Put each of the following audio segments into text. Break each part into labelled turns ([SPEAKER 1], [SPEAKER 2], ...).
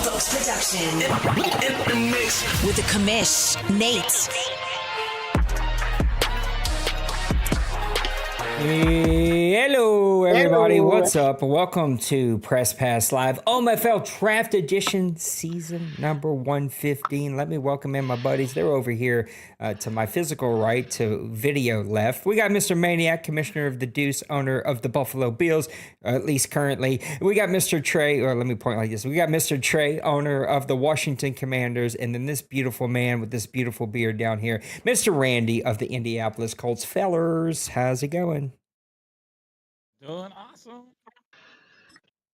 [SPEAKER 1] Folks production. With the commish, Nate.
[SPEAKER 2] Hello, everybody. Hello. What's up? Welcome to Press Pass Live, OMFL Draft Edition, season number 115. Let me welcome in my buddies. They're over here to my physical right, to video left. We got Mr. Maniac, commissioner of the Deuce, owner of the Buffalo Bills, at least currently. We got Mr. Trey, or let me point like this. We got Mr. Trey, owner of the Washington Commanders, and then this beautiful man with this beautiful beard down here, Mr. Randy of the Indianapolis Colts. Fellers, how's it going?
[SPEAKER 3] Doing awesome.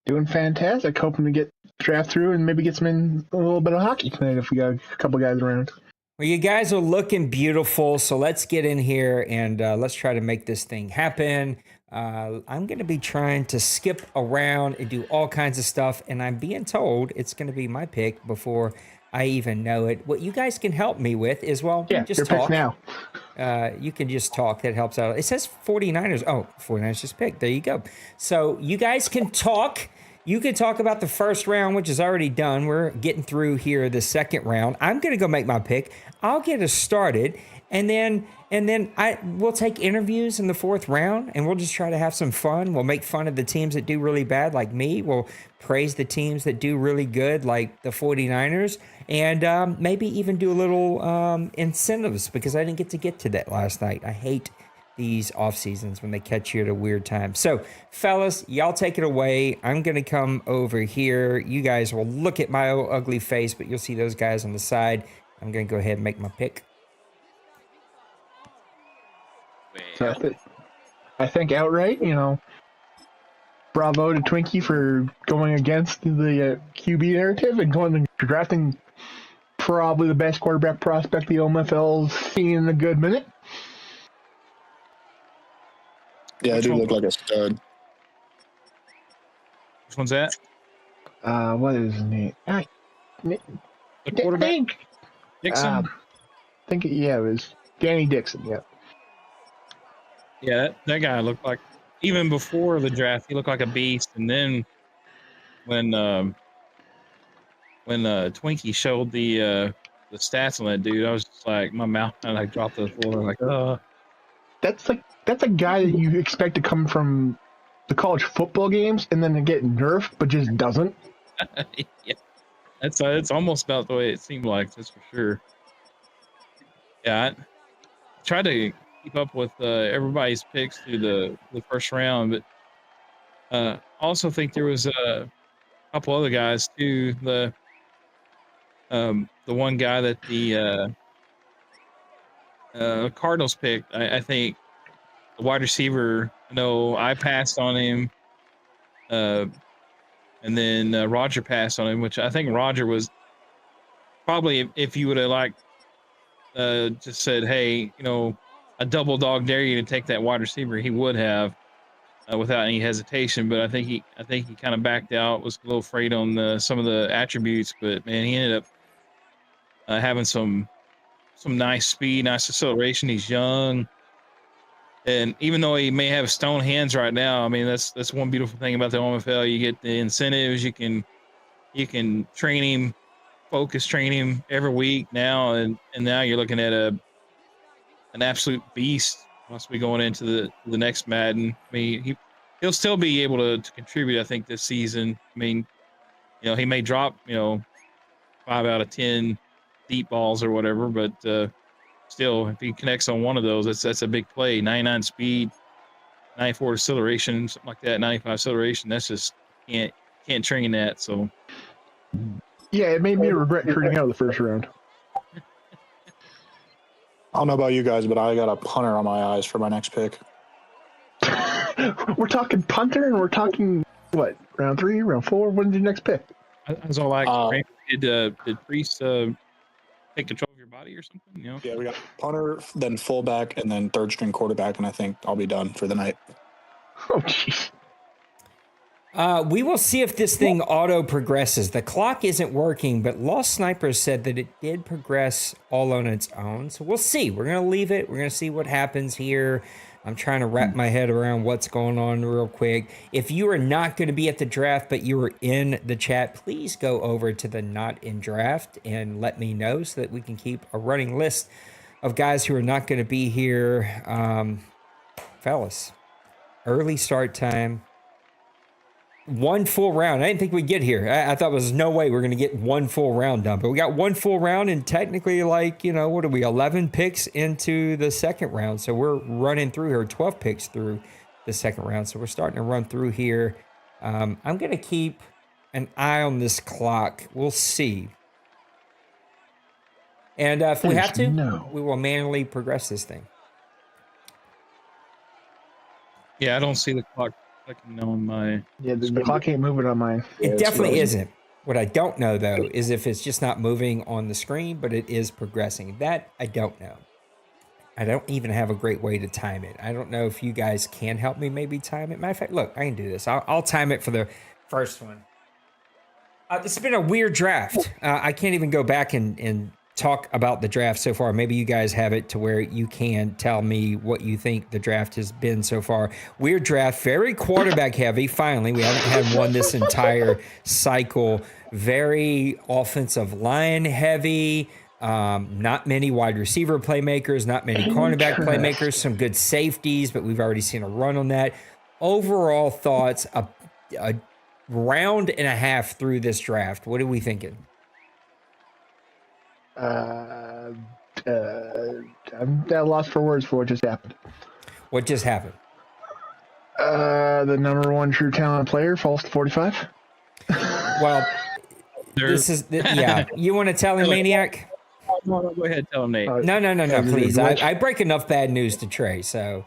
[SPEAKER 4] Doing fantastic. Hoping to get draft through and maybe get some in a little bit of hockey tonight if we got a couple guys around.
[SPEAKER 2] Well, you guys are looking beautiful, so let's get in here and let's try to make this thing happen. I'm going to be trying to skip around and do all kinds of stuff, and I'm being told it's going to be my pick before I even know it. What you guys can help me with is, well, just
[SPEAKER 4] your
[SPEAKER 2] talk.
[SPEAKER 4] Pick now.
[SPEAKER 2] You can just talk. That helps out. It says 49ers. Oh, 49ers just picked. There you go. So you guys can talk. You can talk about the first round, which is already done. We're getting through here the second round. I'm going to go make my pick. I'll get us started, and then we'll take interviews in the fourth round, and we'll just try to have some fun. We'll make fun of the teams that do really bad, like me. We'll praise the teams that do really good, like the 49ers, and maybe even do a little incentives, because I didn't get to that last night. I hate these off seasons when they catch you at a weird time. So, fellas, y'all take it away. I'm going to come over here. You guys will look at my old ugly face, but you'll see those guys on the side. I'm going to go ahead and make my pick.
[SPEAKER 4] So I think outright, bravo to Twinkie for going against the QB narrative and going and drafting probably the best quarterback prospect the OMFL's seen in a good minute.
[SPEAKER 5] Yeah, I do look like a stud.
[SPEAKER 3] Which one's that?
[SPEAKER 4] What is his name?
[SPEAKER 3] The quarterback? Dixon?
[SPEAKER 4] It was Danny Dixon, yeah.
[SPEAKER 3] Yeah, that guy looked like, even before the draft, he looked like a beast. And then when Twinkie showed the stats on that dude, I was just like, my mouth kind of dropped to the floor. Like,
[SPEAKER 4] That's a guy that you expect to come from the college football games and then to get nerfed, but just doesn't.
[SPEAKER 3] Yeah, it's almost about the way it seemed like, that's for sure. Yeah, I tried to keep up with everybody's picks through the first round, but also think there was a couple other guys too. The one guy that the Cardinals picked, I think the wide receiver. No, I passed on him, and then Roger passed on him, which I think Roger was probably, if you would have just said, hey, a double dog dare you to take that wide receiver, he would have without any hesitation. But I think he kind of backed out, was a little afraid on some of the attributes. But man, he ended up having some nice speed, nice acceleration. He's young, and even though he may have stone hands right now, I mean that's one beautiful thing about the OMFL. You get the incentives. You can train him, focus train him every week now, and now you're looking at an absolute beast once we going into the next Madden. I mean, he'll still be able to contribute, I think, this season. I mean, he may drop 5 out of 10 deep balls or whatever, but still, if he connects on one of those, that's a big play. 99 speed, 94 acceleration, something like that. 95 acceleration. That's just can't train that. So
[SPEAKER 4] yeah, it made me regret trading out of the first round.
[SPEAKER 5] I don't know about you guys, but I got a punter on my eyes for my next pick.
[SPEAKER 4] We're talking punter, and we're talking, what, round 3, round 4? When's your next pick?
[SPEAKER 3] I was all like, did Priest take control of your body or something?
[SPEAKER 5] Yeah, we got punter, then fullback, and then third string quarterback, and I think I'll be done for the night.
[SPEAKER 4] Oh, jeez.
[SPEAKER 2] We will see if this thing auto progresses. The clock isn't working, but Lost Sniper said that it did progress all on its own. So we'll see. We're going to leave it. We're going to see what happens here. I'm trying to wrap my head around what's going on real quick. If you are not going to be at the draft, but you are in the chat, please go over to the Not in Draft and let me know so that we can keep a running list of guys who are not going to be here. Fellas, early start time. One full round. I didn't think we'd get here. I thought there was no way we're going to get one full round done. But we got one full round and technically what are we, 11 picks into the second round. So we're running through here, 12 picks through the second round. So we're starting to run through here. I'm going to keep an eye on this clock. We'll see. And if we have to, we will manually progress this thing.
[SPEAKER 3] Yeah, I don't see the clock clicking on my.
[SPEAKER 4] Yeah, the clock ain't moving on mine.
[SPEAKER 2] It definitely isn't. What I don't know, though, is if it's just not moving on the screen, but it is progressing. That I don't know. I don't even have a great way to time it. I don't know if you guys can help me maybe time it. Matter of fact, look, I can do this. I'll time it for the first one. This has been a weird draft. I can't even go back and talk about the draft so far. Maybe you guys have it to where you can tell me what you think the draft has been so far. Weird draft, very quarterback heavy. Finally, we haven't had one this entire cycle. Very offensive line heavy. Not many wide receiver playmakers, not many cornerback playmakers, some good safeties, but we've already seen a run on that. Overall thoughts, a round and a half through this draft. What are we thinking?
[SPEAKER 4] I'm at a loss for words for what just happened.
[SPEAKER 2] What just happened?
[SPEAKER 4] The number one true talent player falls to 45.
[SPEAKER 2] Well, this is You want to tell him, Maniac?
[SPEAKER 3] No, go ahead, tell him, Nate.
[SPEAKER 2] No, please. I break enough bad news to Trey, so.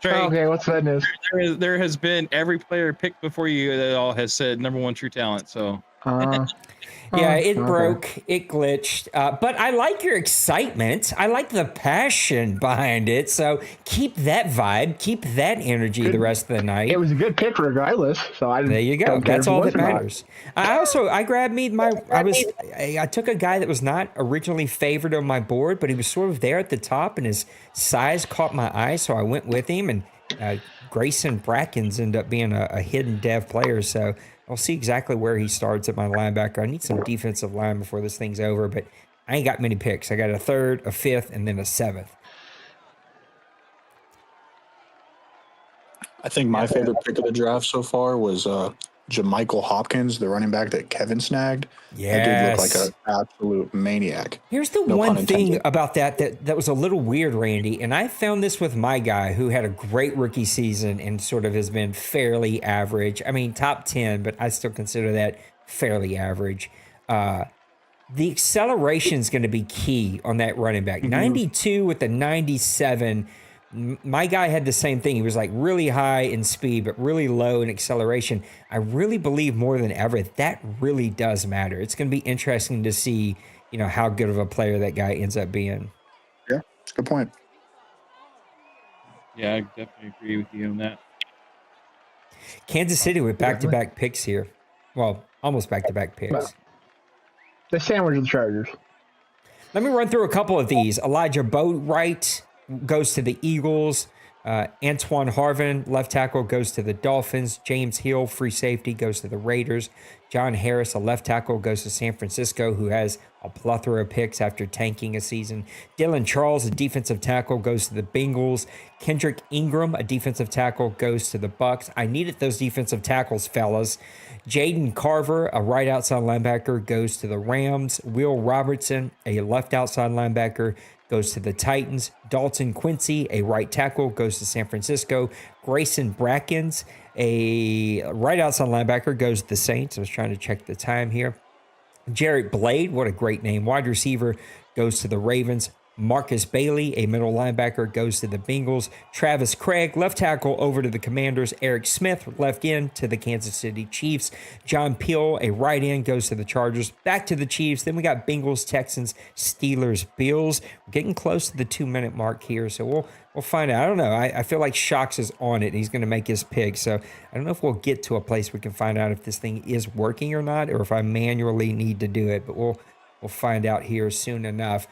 [SPEAKER 3] Trey,
[SPEAKER 4] okay, what's bad news?
[SPEAKER 3] There has been every player picked before you that all has said number one true talent. So.
[SPEAKER 2] Yeah, it broke, it glitched, but I like your excitement. I like the passion behind it. So keep that vibe, keep that energy the rest of the night.
[SPEAKER 4] It was a good pick regardless. So
[SPEAKER 2] there you go. That's all that matters. I grabbed me I took a guy that was not originally favored on my board, but he was sort of there at the top, and his size caught my eye, so I went with him. And Grayson Brackens ended up being a hidden dev player, so. I'll see exactly where he starts at my linebacker. I need some defensive line before this thing's over, but I ain't got many picks. I got a third, a fifth, and then a seventh.
[SPEAKER 5] I think my favorite pick of the draft so far was Jermichael Hopkins, the running back that Kevin snagged.
[SPEAKER 2] Yes.
[SPEAKER 5] That dude looked like an absolute maniac.
[SPEAKER 2] Here's the one thing about that was a little weird, Randy, and I found this with my guy who had a great rookie season and sort of has been fairly average. I mean, top 10, but I still consider that fairly average. The acceleration is going to be key on that running back. 92 with the 97. My guy had the same thing. He was like really high in speed, but really low in acceleration. I really believe more than ever that really does matter. It's going to be interesting to see, how good of a player that guy ends up being.
[SPEAKER 5] Yeah, that's a good point.
[SPEAKER 3] Yeah, I definitely agree with you on that.
[SPEAKER 2] Kansas City with back-to-back picks here. Well, almost back-to-back picks.
[SPEAKER 4] Well, the sandwich of the Chargers.
[SPEAKER 2] Let me run through a couple of these. Elijah Boatwright goes to the Eagles. Antoine Harvin, left tackle, goes to the Dolphins. James Hill, free safety, goes to the Raiders. John Harris, a left tackle, goes to San Francisco, who has a plethora of picks after tanking a season. Dylan Charles, a defensive tackle, goes to the Bengals. Kendrick Ingram, a defensive tackle, goes to the Bucks. I needed those defensive tackles, fellas. Jaden Carver, a right outside linebacker, goes to the Rams. Will Robertson, a left outside linebacker, goes to the Titans. Dalton Quincy, a right tackle, goes to San Francisco. Grayson Brackens, a right outside linebacker, goes to the Saints. I was trying to check the time here. Jarrett Blade, what a great name, wide receiver, goes to the Ravens. Marcus Bailey, a middle linebacker, goes to the Bengals. Travis Craig, left tackle, over to the Commanders. Eric Smith, left end, to the Kansas City Chiefs. John Peel, a right end, goes to the Chargers. Back to the Chiefs. Then we got Bengals, Texans, Steelers, Bills. We're getting close to the 2-minute mark here, so we'll find out. I don't know. I feel like Shocks is on it. He's going to make his pick, so I don't know if we'll get to a place we can find out if this thing is working or not, or if I manually need to do it, but we'll find out here soon enough.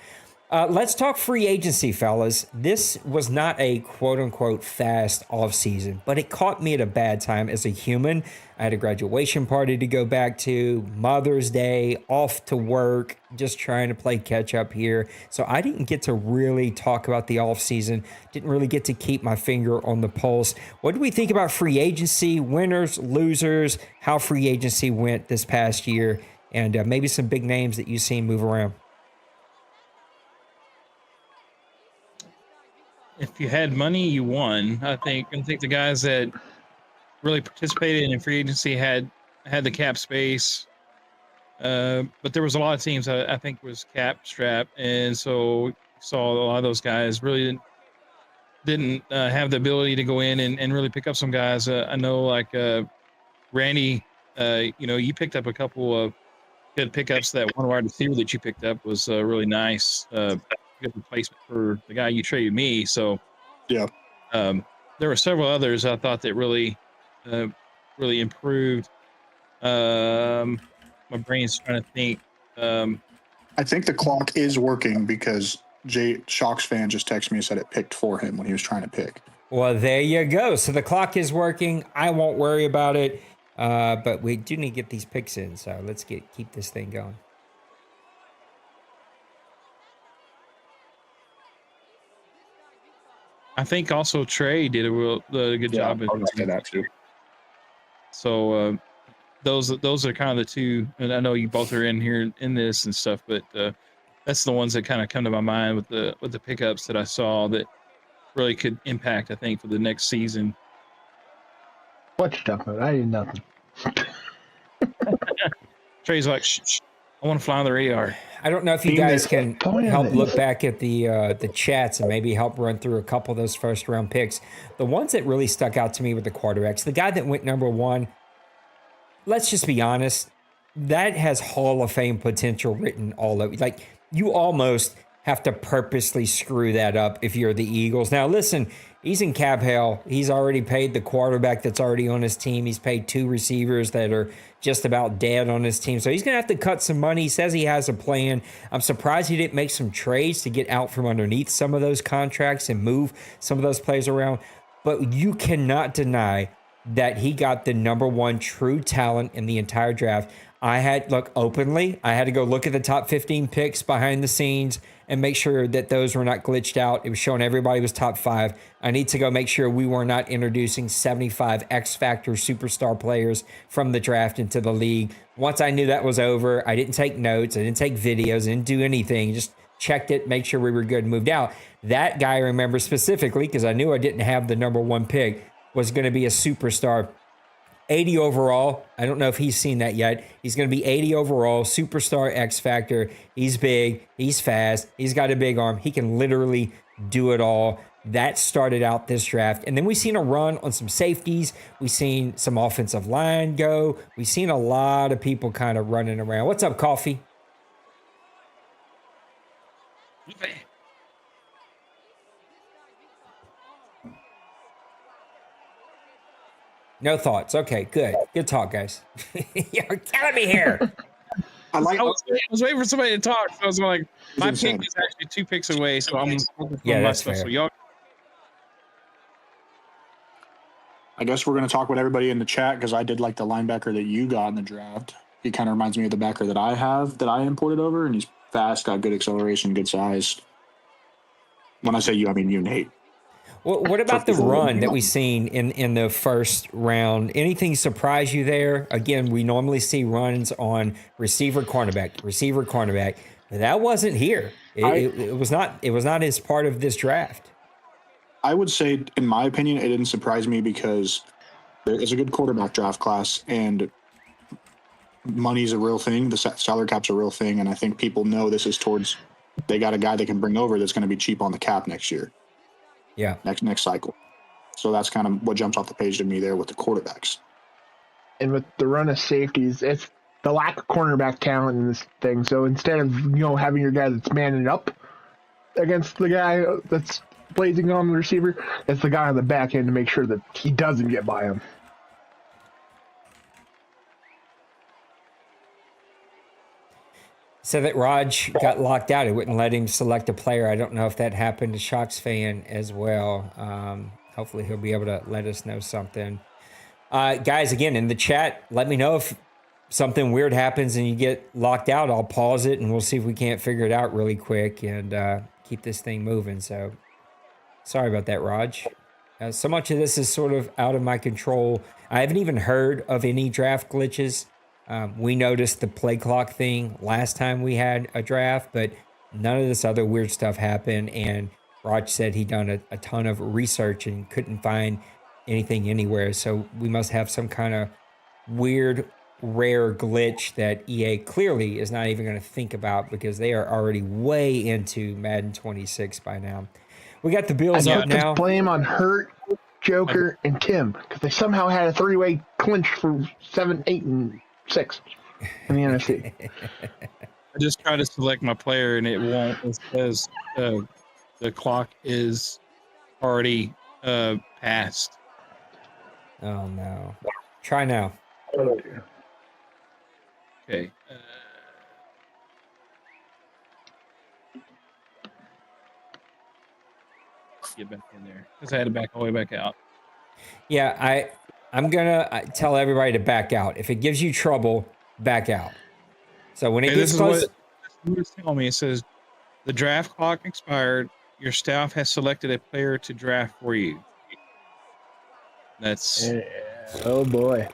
[SPEAKER 2] Let's talk free agency, fellas. This was not a quote-unquote fast offseason, but it caught me at a bad time as a human. I had a graduation party to go back to, Mother's Day, off to work, just trying to play catch-up here. So I didn't get to really talk about the offseason, didn't really get to keep my finger on the pulse. What do we think about free agency, winners, losers, how free agency went this past year, and maybe some big names that you've seen move around?
[SPEAKER 3] If you had money, you won. I think the guys that really participated in free agency had the cap space, but there was a lot of teams that I think was cap strapped, and so saw a lot of those guys really didn't have the ability to go in and really pick up some guys. I know like Randy, you picked up a couple of good pickups. That one wide receiver that you picked up was really nice. Good replacement for the guy you traded me. So
[SPEAKER 5] Yeah.
[SPEAKER 3] there were several others I thought that really improved. My brain's trying to think.
[SPEAKER 5] I think the clock is working because Jay Shock's fan just texted me and said it picked for him when he was trying to pick.
[SPEAKER 2] Well, there you go. So the clock is working. I won't worry about it. But we do need to get these picks in. So let's keep this thing going.
[SPEAKER 3] I think also Trey did a good job.
[SPEAKER 5] I was gonna say that too.
[SPEAKER 3] So those are kind of the two, and I know you both are in here in this and stuff, but that's the ones that kind of come to my mind with the pickups that I saw that really could impact, I think, for the next season.
[SPEAKER 4] What you talking about? I did nothing.
[SPEAKER 3] Trey's like, shh, I want to fly on the radar.
[SPEAKER 2] I don't know if you guys can help look back at the chats and maybe help run through a couple of those first round picks. The ones that really stuck out to me with the quarterbacks, the guy that went number one, let's just be honest, that has Hall of Fame potential written all over. Like, you almost have to purposely screw that up if you're the Eagles. Now, listen, he's in cap hell. He's already paid the quarterback that's already on his team. He's paid 2 receivers that are just about dead on his team. So he's going to have to cut some money. He says he has a plan. I'm surprised he didn't make some trades to get out from underneath some of those contracts and move some of those players around. But you cannot deny that he got the number one true talent in the entire draft. I had to go look at the top 15 picks behind the scenes and make sure that those were not glitched out. It was showing everybody was top 5. I need to go make sure we were not introducing 75 X Factor superstar players from the draft into the league. Once I knew that was over, I didn't take notes. I didn't take videos. I didn't do anything. Just checked it, make sure we were good, and moved out. That guy I remember specifically because I knew I didn't have the number one pick was going to be a superstar. 80 overall. I don't know if he's seen that yet. He's going to be 80 overall, superstar X Factor. He's big. He's fast. He's got a big arm. He can literally do it all. That started out this draft. And then we've seen a run on some safeties. We've seen some offensive line go. We've seen a lot of people kind of running around. What's up, Coffee? No thoughts. Okay, good. Good talk, guys. You're killing me here.
[SPEAKER 3] I was waiting for somebody to talk. So I was like, my pick is actually 2 picks away, so I'm
[SPEAKER 2] that's fair.
[SPEAKER 3] So y'all.
[SPEAKER 5] I guess we're going to talk with everybody in the chat because I did like the linebacker that you got in the draft. He kind of reminds me of the backer that I have that I imported over, and he's fast, got good acceleration, good size. When I say you, I mean you, Nate.
[SPEAKER 2] Well, what about the run that we've seen in the first round? Anything surprise you there? Again, we normally see runs on receiver, cornerback. But that wasn't here. It was not as part of this draft.
[SPEAKER 5] I would say, in my opinion, it didn't surprise me because there is a good quarterback draft class, and money's a real thing. The salary cap's a real thing, and I think people know this is towards they got a guy they can bring over that's going to be cheap on the cap next year.
[SPEAKER 2] Yeah.
[SPEAKER 5] Next cycle. So that's kind of what jumps off the page to me there with the quarterbacks.
[SPEAKER 4] And with the run of safeties, it's the lack of cornerback talent in this thing. So instead of, having your guy that's manning up against the guy that's blazing on the receiver, it's the guy on the back end to make sure that he doesn't get by him.
[SPEAKER 2] said that Raj got locked out. It wouldn't let him select a player. I don't know if that happened to Shock's fan as well. Hopefully he'll be able to let us know something. Guys, again, in the chat, let me know if something weird happens and you get locked out. I'll pause it and we'll see if we can't figure it out really quick and keep this thing moving. So sorry about that, Raj. So much of this is sort of out of my control. I haven't even heard of any draft glitches. We noticed the play clock thing last time we had a draft, but none of this other weird stuff happened. And Raj said he'd done a ton of research and couldn't find anything anywhere. So we must have some kind of weird, rare glitch that EA clearly is not even going to think about because they are already way into Madden 26 by now. We got the Bills up now.
[SPEAKER 4] Blame on Hurt, Joker, and Tim because they somehow had a 3-way clinch for 7, 8, and 6 in the NFC.
[SPEAKER 3] I just try to select my player and it won't. It says the clock is already passed.
[SPEAKER 2] Oh no! Try now.
[SPEAKER 3] Okay. Get back in there because I had to back all the way back out.
[SPEAKER 2] Yeah, I'm gonna tell everybody to back out. If it gives you trouble, back out. So when it gets close,
[SPEAKER 3] this is what it's telling me. It says the draft clock expired. Your staff has selected a player to draft for you. That's
[SPEAKER 4] oh boy.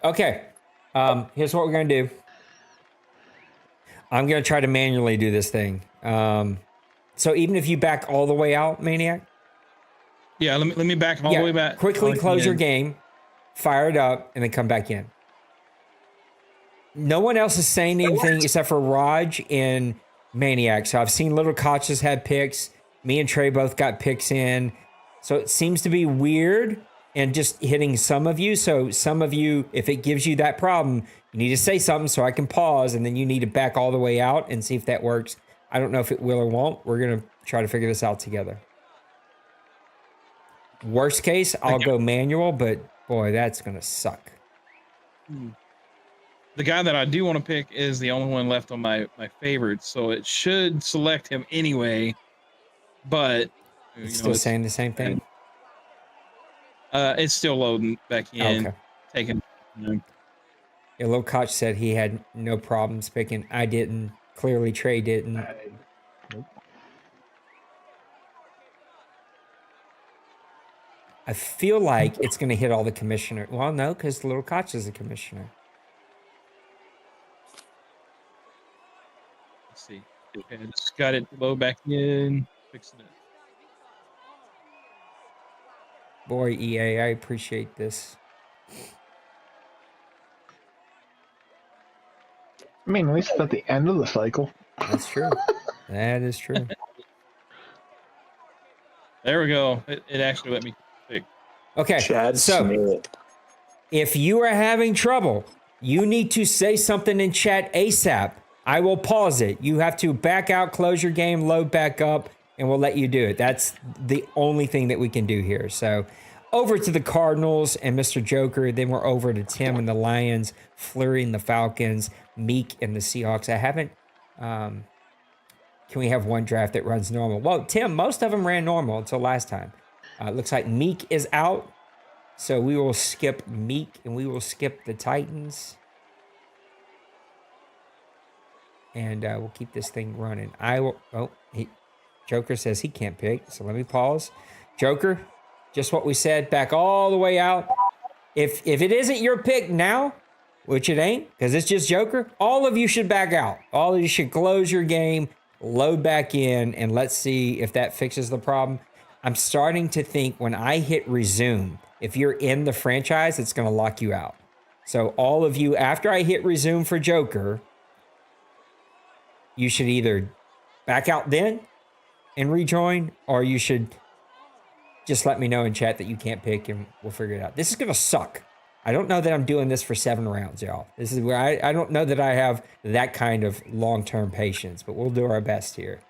[SPEAKER 2] Okay. Here's what we're gonna do. I'm gonna try to manually do this thing. So even if you back all the way out, Maniac.
[SPEAKER 3] Yeah, let me back all the way back.
[SPEAKER 2] Quickly close your game, fire it up, and then come back in. No one else is saying anything except for Raj and Maniac. So I've seen Little Koch's had picks. Me and Trey both got picks in. So it seems to be weird and just hitting some of you. So some of you, if it gives you that problem, you need to say something so I can pause, and then you need to back all the way out and see if that works. I don't know if it will or won't. We're going to try to figure this out together. Worst case, I'll go manual, but boy, that's going to suck.
[SPEAKER 3] The guy that I do want to pick is the only one left on my favorites, so it should select him anyway, but...
[SPEAKER 2] It's still saying the same thing?
[SPEAKER 3] It's still loading back in.
[SPEAKER 2] Okay.
[SPEAKER 3] Taking...
[SPEAKER 2] Yeah, Lil Koch said he had no problems picking. I didn't. Clearly, Trey didn't. I feel like it's going to hit all the commissioner. Well, no, because Little Koch is a commissioner.
[SPEAKER 3] Let's see. Okay, I just got it load back in. Fixing it.
[SPEAKER 2] Boy, EA, I appreciate this.
[SPEAKER 4] I mean, at least it's at the end of the cycle.
[SPEAKER 2] That's true. That is true.
[SPEAKER 3] There we go. It actually let me pick.
[SPEAKER 2] Okay,
[SPEAKER 6] Chad
[SPEAKER 2] so
[SPEAKER 6] Smith.
[SPEAKER 2] if you are having trouble, you need to say something in chat ASAP. I will pause it. You have to back out, close your game, load back up, and we'll let you do it. That's the only thing that we can do here. So over to the Cardinals and Mr. Joker. Then we're over to Tim and the Lions, Fleury and the Falcons, Meek and the Seahawks. I haven't... can we have one draft that runs normal? Well, Tim, most of them ran normal until last time. Looks like Meek is out. So we will skip Meek and we will skip the Titans. And we'll keep this thing running. I will... Oh, Joker says he can't pick. So let me pause. Joker, just what we said. Back all the way out. If it isn't your pick now, which it ain't, because it's just Joker, all of you should back out. All of you should close your game, load back in, and let's see if that fixes the problem. I'm starting to think when I hit resume, if you're in the franchise, it's going to lock you out. So all of you, after I hit resume for Joker, you should either back out then and rejoin, or you should just let me know in chat that you can't pick and we'll figure it out. This is going to suck. I don't know that I'm doing this for 7 rounds, y'all. This is where I don't know that I have that kind of long-term patience, but we'll do our best here.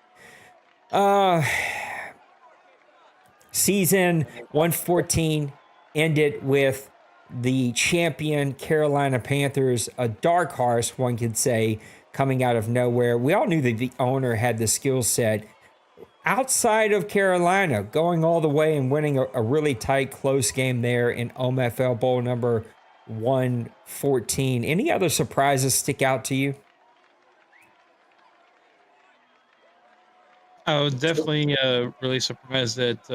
[SPEAKER 2] Season 114 ended with the champion Carolina Panthers, a dark horse, one could say, coming out of nowhere. We all knew that the owner had the skill set. Outside of Carolina, going all the way and winning a really tight, close game there in OMFL Bowl number 114. Any other surprises stick out to you?
[SPEAKER 3] I was definitely really surprised that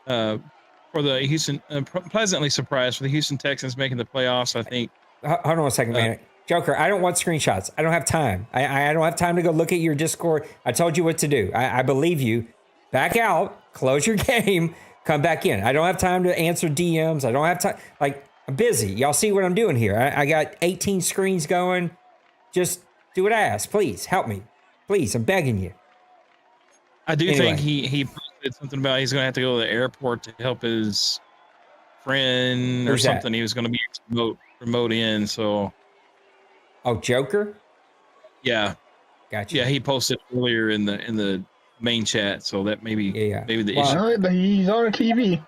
[SPEAKER 3] for the Houston, pleasantly surprised for the Houston Texans making the playoffs. I think.
[SPEAKER 2] Hold on a second, man. Joker, I don't want screenshots. I don't have time. I don't have time to go look at your Discord. I told you what to do. I believe you. Back out, close your game, come back in. I don't have time to answer DMs. I don't have time. Like, I'm busy. Y'all see what I'm doing here. I got 18 screens going. Just do what I ask. Please, help me. Please, I'm begging you.
[SPEAKER 3] I do think he posted something about he's going to have to go to the airport to help his friend or something. That? He was going to be remote in, so...
[SPEAKER 2] Oh, Joker?
[SPEAKER 3] Yeah.
[SPEAKER 2] Gotcha.
[SPEAKER 3] Yeah, he posted earlier in the main chat, so that maybe the
[SPEAKER 4] issue. He's on a TV.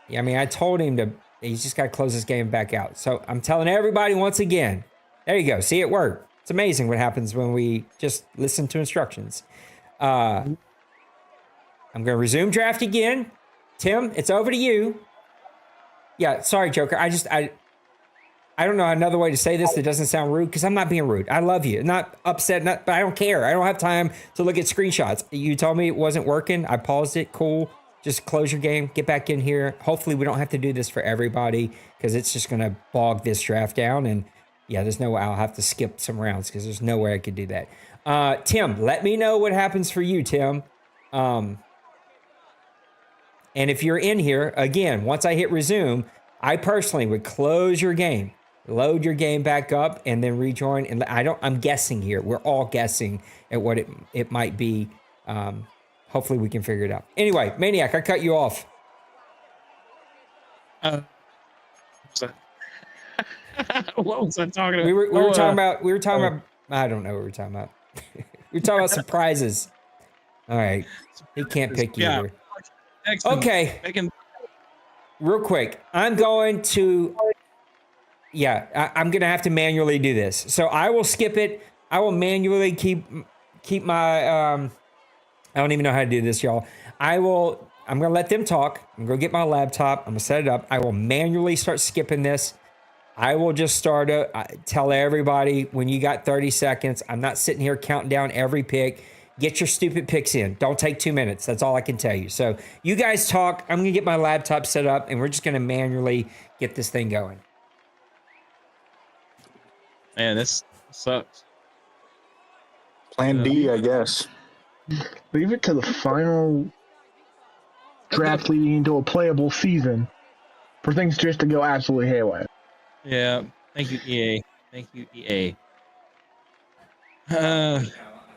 [SPEAKER 2] Yeah, I mean, I told him he's just got to close this game back out. So I'm telling everybody once again, there you go. See, it worked. It's amazing what happens when we just listen to instructions. I'm going to resume draft again. Tim, it's over to you. Yeah, sorry, Joker. I don't know another way to say this that doesn't sound rude, because I'm not being rude. I love you. Not upset, but I don't care. I don't have time to look at screenshots. You told me it wasn't working. I paused it. Cool. Just close your game. Get back in here. Hopefully we don't have to do this for everybody, because it's just going to bog this draft down. And yeah, there's no way I'll have to skip some rounds, because there's no way I could do that. Tim, let me know what happens for you, Tim. And if you're in here, again, once I hit resume, I personally would close your game. Load your game back up and then rejoin. And I'm guessing here. We're all guessing at what it might be. Hopefully we can figure it out. Anyway, Maniac, I cut you off.
[SPEAKER 3] What was I talking about?
[SPEAKER 2] We were talking about, I don't know what we were talking about. We were talking about surprises. All right. He can't pick either. Okay. Real quick. I'm going to... Yeah, I'm going to have to manually do this. So I will skip it. I will manually keep my, I don't even know how to do this, y'all. I'm going to let them talk. I'm going to get my laptop. I'm going to set it up. I will manually start skipping this. I will just tell everybody when you got 30 seconds. I'm not sitting here counting down every pick. Get your stupid picks in. Don't take 2 minutes. That's all I can tell you. So you guys talk. I'm going to get my laptop set up, and we're just going to manually get this thing going.
[SPEAKER 3] Man, this sucks.
[SPEAKER 5] Plan D, I guess.
[SPEAKER 4] Leave it to the final draft leading into a playable season for things just to go absolutely haywire.
[SPEAKER 3] Yeah. Thank you, EA. Thank you, EA.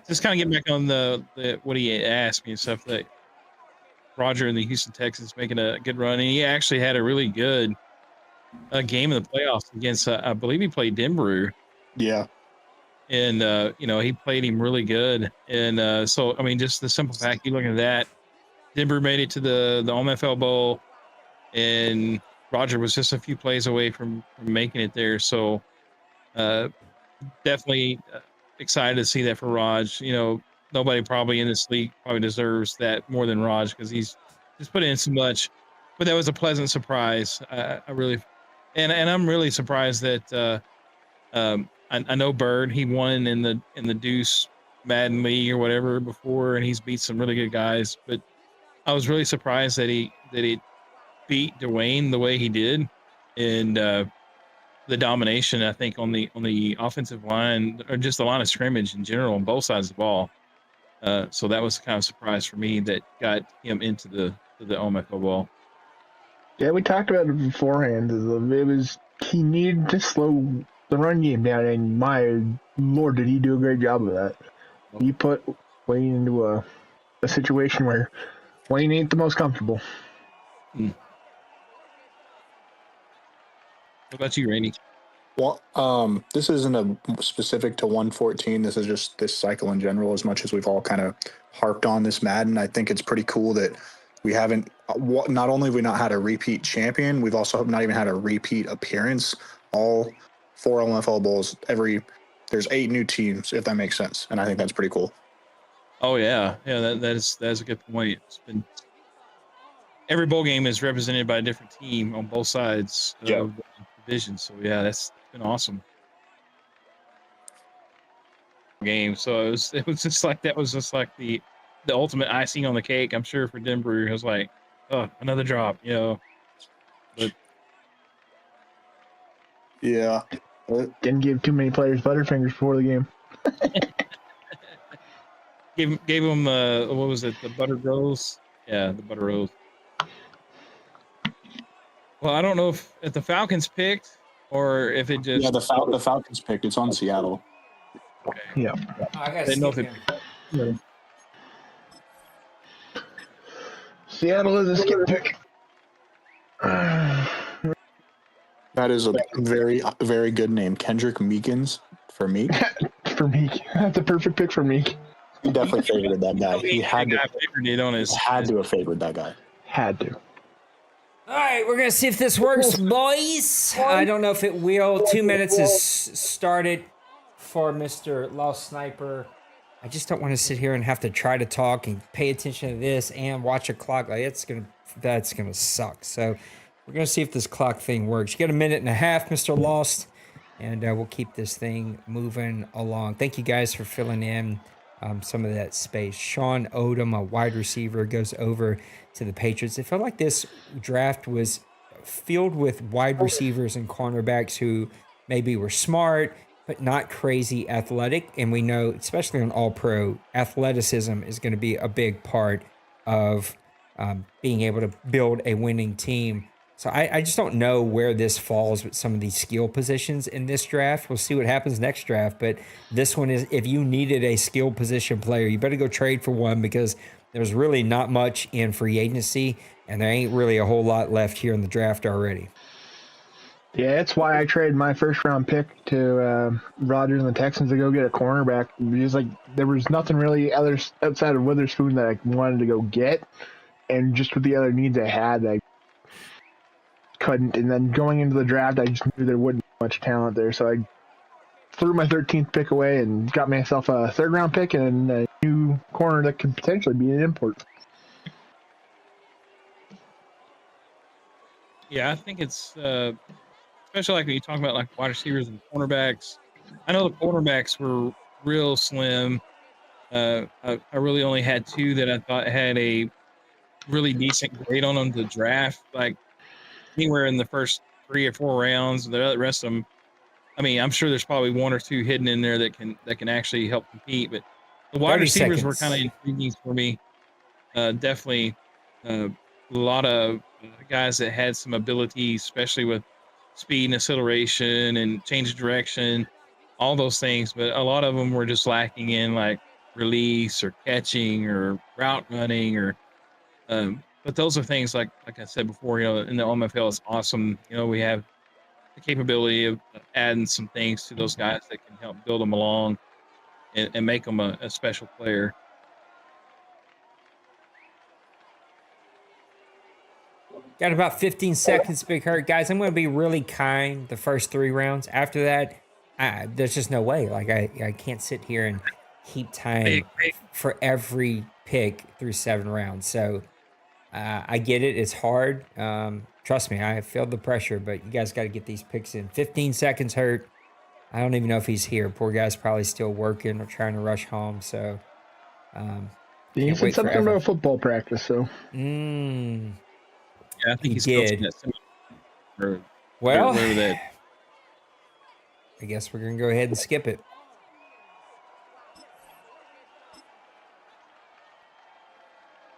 [SPEAKER 3] Just kind of get back on the what he asked me and stuff. That Roger and the Houston Texans making a good run, and he actually had a really good game in the playoffs against, I believe he played Denver.
[SPEAKER 5] Yeah.
[SPEAKER 3] And, he played him really good. And so, I mean, just the simple fact, you look at that, Denver made it to the OMFL Bowl, and Roger was just a few plays away from making it there. So definitely excited to see that for Raj. Nobody probably in this league probably deserves that more than Raj, because he's just put in so much. But that was a pleasant surprise. I really, and I'm really surprised that I know Bird, he won in the Deuce Madden League or whatever before, and he's beat some really good guys. But I was really surprised that he beat Dwayne the way he did, and the domination, I think, on the offensive line, or just the line of scrimmage in general on both sides of the ball. So that was kind of a surprise for me that got him into the OMFL Bowl.
[SPEAKER 4] Yeah, we talked about it beforehand. He needed to slow the run game down, and my lord, did he do a great job of that. He put Wayne into a situation where Wayne ain't the most comfortable.
[SPEAKER 3] What about you, Randy?
[SPEAKER 5] Well, this isn't specific to 114. This is just this cycle in general, as much as we've all kind of harped on this Madden. I think it's pretty cool that We haven't. Not only have we not had a repeat champion, we've also not even had a repeat appearance. All 4 OMFL bowls. There's 8 new teams, if that makes sense, and I think that's pretty cool.
[SPEAKER 3] Oh yeah. That's a good point. It's been every bowl game is represented by a different team on both sides of the division. So yeah, that's been awesome. Game. So it was just like that was just like the ultimate icing on the cake. I'm sure for Denver, it was like, oh, another drop, But
[SPEAKER 5] yeah,
[SPEAKER 4] Didn't give too many players Butterfingers before the game.
[SPEAKER 3] gave them what was it? The butter rolls. Yeah, the butter rolls. Well, I don't know if the Falcons picked or if it just
[SPEAKER 5] the Falcons picked. It's on Seattle.
[SPEAKER 3] Okay.
[SPEAKER 4] Yeah.
[SPEAKER 2] I gotta
[SPEAKER 3] Didn't know if
[SPEAKER 2] skip
[SPEAKER 3] it.
[SPEAKER 2] him.
[SPEAKER 4] Seattle is a skip pick.
[SPEAKER 5] That is a very, very good name. Kendrick Meekins for me.
[SPEAKER 4] For Meek. That's a perfect pick for Meek.
[SPEAKER 5] He definitely favored that guy. He had to have favored that guy.
[SPEAKER 4] Had to.
[SPEAKER 2] All right, we're going to see if this works, boys. I don't know if it will. 2 minutes is started for Mr. Lost Sniper. I just don't want to sit here and have to try to talk and pay attention to this and watch a clock. Like that's gonna suck. So we're going to see if this clock thing works. You got 1.5 minutes, Mr. Lost, and we'll keep this thing moving along. Thank you guys for filling in some of that space. Sean Odom, a wide receiver, goes over to the Patriots. It felt like this draft was filled with wide receivers and cornerbacks who maybe were smart, but not crazy athletic. And we know, especially on All-Pro, athleticism is going to be a big part of being able to build a winning team. So I just don't know where this falls with some of these skill positions in this draft. We'll see what happens next draft. But this one is, if you needed a skill position player, you better go trade for one, because there's really not much in free agency, and there ain't really a whole lot left here in the draft already.
[SPEAKER 4] Yeah, that's why I traded my first-round pick to Rodgers and the Texans to go get a cornerback. Because there was nothing really outside of Witherspoon that I wanted to go get, and just with the other needs I had, I couldn't. And then going into the draft, I just knew there wouldn't be much talent there, so I threw my 13th pick away and got myself a third-round pick and a new corner that could potentially be an import.
[SPEAKER 3] Yeah, I think it's especially like when you talk about like wide receivers and cornerbacks. I know the cornerbacks were real slim. I really only had 2 that I thought had a really decent grade on them to draft, like anywhere in the first 3 or 4 rounds. The rest of them, I mean, I'm sure there's probably 1 or 2 hidden in there that can actually help compete. But the wide receivers were kind of intriguing for me. Definitely a lot of guys that had some ability, especially with speed and acceleration and change of direction, all those things. But a lot of them were just lacking in like release or catching or route running or. But those are things like I said before, in the OMFL, it's awesome. We have the capability of adding some things to those guys that can help build them along and make them a special player.
[SPEAKER 2] Got about 15 seconds, Big Hurt. Guys, I'm going to be really kind the first 3 rounds. After that, there's just no way. Like, I can't sit here and keep time for every pick through 7 rounds. So I get it. It's hard. Trust me, I feel the pressure, but you guys got to get these picks in. 15 seconds, Hurt. I don't even know if he's here. Poor guy's probably still working or trying to rush home. So
[SPEAKER 4] he said something about football practice, so.
[SPEAKER 3] Yeah, I think he
[SPEAKER 2] did. Well, I guess we're going to go ahead and skip it.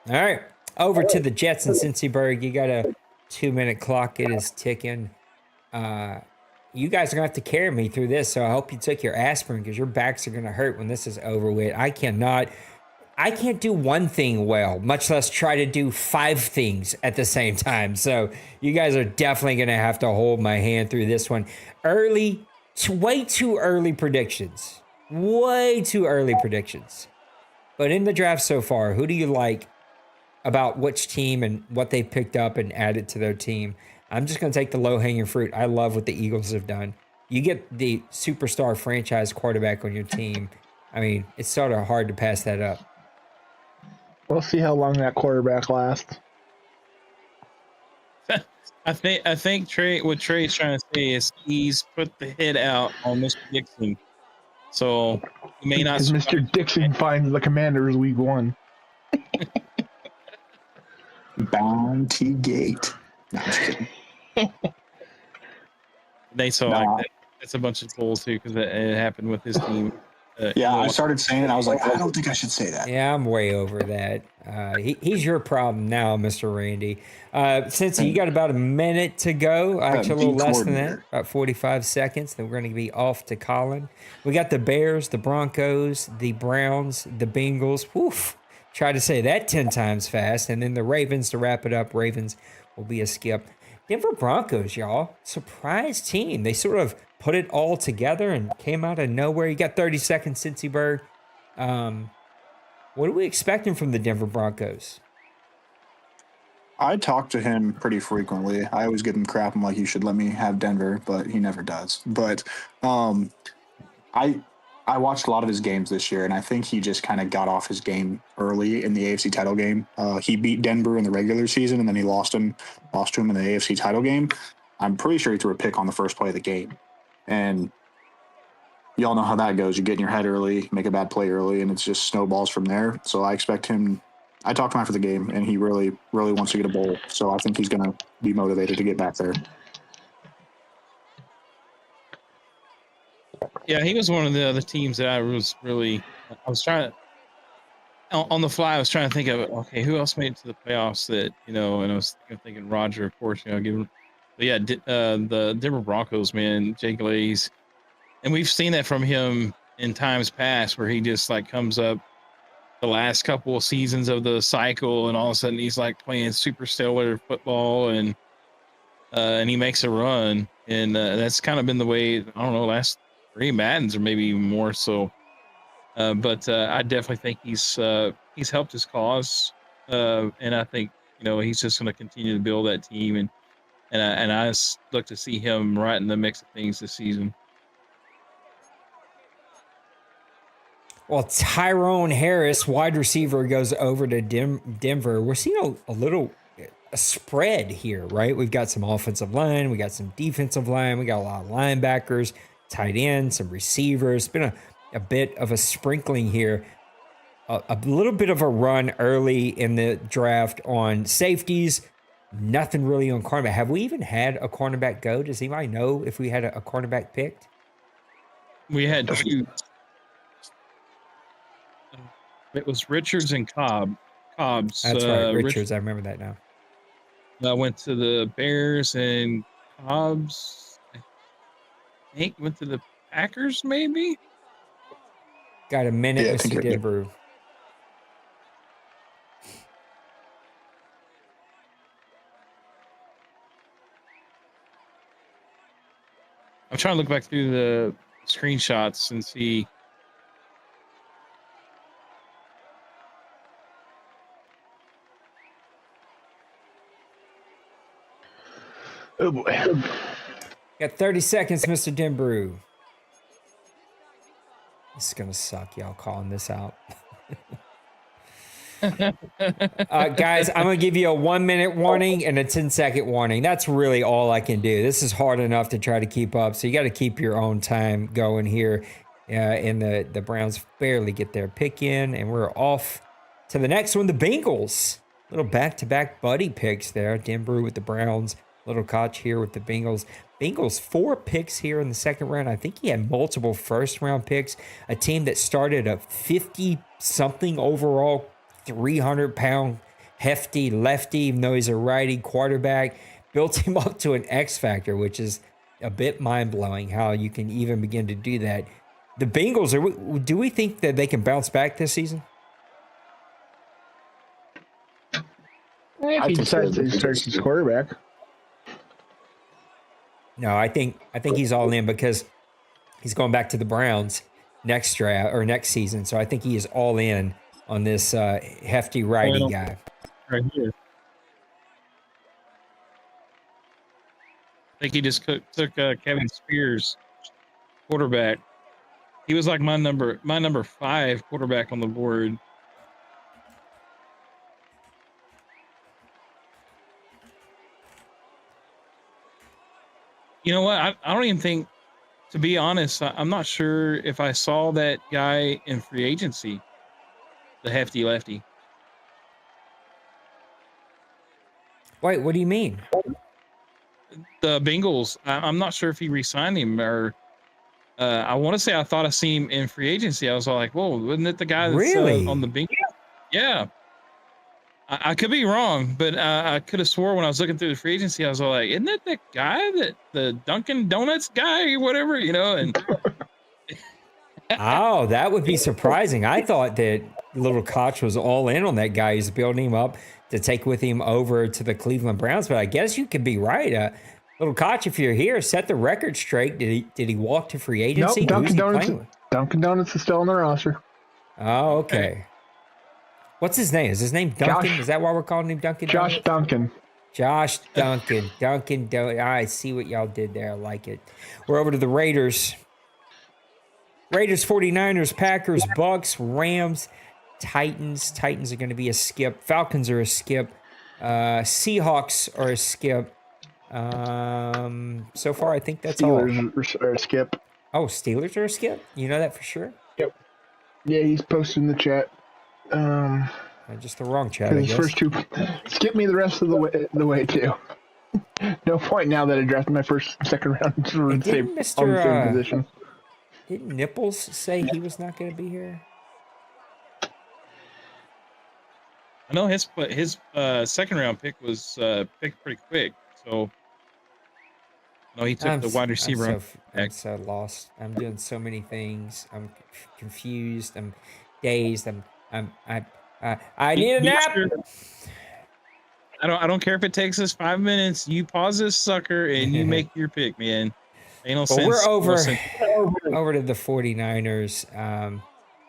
[SPEAKER 2] All right. Over to the Jets in Cincyburg. You got a 2-minute clock. It is ticking. You guys are going to have to carry me through this, so I hope you took your aspirin, because your backs are going to hurt when this is over with. I can't do one thing well, much less try to do 5 things at the same time. So you guys are definitely going to have to hold my hand through this one. Way too early predictions. Way too early predictions. But in the draft so far, who do you like about which team and what they picked up and added to their team. I'm just going to take the low-hanging fruit. I love what the Eagles have done. You get the superstar franchise quarterback on your team. I mean, it's sort of hard to pass that up.
[SPEAKER 4] We'll see how long that quarterback lasts.
[SPEAKER 3] I think what Trey's trying to say is he's put the hit out on Mr. Dixon, so he may not.
[SPEAKER 4] Because Mr. Dixon finds the Commanders week 1.
[SPEAKER 5] Bounty Gate. No, I'm just kidding.
[SPEAKER 3] They saw like that. That's a bunch of bulls too, because it happened with his team.
[SPEAKER 5] Yeah, I started saying it. I was like, I don't think I should say that.
[SPEAKER 2] Yeah, I'm way over that. He's your problem now, Mr. Randy. Since you got about a minute to go, actually a little less than that, about 45 seconds, then we're going to be off to Colin. We got the Bears, the Broncos, the Browns, the Bengals. Woof. Try to say that 10 times fast. And then the Ravens to wrap it up. Ravens will be a skip. Denver Broncos, y'all. Surprise team. They sort of put it all together and came out of nowhere. You got 30 seconds, Cincy Bird. What are we expecting from the Denver Broncos?
[SPEAKER 5] I talk to him pretty frequently. I always give him crap. I'm like, you should let me have Denver, but he never does. But I watched a lot of his games this year, and I think he just kind of got off his game early in the AFC title game. He beat Denver in the regular season, and then he lost to him in the AFC title game. I'm pretty sure he threw a pick on the first play of the game. And y'all know how that goes. You get in your head early, make a bad play early, and it's just snowballs from there. So I expect him – I talked to him after the game, and he really, really wants to get a bowl. So I think he's going to be motivated to get back there.
[SPEAKER 3] Yeah, he was one of the other teams that I was trying to – on the fly, I was trying to think of, okay, who else made it to the playoffs that, and I was thinking Roger, of course, give him – but yeah, the Denver Broncos, man, Jay Glaze. And we've seen that from him in times past where he just like comes up the last couple of seasons of the cycle and all of a sudden he's like playing super stellar football and he makes a run. And that's kind of been the way, I don't know, last 3 Maddens or maybe even more so. But I definitely think he's helped his cause. And I think, he's just going to continue to build that team. And I just look to see him right in the mix of things this season.
[SPEAKER 2] Well, Tyrone Harris, wide receiver, goes over to Denver. We're seeing a spread here, right? We've got some offensive line. We got some defensive line. We got a lot of linebackers, tight ends, some receivers. It's been a bit of a sprinkling here. A little bit of a run early in the draft on safeties. Nothing really on cornerback. Have we even had a cornerback go? Does anybody know if we had a cornerback picked?
[SPEAKER 3] We had 2. It was Richards and Cobbs.
[SPEAKER 2] That's right, Richards. I remember that now.
[SPEAKER 3] I went to the Bears and Cobbs, I think, went to the Packers, maybe?
[SPEAKER 2] Got a minute, Mr. Denver.
[SPEAKER 3] I'm trying to look back through the screenshots and see.
[SPEAKER 4] Oh boy.
[SPEAKER 2] Got 30 seconds, Mr. Denbrew. This is going to suck, y'all, calling this out. Guys, I'm going to give you a 1-minute warning and a 10-second warning. That's really all I can do. This is hard enough to try to keep up, so you got to keep your own time going here. And the Browns barely get their pick in, and we're off to the next one, the Bengals. Little back-to-back buddy picks there. Denbrew with the Browns. Little Koch here with the Bengals. Bengals 4 picks here in the second round. I think he had multiple first-round picks. A team that started a 50-something overall, 300-pound hefty lefty, even though he's a righty quarterback. Built him up to an X factor, which is a bit mind-blowing how you can even begin to do that. The Bengals, do we think that they can bounce back this season?
[SPEAKER 4] If he decides to start his quarterback.
[SPEAKER 2] No, I think he's all in because he's going back to the Browns next draft or next season. So I think he is all in on this hefty righty guy.
[SPEAKER 3] right here. I think he just took Kevin Spears, quarterback. He was like my number 5 quarterback on the board. You know what? I don't even think, to be honest, I'm not sure if I saw that guy in free agency, the hefty lefty.
[SPEAKER 2] Wait, what do you mean?
[SPEAKER 3] The Bengals, I'm not sure if he re-signed him or I want to say I thought I seen him in free agency. I was like, whoa, wasn't it the guy that's
[SPEAKER 2] Really?
[SPEAKER 3] on the Bengals? Yeah. I could be wrong, but I could have swore when I was looking through the free agency, I was like, isn't that the guy that the Dunkin' Donuts guy or whatever, And
[SPEAKER 2] Oh, that would be surprising. I thought that Little Koch was all in on that guy. He's building him up to take with him over to the Cleveland Browns. But I guess you could be right. Little Koch, if you're here, set the record straight. Did he walk to free agency?
[SPEAKER 4] Nope, Dunkin' Donuts is still on the roster.
[SPEAKER 2] Oh, okay. What's his name? Is his name Duncan? Is that why we're calling him Duncan?
[SPEAKER 4] Josh Duncan.
[SPEAKER 2] Josh Duncan. Duncan. I see what y'all did there. I like it. We're over to the Raiders. Raiders, 49ers, Packers, Bucks, Rams, Titans. Titans are going to be a skip. Falcons are a skip. Seahawks are a skip. So far, I think that's all.
[SPEAKER 4] Steelers are a skip.
[SPEAKER 2] Oh, Steelers are a skip? You know that for sure?
[SPEAKER 4] Yep. Yeah, he's posted in the chat.
[SPEAKER 2] Just the wrong chat, I
[SPEAKER 4] His
[SPEAKER 2] guess.
[SPEAKER 4] first two. Skip me the rest of the way too. No point now that I drafted my first and second round for the same position.
[SPEAKER 2] Didn't Nipples say he was not going to be here?
[SPEAKER 3] I know his second round pick was picked pretty quick, so no, he took the wide receiver.
[SPEAKER 2] I'm so lost. I'm doing so many things. I'm confused. I'm dazed. I need a nap.
[SPEAKER 3] I don't care if it takes us 5 minutes. You pause this sucker and you make your pick, man. Ain't no sense.
[SPEAKER 2] We're over to the 49ers.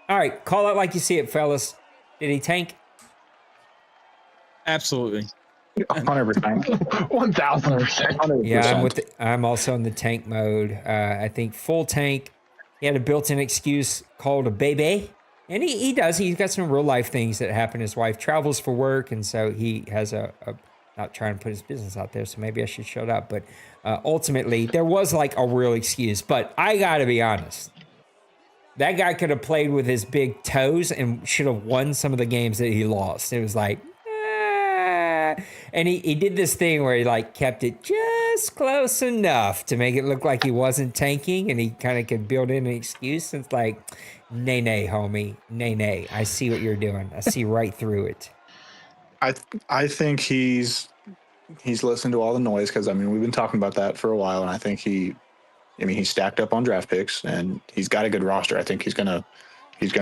[SPEAKER 2] All right, call it like you see it, fellas. Did he tank?
[SPEAKER 3] Absolutely.
[SPEAKER 5] 100%.
[SPEAKER 4] 1,000%.
[SPEAKER 2] Yeah, I'm also in the tank mode. I think full tank. He had a built-in excuse called a baby. And he does. He's got some real life things that happen. His wife travels for work, and so he has not trying to put his business out there, so maybe I should shut up. But ultimately, there was like a real excuse. But I got to be honest. That guy could have played with his big toes and should have won some of the games that he lost. It was like, and he did this thing where he like kept it just close enough to make it look like he wasn't tanking, and he kind of could build in an excuse. And it's like, nay, homie, nay. I see what you're doing. I see right through it.
[SPEAKER 5] I think he's listened to all the noise because we've been talking about that for a while, and I think he's stacked up on draft picks and he's got a good roster. I think he's gonna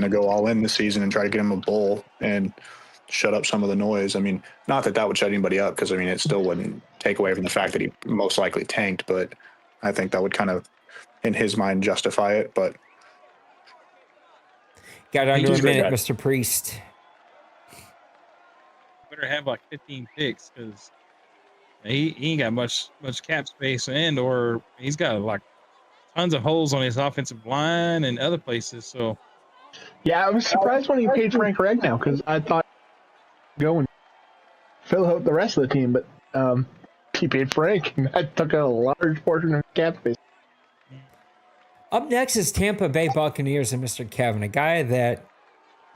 [SPEAKER 5] go all in this season and try to get him a bowl and shut up some of the noise. Not that would shut anybody up because it still wouldn't take away from the fact that he most likely tanked, but I think that would kind of, in his mind, justify it. But
[SPEAKER 2] got under a minute, Mr. Priest.
[SPEAKER 3] Better have like 15 picks because he ain't got much cap space, or he's got like tons of holes on his offensive line and other places. So
[SPEAKER 4] yeah, I was surprised when he paid Frank Ragnow because I thought go and fill out the rest of the team, but he paid Frank, and that took a large portion of cap space.
[SPEAKER 2] Up next is Tampa Bay Buccaneers and Mr. Kevin, a guy that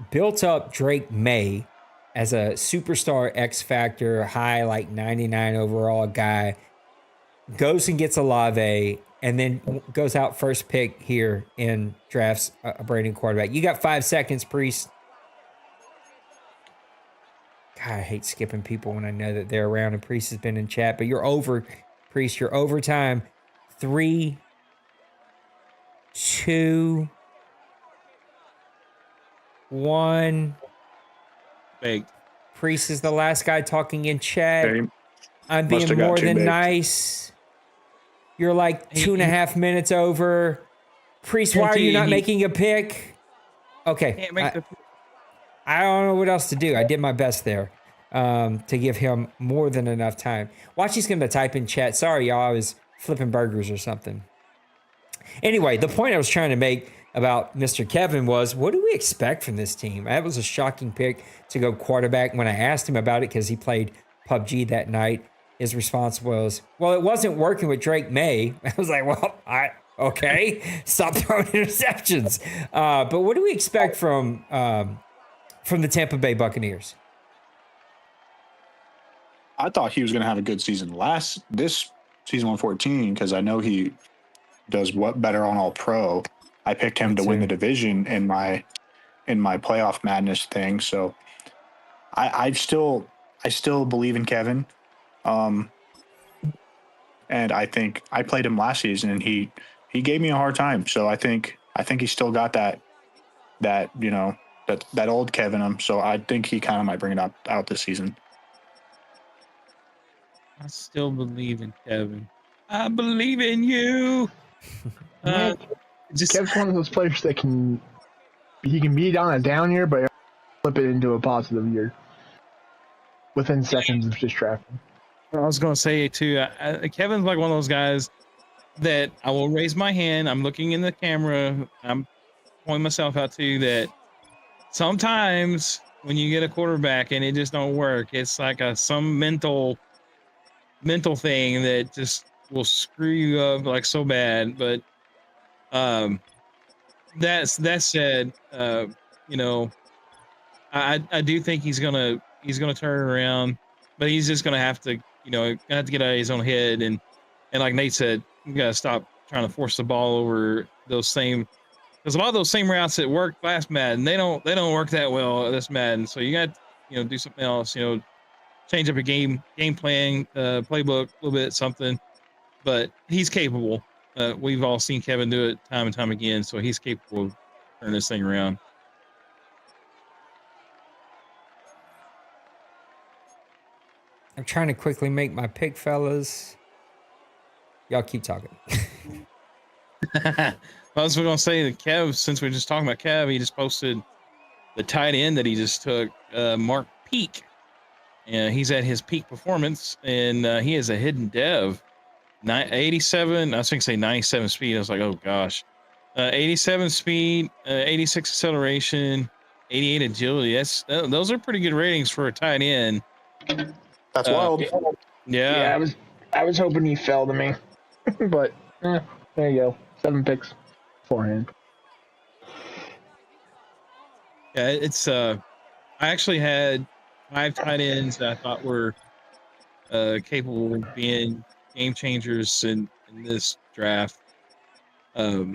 [SPEAKER 2] built up Drake May as a superstar X Factor, high like 99 overall guy, goes and gets Olave, and then goes out first pick here in drafts a brand new quarterback. You got 5 seconds, Priest. God, I hate skipping people when I know that they're around and Priest has been in chat, but you're over, Priest. You're overtime. 3, 2, 1.
[SPEAKER 3] baked.
[SPEAKER 2] Priest is the last guy talking in chat.
[SPEAKER 5] Okay.
[SPEAKER 2] I'm being more than
[SPEAKER 5] baked.
[SPEAKER 2] Nice. You're like 2.5 minutes over. Priest, why are you not making a pick? Okay.
[SPEAKER 3] Can't make the
[SPEAKER 2] I don't know what else to do. I did my best there. to give him more than enough time. Watch, he's going to type in chat. Sorry, y'all, I was flipping burgers or something. Anyway, the point I was trying to make about Mr. Kevin was, what do we expect from this team? That was a shocking pick to go quarterback. When I asked him about it, because he played PUBG that night, his response was, well, it wasn't working with Drake May. I was like, well, okay, stop throwing interceptions. But what do we expect from the Tampa Bay Buccaneers?
[SPEAKER 5] I thought he was going to have a good season this season 114, because I know he does better on All Pro. I picked him to win the division in my playoff madness thing. So I still believe in Kevin. And I think I played him last season and he gave me a hard time. So I think he's still got that old Kevin. So I think he kind of might bring it out this season.
[SPEAKER 3] I still believe in Kevin. I believe in you.
[SPEAKER 4] Kev's one of those players that can be on a down year, but flip it into a positive year within seconds of just drafting.
[SPEAKER 3] I was going to say too, Kevin's like one of those guys that I will raise my hand. I'm looking in the camera. I'm pointing myself out to you that sometimes when you get a quarterback and it just don't work, it's like some mental thing that just will screw you up like so bad. But that said, I do think he's gonna turn it around, but he's just gonna have to get out of his own head, and like Nate said, you gotta stop trying to force the ball over those same, because a lot of those same routes that worked last Madden, they don't work that well this Madden. So you got do something else, change up your game plan, playbook a little bit, something. But he's capable. We've all seen Kevin do it time and time again, so he's capable of turning this thing around.
[SPEAKER 2] I'm trying to quickly make my pick, fellas. Y'all keep talking.
[SPEAKER 3] I was going to say that Kev, since we're just talking about Kev, he just posted the tight end that he just took, Mark Peak. And he's at his peak performance, and he is a hidden dev. 87, I was going to say 97 speed. I was like, oh gosh. 87 speed, 86 acceleration, 88 agility. Those are pretty good ratings for a tight end.
[SPEAKER 5] That's wild.
[SPEAKER 3] Yeah.
[SPEAKER 4] I was hoping he fell to me, but there you go. 7 picks beforehand.
[SPEAKER 3] Yeah, it's I actually had 5 tight ends that I thought were capable of being game changers in this draft. But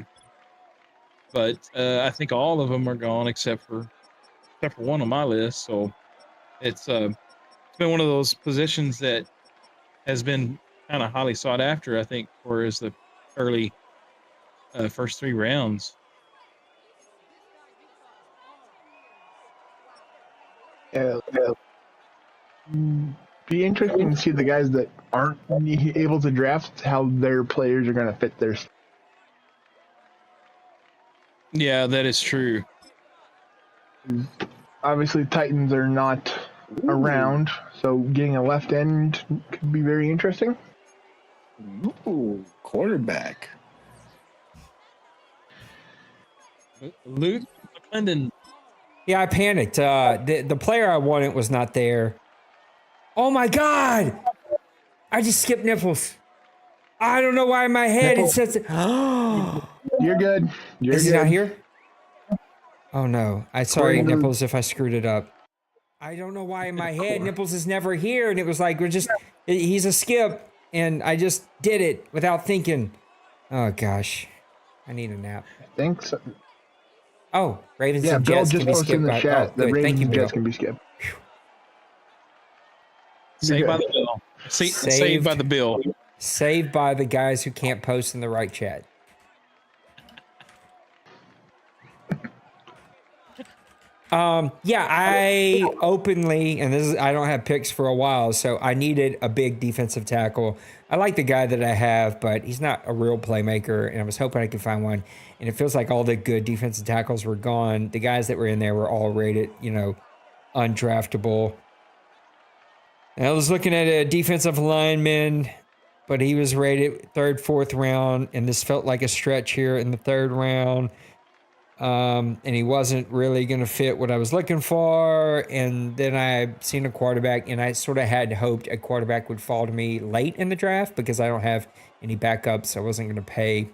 [SPEAKER 3] I think all of them are gone except for one on my list. So it's been one of those positions that has been kind of highly sought after, I think, for as the early first 3 rounds.
[SPEAKER 4] Yeah. Be interesting to see the guys that aren't able to draft, how their players are going to fit their.
[SPEAKER 3] Yeah, that is true.
[SPEAKER 4] Obviously, Titans are not around, so getting a left end could be very interesting.
[SPEAKER 5] Ooh, quarterback.
[SPEAKER 3] Luke McClendon.
[SPEAKER 2] Yeah, I panicked. The player I wanted was not there. Oh my God! I just skipped Nipples. I don't know why in my head it says.
[SPEAKER 4] You're good.
[SPEAKER 2] Is he not here? Oh no! Sorry, Nipples, if I screwed it up. I don't know why in my head Nipples is never here, and it was like he's a skip, and I just did it without thinking. Oh gosh, I need a nap.
[SPEAKER 4] Thanks.
[SPEAKER 2] Oh, Ravens
[SPEAKER 4] Yeah,
[SPEAKER 2] and
[SPEAKER 4] Bill
[SPEAKER 2] Jets
[SPEAKER 4] just
[SPEAKER 2] can be
[SPEAKER 4] posted in
[SPEAKER 2] skipped.
[SPEAKER 4] the chat that Ravens and Jets
[SPEAKER 2] Bill.
[SPEAKER 4] can be skipped.
[SPEAKER 3] Saved by the bill. Saved by the bill.
[SPEAKER 2] Saved by the guys who can't post in the right chat. Yeah, I openly, and I don't have picks for a while, so I needed a big defensive tackle. I like the guy that I have, but he's not a real playmaker, and I was hoping I could find one. And it feels like all the good defensive tackles were gone. The guys that were in there were all rated, undraftable. I was looking at a defensive lineman, but he was rated third, fourth round, and this felt like a stretch here in the third round. And he wasn't really going to fit what I was looking for. And then I seen a quarterback, and I sort of had hoped a quarterback would fall to me late in the draft because I don't have any backups. I wasn't going to pay,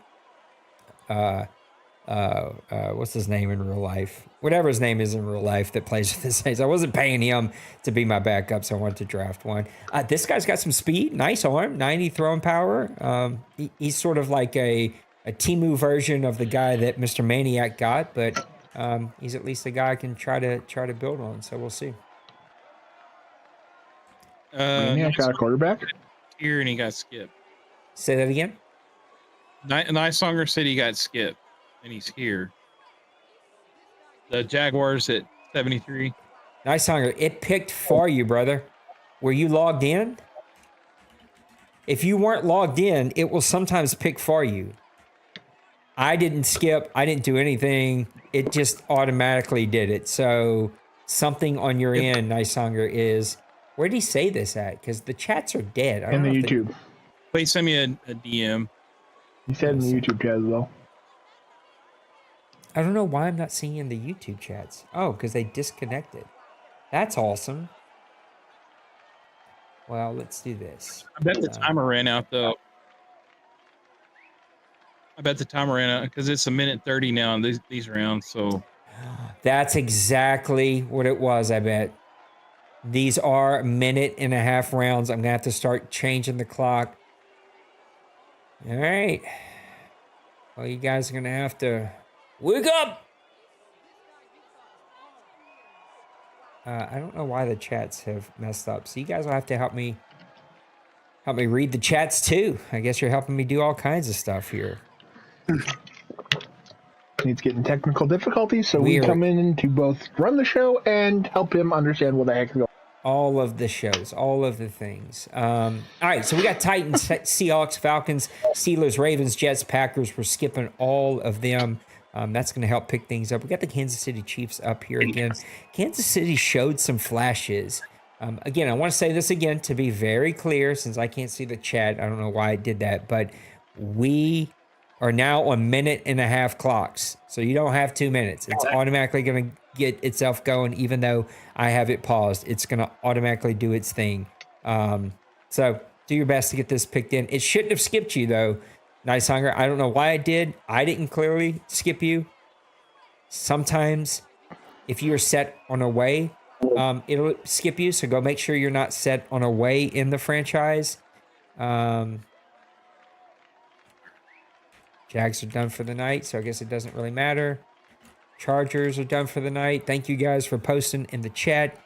[SPEAKER 2] what's his name in real life? Whatever his name is in real life that plays with the Saints. I wasn't paying him to be my backup, so I wanted to draft one. This guy's got some speed, nice arm, 90 throwing power. He's sort of like a Timu version of the guy that Mr. Maniac got, but he's at least a guy I can try to build on. So we'll see.
[SPEAKER 4] Maniac got a quarterback
[SPEAKER 3] here, and he got skipped.
[SPEAKER 2] Say that again.
[SPEAKER 3] Nicesonger said he got skipped, and he's here. The Jaguars at 73.
[SPEAKER 2] Nicesonger, it picked for you, brother. Were you logged in? If you weren't logged in, it will sometimes pick for you. I didn't skip. I didn't do anything. It just automatically did it. So something on your end, Nicesonger, is... Where did he say this at? Because the chats are dead.
[SPEAKER 4] in the YouTube.
[SPEAKER 3] Please send me a DM.
[SPEAKER 4] He said in the YouTube chat as well.
[SPEAKER 2] I don't know why I'm not seeing in the YouTube chats. Oh, because they disconnected. That's awesome. Well, let's do this.
[SPEAKER 3] I bet the timer ran out, though. I bet the timer ran out because it's 1:30 now in these rounds. So
[SPEAKER 2] that's exactly what it was, I bet. These are 1.5 rounds. I'm going to have to start changing the clock. All right. Well, you guys are going to have to wake up. I don't know why the chats have messed up. So you guys will have to help me read the chats too. I guess you're helping me do all kinds of stuff here.
[SPEAKER 4] He's getting technical difficulties, so we come in to both run the show and help him understand what the heck is going on.
[SPEAKER 2] All of the shows, all of the things. All right, so we got Titans, Seahawks, Falcons, Steelers, Ravens, Jets, Packers. We're skipping all of them. That's going to help pick things up. We got the Kansas City Chiefs up here again. Kansas City showed some flashes. Again, I want to say this again to be very clear, since I can't see the chat. I don't know why I did that, but we are now on 1.5 clocks. So you don't have 2 minutes. It's automatically going to get itself going, even though I have it paused. It's going to automatically do its thing. So do your best to get this picked in. It shouldn't have skipped you, though, Nicesonger. I don't know why it did. I didn't clearly skip you. Sometimes, if you're set on away, it'll skip you. So go make sure you're not set on away in the franchise. Jags are done for the night, so I guess it doesn't really matter. Chargers are done for the night. Thank you guys for posting in the chat.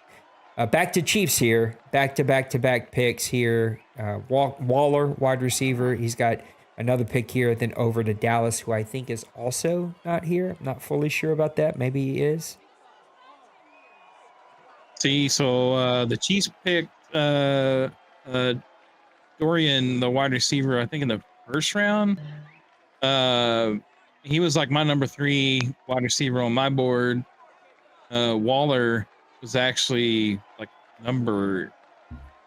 [SPEAKER 2] Back to Chiefs here. Back-to-back picks here. Waller, wide receiver. He's got another pick here. Then over to Dallas, who I think is also not here. I'm not fully sure about that. Maybe he is.
[SPEAKER 3] See, so the Chiefs picked Dorian, the wide receiver, I think in the first round. He was like my number 3 wide receiver on my board. Waller was actually like number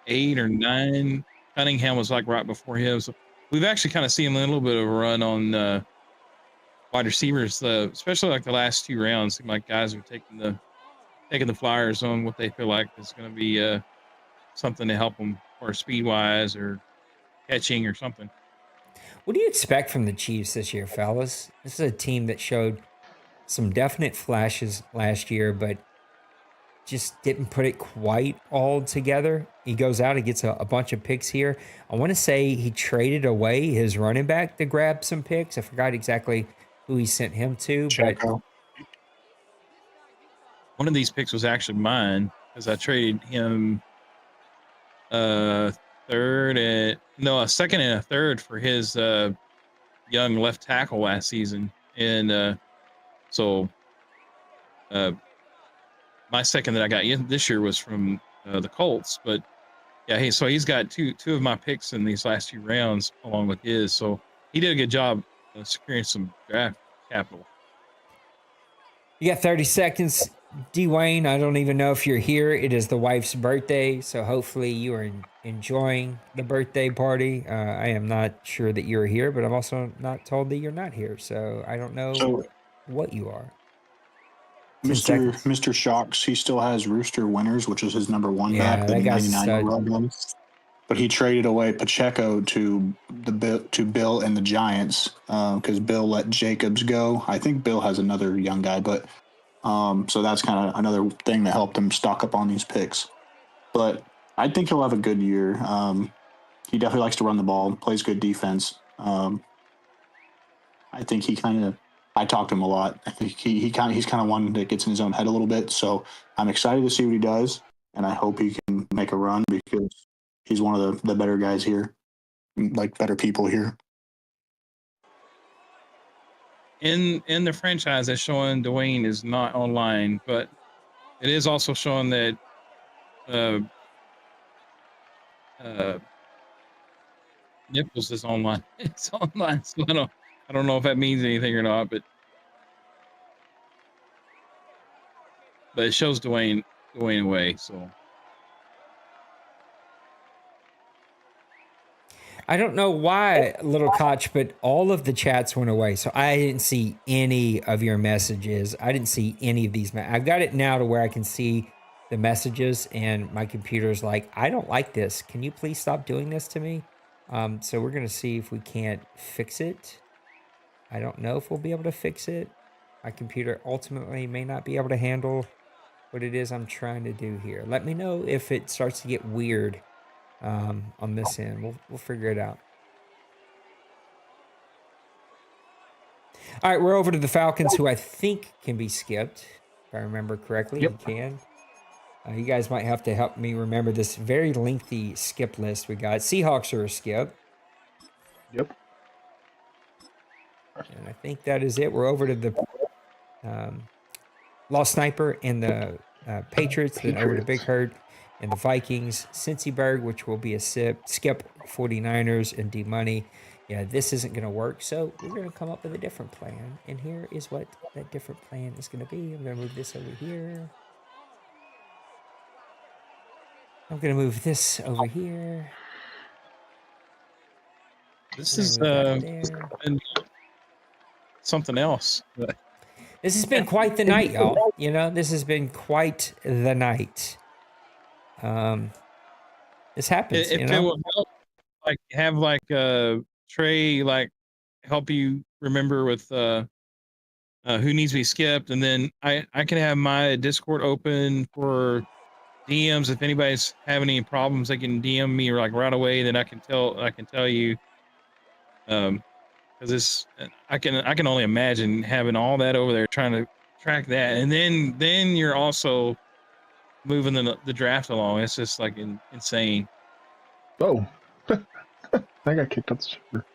[SPEAKER 3] 8 or 9. Cunningham was like right before him. So we've actually kind of seen a little bit of a run on wide receivers, especially like the last 2 rounds. Seem like guys are taking the flyers on what they feel like is going to be something to help them, or speed wise or catching or something.
[SPEAKER 2] What do you expect from the Chiefs this year, fellas? This is a team that showed some definite flashes last year, but just didn't put it quite all together. He goes out and gets a bunch of picks here. I want to say he traded away his running back to grab some picks. I forgot exactly who he sent him to. But
[SPEAKER 3] one of these picks was actually mine, because I traded him a second and a third for his young left tackle last season. And so my second that I got this year was from the Colts. But yeah, so he's got two of my picks in these last 2 rounds along with his. So he did a good job securing some draft capital.
[SPEAKER 2] You got 30 seconds. Dwayne, I don't even know if you're here. It is the wife's birthday, so hopefully you are enjoying the birthday party. I am not sure that you're here, but I'm also not told that you're not here, so I don't know
[SPEAKER 5] So
[SPEAKER 2] what you are. 10
[SPEAKER 5] Mr.
[SPEAKER 2] seconds.
[SPEAKER 5] Mr. Shocks, he still has Rooster Winners, which is his number one
[SPEAKER 2] Yeah,
[SPEAKER 5] back, the
[SPEAKER 2] that guy's
[SPEAKER 5] 99
[SPEAKER 2] stud.
[SPEAKER 5] overall guy. But he traded away Pacheco to Bill and the Giants because Bill let Jacobs go. I think Bill has another young guy, but so that's kind of another thing that helped him stock up on these picks. But I think he'll have a good year. He definitely likes to run the ball, plays good defense. I think he kind of. I talk to him a lot. I think he's kind of one that gets in his own head a little bit. So I'm excited to see what he does, and I hope he can make a run because he's one of the better guys here, like better people here.
[SPEAKER 3] In the franchise, it's showing Dwayne is not online, but it is also showing that Nipples is online. It's online, so I don't know if that means anything or not, but it shows Dwayne away. So
[SPEAKER 2] I don't know why, Little Koch, but all of the chats went away. So I didn't see any of your messages. I didn't see any of these. I've got it now to where I can see the messages, and my computer's like, I don't like this. Can you please stop doing this to me? So we're going to see if we can't fix it. I don't know if we'll be able to fix it. My computer ultimately may not be able to handle what it is I'm trying to do here. Let me know if it starts to get weird on this end. We'll figure it out. All right, we're over to the Falcons, who I think can be skipped. If I remember correctly,
[SPEAKER 4] Yep.
[SPEAKER 2] you can. You guys might have to help me remember this very lengthy skip list we got. Seahawks are a skip.
[SPEAKER 4] Yep.
[SPEAKER 2] And I think that is it. We're over to the Lost Sniper and the Patriots, then over to Big Herd and the Vikings. Cincyberg, which will be a skip. 49ers and D-Money. Yeah, this isn't going to work, so we're going to come up with a different plan. And here is what that different plan is going to be. I'm going to move this over here. I'm going to move this over here.
[SPEAKER 3] this is something else.
[SPEAKER 2] This has been quite the night, y'all. You know, this has been quite the night. This happens,
[SPEAKER 3] If
[SPEAKER 2] you
[SPEAKER 3] it
[SPEAKER 2] know?
[SPEAKER 3] will help, like have like Trey like help you remember with who needs to be skipped, and then I can have my Discord open for DMs. If anybody's having any problems, they can DM me like right away. Then I can tell you. Because it's I can only imagine having all that over there trying to track that, and then you're also moving the draft along. It's just like insane.
[SPEAKER 4] Oh, I got kicked out the server.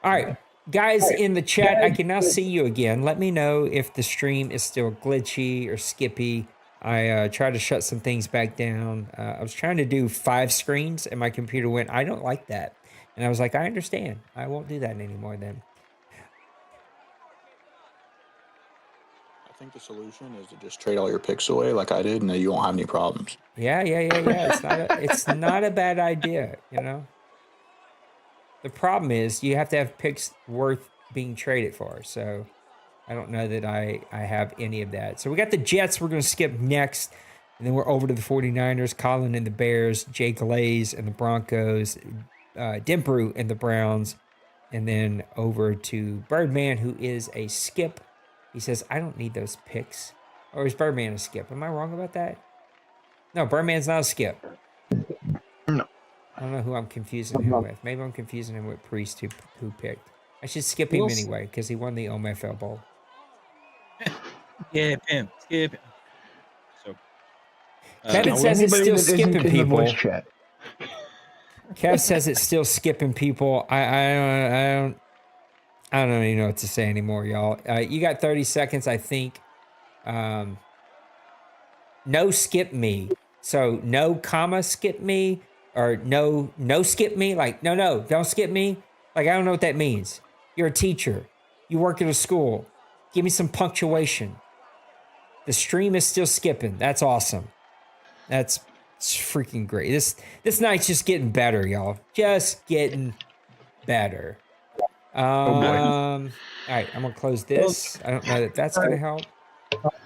[SPEAKER 2] All right, guys in the chat, I can now see you again. Let me know if the stream is still glitchy or skippy. I tried to shut some things back down. I was trying to do 5 screens, and my computer went, I don't like that. And I was like, I understand. I won't do that anymore then.
[SPEAKER 5] I think the solution is to just trade all your picks away like I did, and then you won't have any problems.
[SPEAKER 2] Yeah. It's not a bad idea, you know? The problem is you have to have picks worth being traded for. So I don't know that I have any of that. So we got the Jets we're going to skip next. And then we're over to the 49ers, Colin and the Bears, Jay Glaze and the Broncos, Dimpru and the Browns. And then over to Birdman, who is a skip. He says, I don't need those picks. Or is Birdman a skip? Am I wrong about that? No, Birdman's not a skip.
[SPEAKER 4] No.
[SPEAKER 2] I don't know who I'm confusing him with. Maybe I'm confusing him with Priest, who picked. I should skip him anyway because he won the OMFL Bowl.
[SPEAKER 3] Skip him. So
[SPEAKER 2] Kevin says it's still skipping
[SPEAKER 4] in the
[SPEAKER 2] people.
[SPEAKER 4] voice chat.
[SPEAKER 2] Kev says it's still skipping people. I don't even know what to say anymore, y'all. You got 30 seconds, I think. No skip me. So no comma skip me or no skip me. Like no, don't skip me. Like I don't know what that means. You're a teacher. You work at a school. Give me some punctuation. The stream is still skipping. That's awesome. It's freaking great. This night's just getting better, y'all. Just getting better.
[SPEAKER 4] Oh boy.
[SPEAKER 2] All right, I'm gonna close this. I don't know that that's gonna help.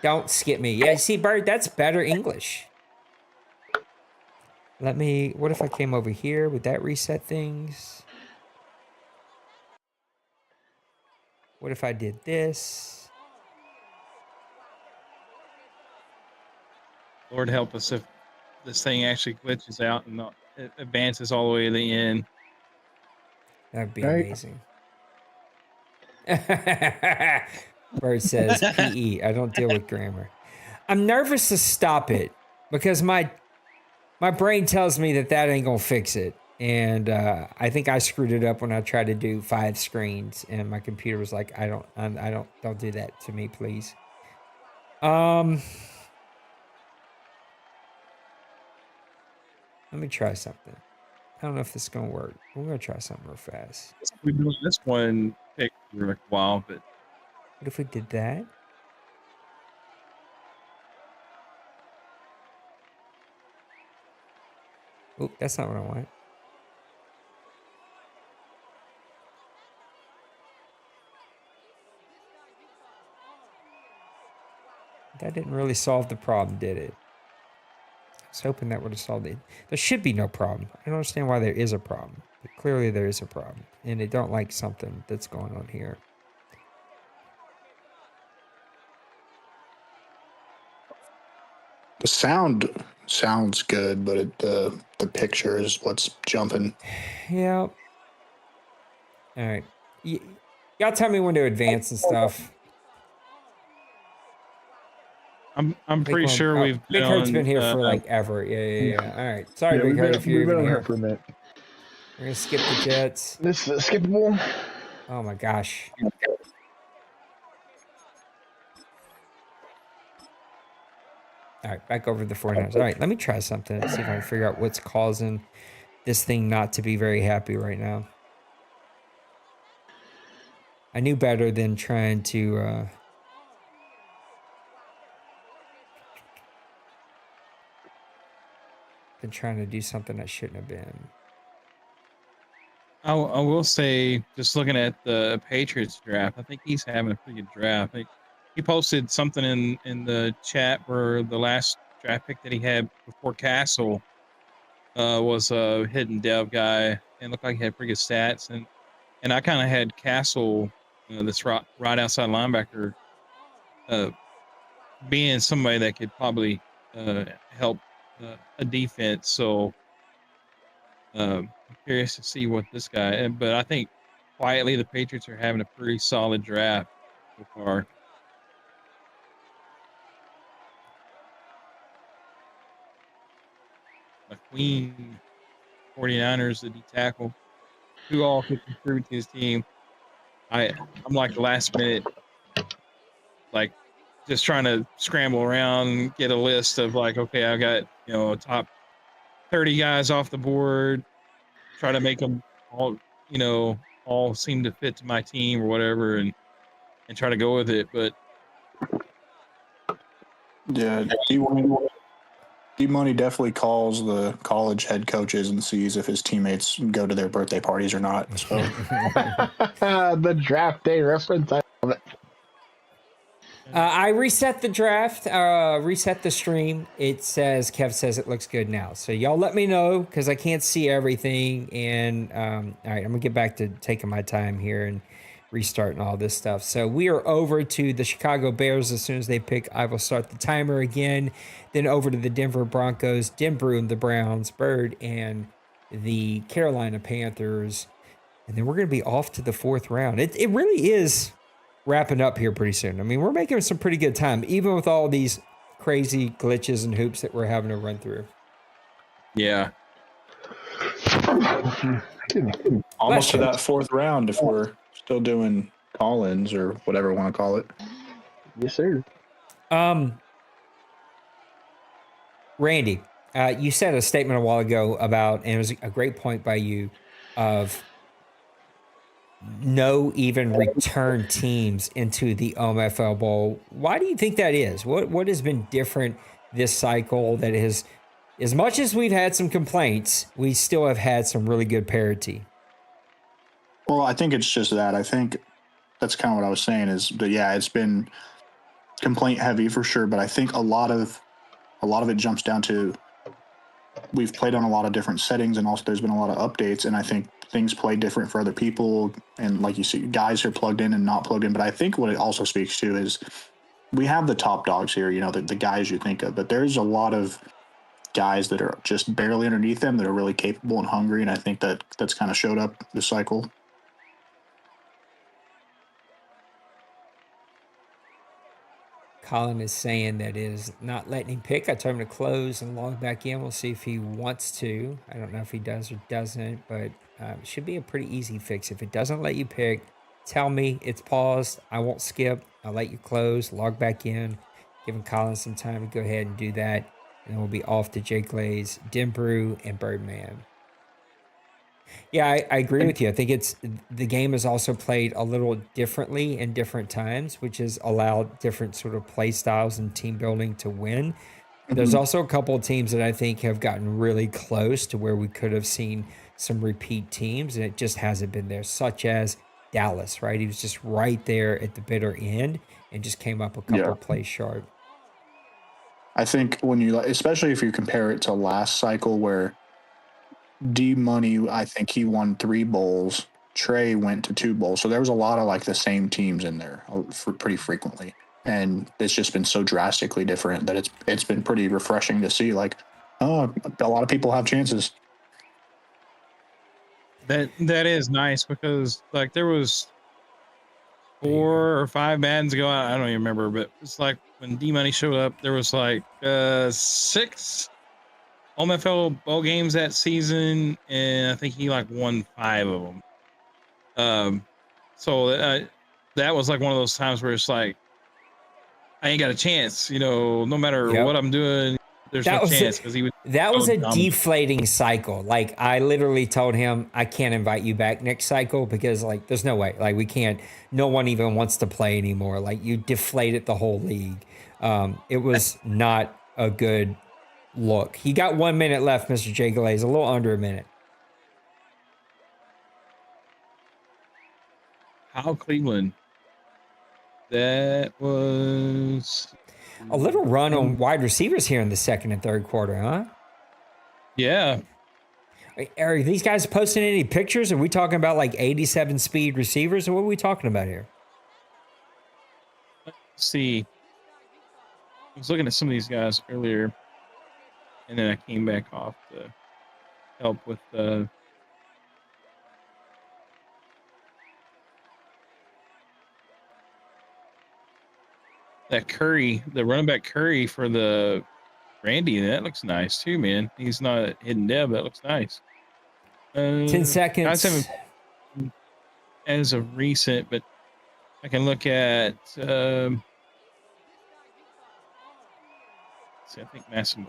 [SPEAKER 2] Don't skip me. Yeah, see, Bird, that's better English. What if I came over here? Would that reset things? What if I did this?
[SPEAKER 3] Lord help us if this thing actually glitches out and it advances all the way to the end.
[SPEAKER 2] That'd be
[SPEAKER 4] Right.
[SPEAKER 2] amazing. Bird says, PE, I don't deal with grammar. I'm nervous to stop it because my brain tells me that ain't gonna fix it. And I think I screwed it up when I tried to do 5 screens, and my computer was like, don't do that to me, please. Let me try something. I don't know if this is gonna work. We're gonna try something real fast.
[SPEAKER 3] We've been doing this one take for a while, but
[SPEAKER 2] What if we did that? Oh, that's not what I want. That didn't really solve the problem, did it? I was hoping that would have solved it. There should be no problem. I don't understand why there is a problem. But clearly there is a problem. And they don't like something that's going on here.
[SPEAKER 5] The sound sounds good, but the picture is what's jumping.
[SPEAKER 2] Yeah. All right. Y'all tell me when to advance and stuff.
[SPEAKER 3] I'm pretty sure we've
[SPEAKER 2] Big
[SPEAKER 3] been
[SPEAKER 2] Hurt's
[SPEAKER 3] on,
[SPEAKER 2] been here for like ever. Yeah. All right. Sorry,
[SPEAKER 4] Yeah,
[SPEAKER 2] Big
[SPEAKER 4] we've
[SPEAKER 2] Hurt,
[SPEAKER 4] been,
[SPEAKER 2] if you're
[SPEAKER 4] we've been
[SPEAKER 2] even
[SPEAKER 4] on
[SPEAKER 2] here.
[SPEAKER 4] here for a minute.
[SPEAKER 2] We're gonna skip the Jets.
[SPEAKER 4] This is skippable.
[SPEAKER 2] Oh my gosh. All right, back over to the 49ers. All right, let me try something. See if I can figure out what's causing this thing not to be very happy right now. I knew better than trying to do something I shouldn't have been.
[SPEAKER 3] I will say, just looking at the Patriots draft, I think he's having a pretty good draft. He posted something in the chat where the last draft pick that he had before Castle was a hidden dev guy and looked like he had pretty good stats. And I kind of had Castle, this right outside linebacker, being somebody that could probably help a defense. So I'm curious to see what this guy. But I think quietly the Patriots are having a pretty solid draft so far. McQueen, 49ers, the D tackle, who all could contribute to his team. I'm like last minute, like just trying to scramble around, get a list of like, okay, I got, top 30 guys off the board, try to make them all, all seem to fit to my team or whatever, and try to go with it. But
[SPEAKER 5] Yeah, D-Money definitely calls the college head coaches and sees if his teammates go to their birthday parties or not. So
[SPEAKER 4] The draft day reference. I love it.
[SPEAKER 2] I reset the draft, reset the stream. It says, Kev says it looks good now. So y'all let me know because I can't see everything. And all right, I'm going to get back to taking my time here and restarting all this stuff. So we are over to the Chicago Bears. As soon as they pick, I will start the timer again. Then over to the Denver Broncos, Denver and the Browns, Bird and the Carolina Panthers. And then we're going to be off to the 4th round. It really is wrapping up here pretty soon. I mean, we're making some pretty good time, even with all these crazy glitches and hoops that we're having to run through.
[SPEAKER 3] yeah,
[SPEAKER 5] almost to that 4th round if we're still doing call-ins or whatever we want to call it.
[SPEAKER 4] Yes, sir.
[SPEAKER 2] Randy, you said a statement a while ago about, and it was a great point by you, of no even return teams into the OMFL Bowl. Why do you think that is? What has been different this cycle that has, as much as we've had some complaints, we still have had some really good parity?
[SPEAKER 5] Well, I think it's just that. I think that's kind of what I was saying is that, yeah, it's been complaint heavy for sure, but I think a lot of it jumps down to we've played on a lot of different settings, and also there's been a lot of updates, and I think things play different for other people, and like you see, guys are plugged in and not plugged in. But I think what it also speaks to is we have the top dogs here, the guys you think of, but there's a lot of guys that are just barely underneath them that are really capable and hungry, and I think that's kind of showed up this cycle.
[SPEAKER 2] Colin is saying that is not letting him pick. I told him to close and log back in. We'll see if he wants to. I don't know if he does or doesn't, but it should be a pretty easy fix. If it doesn't let you pick, tell me it's paused. I won't skip. I'll let you close, log back in, giving Colin some time to go ahead and do that. And then we'll be off to Jake Glaze, Denbrew, and Birdman. Yeah, I agree with you. I think the game is also played a little differently in different times, which has allowed different sort of play styles and team building to win. There's also a couple of teams that I think have gotten really close to where we could have seen some repeat teams, and it just hasn't been there, such as Dallas, right? He was just right there at the bitter end and just came up a couple of plays short.
[SPEAKER 5] I think especially if you compare it to last cycle where D-Money, I think he won 3 bowls. Trey went to 2 bowls. So there was a lot of like the same teams in there pretty frequently. And it's just been so drastically different that it's been pretty refreshing to see like, oh, a lot of people have chances.
[SPEAKER 3] That is nice because like there was 4 or 5 Maddens ago. I don't even remember, but it's like when D-Money showed up, there was like 6 OMFL bowl games that season, and I think he like won 5 of them. So that was like one of those times where it's like I ain't got a chance, no matter what I'm doing, there's no chance because
[SPEAKER 2] that was a deflating cycle. Like I literally told him I can't invite you back next cycle because like there's no way, like we can't. No one even wants to play anymore. Like you deflated the whole league. It was not a good look. He got 1 minute left, Mr. J. Glaze, a little under a minute.
[SPEAKER 3] How Cleveland? That was
[SPEAKER 2] a little run on wide receivers here in the second and third quarter, huh?
[SPEAKER 3] Yeah.
[SPEAKER 2] Are these guys posting any pictures? Are we talking about like 87 speed receivers, or what are we talking about here?
[SPEAKER 3] Let's see. I was looking at some of these guys earlier, and then I came back off to help with that Curry, the running back Curry for the Randy. That looks nice too, man. He's not a hidden dev. That looks nice.
[SPEAKER 2] 10 seconds.
[SPEAKER 3] Guys haven't as of recent, but I can look at. See, I think Massimo.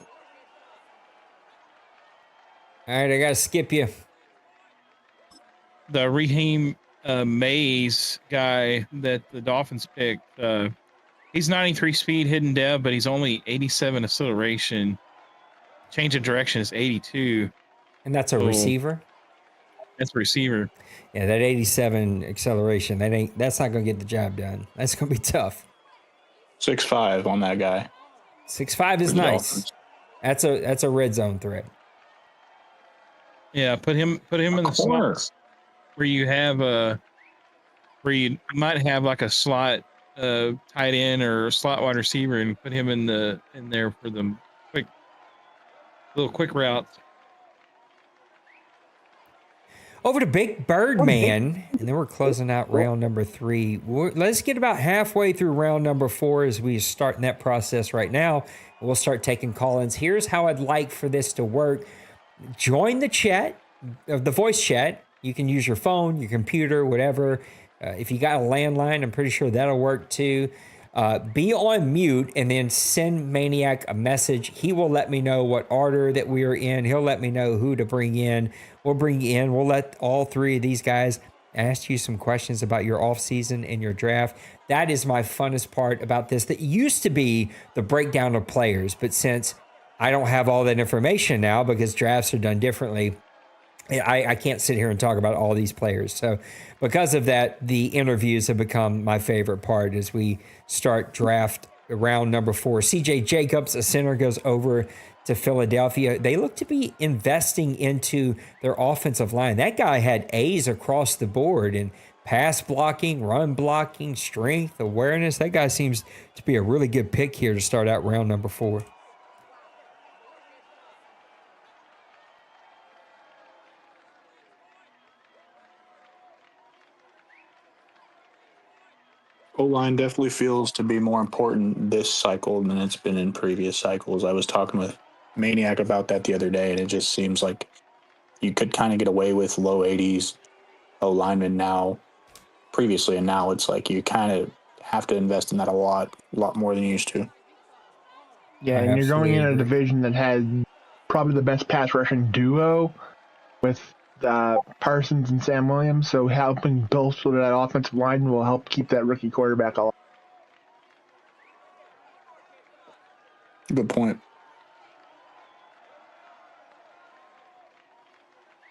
[SPEAKER 2] All right, I got to skip you.
[SPEAKER 3] The Raheem Mays guy that the Dolphins picked, he's 93 speed hidden dev, but he's only 87 acceleration. Change of direction is 82.
[SPEAKER 2] And that's a receiver?
[SPEAKER 3] That's a receiver.
[SPEAKER 2] Yeah, that 87 acceleration, that's not going to get the job done. That's going to be tough.
[SPEAKER 5] 6'5" on that guy.
[SPEAKER 2] 6'5" is nice. That's a red zone threat.
[SPEAKER 3] Yeah, put him in the slots where you have where you might have like a slot tight end or a slot wide receiver, and put him in there for the quick routes.
[SPEAKER 2] Over to Big Birdman, and then we're closing out round number 3. Let's get about halfway through round number 4 as we start in that process right now. We'll start taking call-ins. Here's how I'd like for this to work. Join the chat, the voice chat. You can use your phone, your computer, whatever. If you got a landline, I'm pretty sure that'll work too. Be on mute and then send Maniac a message. He will let me know what order that we are in. He'll let me know who to bring in. We'll let all 3 of these guys asked you some questions about your offseason and your draft. That is my funnest part about this. That used to be the breakdown of players, but since I don't have all that information now because drafts are done differently, I can't sit here and talk about all these players. So because of that, the interviews have become my favorite part as we start draft round number 4. CJ Jacobs, a center, goes over to Philadelphia. They look to be investing into their offensive line. That guy had A's across the board in pass blocking, run blocking, strength, awareness. That guy seems to be a really good pick here to start out round number 4.
[SPEAKER 5] O-line definitely feels to be more important this cycle than it's been in previous cycles. I was talking with Maniac about that the other day, and it just seems like you could kind of get away with low 80s O-linemen now, previously, and now it's like you kind of have to invest in that a lot more than you used to.
[SPEAKER 4] Yeah,
[SPEAKER 2] I
[SPEAKER 4] and you're going in a
[SPEAKER 2] absolutely agree.
[SPEAKER 4] division that has probably the best pass rushing duo with Parsons and Sam Williams, so helping bolster that offensive line will help keep that rookie quarterback alive.
[SPEAKER 5] Good point.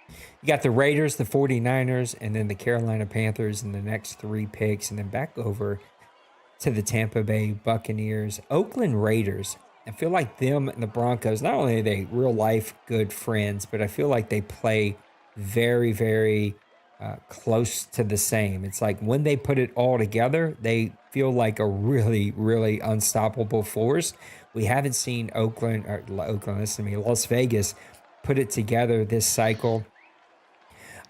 [SPEAKER 2] You got the Raiders, the 49ers, and then the Carolina Panthers in the next 3 picks, and then back over to the Tampa Bay Buccaneers. Oakland Raiders, I feel like them and the Broncos, not only are they real life good friends, but I feel like they play very, very close to the same. It's like when they put it all together, they feel like a really, really unstoppable force. We haven't seen Las Vegas put it together this cycle.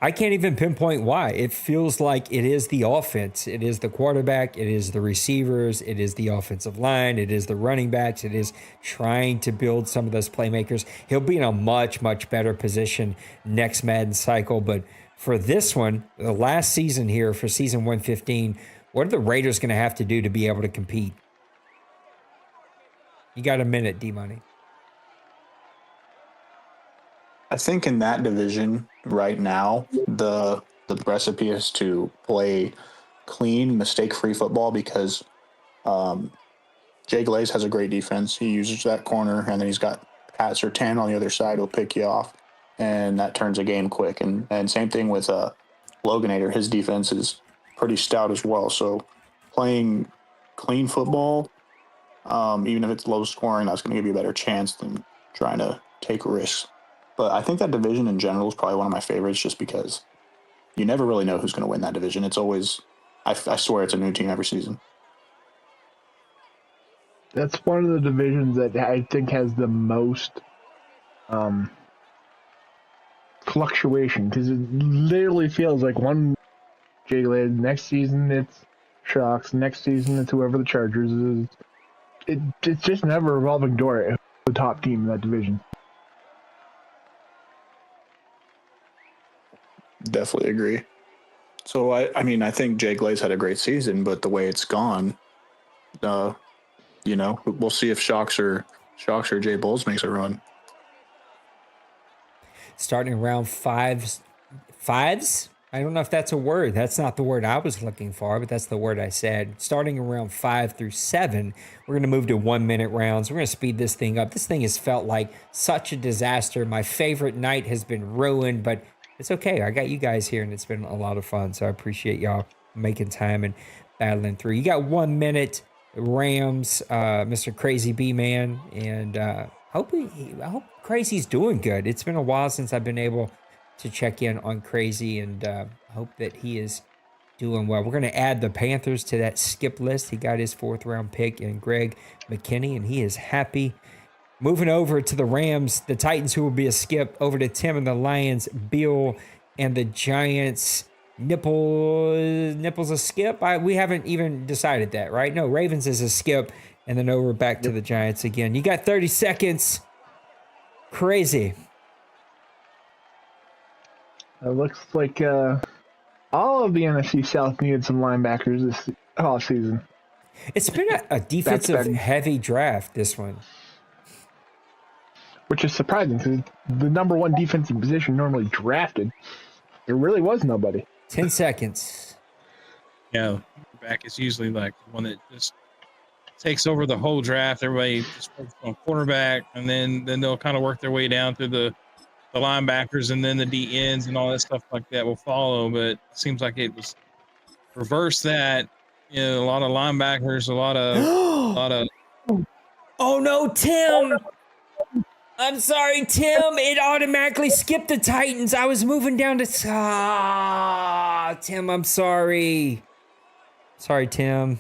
[SPEAKER 2] I can't even pinpoint why. It feels like it is the offense. It is the quarterback. It is the receivers. It is the offensive line. It is the running backs. It is trying to build some of those playmakers. He'll be in a much, much better position next Madden cycle. But for this one, the last season here for season 115, what are the Raiders going to have to do to be able to compete? You got a minute, D-Money.
[SPEAKER 5] I think in that division right now, the recipe is to play clean, mistake-free football because Jay Glaze has a great defense. He uses that corner, and then he's got Pat Surtain on the other side who'll pick you off, and that turns a game quick. And same thing with Loganator. His defense is pretty stout as well. So playing clean football, even if it's low scoring, that's going to give you a better chance than trying to take risks. But I think that division in general is probably one of my favorites just because you never really know who's going to win that division. It's always, I swear it's a new team every season.
[SPEAKER 4] That's one of the divisions that I think has the most fluctuation because it literally feels like one Jay next season it's Sharks, next season it's whoever the Chargers is. It's just never a revolving door. The top team in that division.
[SPEAKER 5] Definitely agree. So, I mean, I think Jay Glaze had a great season, but the way it's gone, we'll see if Shocks or Jay Bulls makes a run.
[SPEAKER 2] Starting around fives? I don't know if that's a word. That's not the word I was looking for, but that's the word I said. Starting around 5 through 7, we're going to move to 1-minute rounds. We're going to speed this thing up. This thing has felt like such a disaster. My favorite night has been ruined, but it's okay. I got you guys here, and it's been a lot of fun, so I appreciate y'all making time and battling through. You got 1 minute, Rams, Mr. Crazy B-Man, and I hope Crazy's doing good. It's been a while since I've been able to check in on Crazy, and hope that he is doing well. We're going to add the Panthers to that skip list. He got his 4th-round pick in Greg McKinney, and he is happy. Moving over to the Rams, the Titans, who will be a skip, over to Tim and the Lions, Bill and the Giants. Nipples a skip? We haven't even decided that, right? No, Ravens is a skip, and then over back to the Giants again. You got 30 seconds. Crazy.
[SPEAKER 4] It looks like all of the NFC South needed some linebackers this offseason.
[SPEAKER 2] It's been a defensive-heavy draft, this one.
[SPEAKER 4] Which is surprising because the number one defensive position normally drafted, there really was nobody.
[SPEAKER 2] 10 seconds.
[SPEAKER 3] Yeah, quarterback is usually like the one that just takes over the whole draft. Everybody just focuses on quarterback, and then they'll kind of work their way down through the linebackers, and then the D ends and all that stuff like that will follow. But it seems like it was reverse that. You know, a lot of linebackers, a lot of.
[SPEAKER 2] Oh no, Tim! I'm sorry, Tim. It automatically skipped the Titans. I was moving down to Tim. I'm sorry. Sorry, Tim.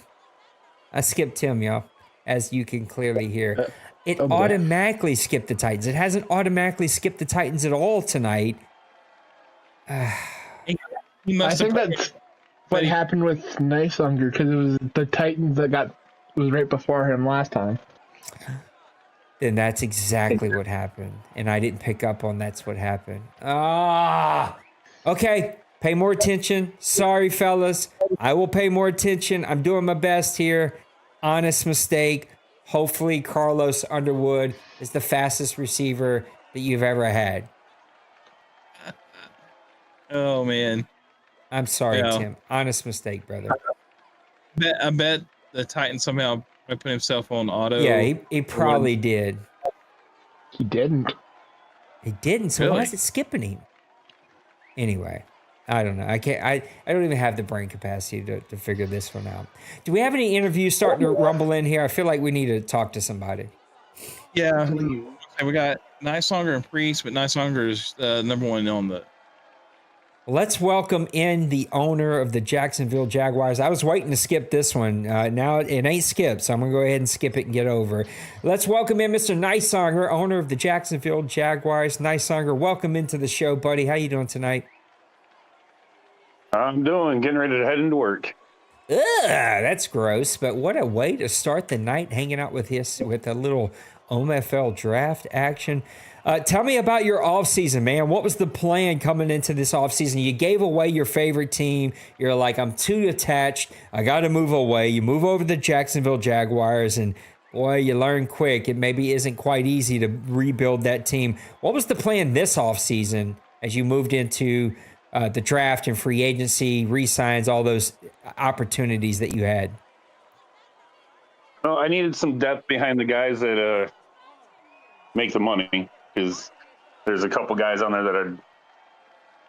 [SPEAKER 2] I skipped Tim, y'all, as you can clearly hear. It
[SPEAKER 4] oh boy.
[SPEAKER 2] automatically skipped the Titans. It hasn't automatically skipped the Titans at all tonight.
[SPEAKER 3] He
[SPEAKER 4] I
[SPEAKER 3] must
[SPEAKER 4] think
[SPEAKER 3] have
[SPEAKER 4] that's what happened with Nicehunger because it was the Titans that was right before him last time.
[SPEAKER 2] Then that's exactly what happened. And I didn't pick up on that's what happened. Okay. Pay more attention. Sorry, fellas. I will pay more attention. I'm doing my best here. Honest mistake. Hopefully, Carlos Underwood is the fastest receiver that you've ever had.
[SPEAKER 3] Oh man,
[SPEAKER 2] I'm sorry,
[SPEAKER 3] Yeah.
[SPEAKER 2] Tim. Honest mistake, brother.
[SPEAKER 3] I bet the Titan somehow put himself on auto.
[SPEAKER 2] Yeah, he probably did.
[SPEAKER 4] He didn't.
[SPEAKER 2] He didn't. So why
[SPEAKER 3] Really?
[SPEAKER 2] is it skipping him? Anyway, I don't know. I can't. I don't even have the brain capacity to figure this one out. Do we have any interviews starting to rumble in here? I feel like we need to talk to somebody.
[SPEAKER 3] Yeah, and we got Nicehunger and Priest, but Nicehunger is number one on the.
[SPEAKER 2] Let's welcome in the owner of the Jacksonville Jaguars. I was waiting to skip this one. Now it ain't skipped, so I'm going to go ahead and skip it and get over. Let's welcome in Mr. Nicehunger, owner of the Jacksonville Jaguars. Nicehunger, welcome into the show, buddy. How you doing tonight?
[SPEAKER 6] I'm getting ready to head into work.
[SPEAKER 2] Ugh, that's gross, but what a way to start the night hanging out with a little OMFL draft action. Tell me about your offseason, man. What was the plan coming into this offseason? You gave away your favorite team. You're like, I'm too attached. I got to move away. You move over to the Jacksonville Jaguars, and boy, you learn quick. It maybe isn't quite easy to rebuild that team. What was the plan this offseason as you moved into the draft and free agency, re-signs, all those opportunities that you had?
[SPEAKER 6] Well, I needed some depth behind the guys that make the money, because there's a couple guys on there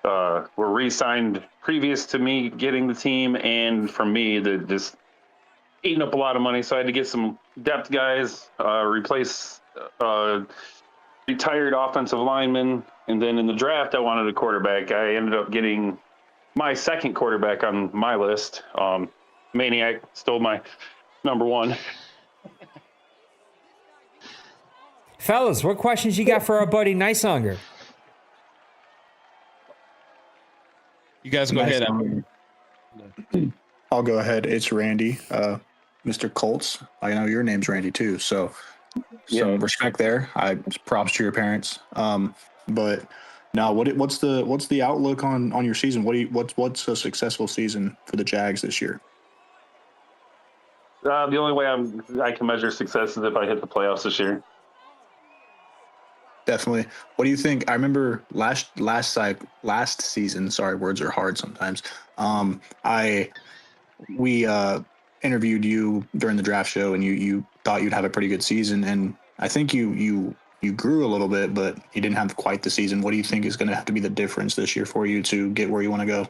[SPEAKER 6] that were re-signed previous to me getting the team, and from me that just eating up a lot of money. So I had to get some depth guys, replace retired offensive linemen, and then in the draft I wanted a quarterback. I ended up getting my second quarterback on my list. Maniac stole my number one.
[SPEAKER 2] Fellas, what questions you got for our buddy Nicehunger?
[SPEAKER 3] You guys go ahead.
[SPEAKER 5] I'll go ahead. It's Randy, Mr. Colts. I know your name's Randy too, so some respect there. Props to your parents. But now, what's the outlook on your season? What's a successful season for the Jags this year?
[SPEAKER 6] The only way I can measure success is if I hit the playoffs this year.
[SPEAKER 5] Definitely. What do you think? I remember last season. Sorry, words are hard sometimes. We interviewed you during the draft show, and you thought you'd have a pretty good season, and I think you grew a little bit, but you didn't have quite the season. What do you think is going to have to be the difference this year for you to get where you want to
[SPEAKER 6] go?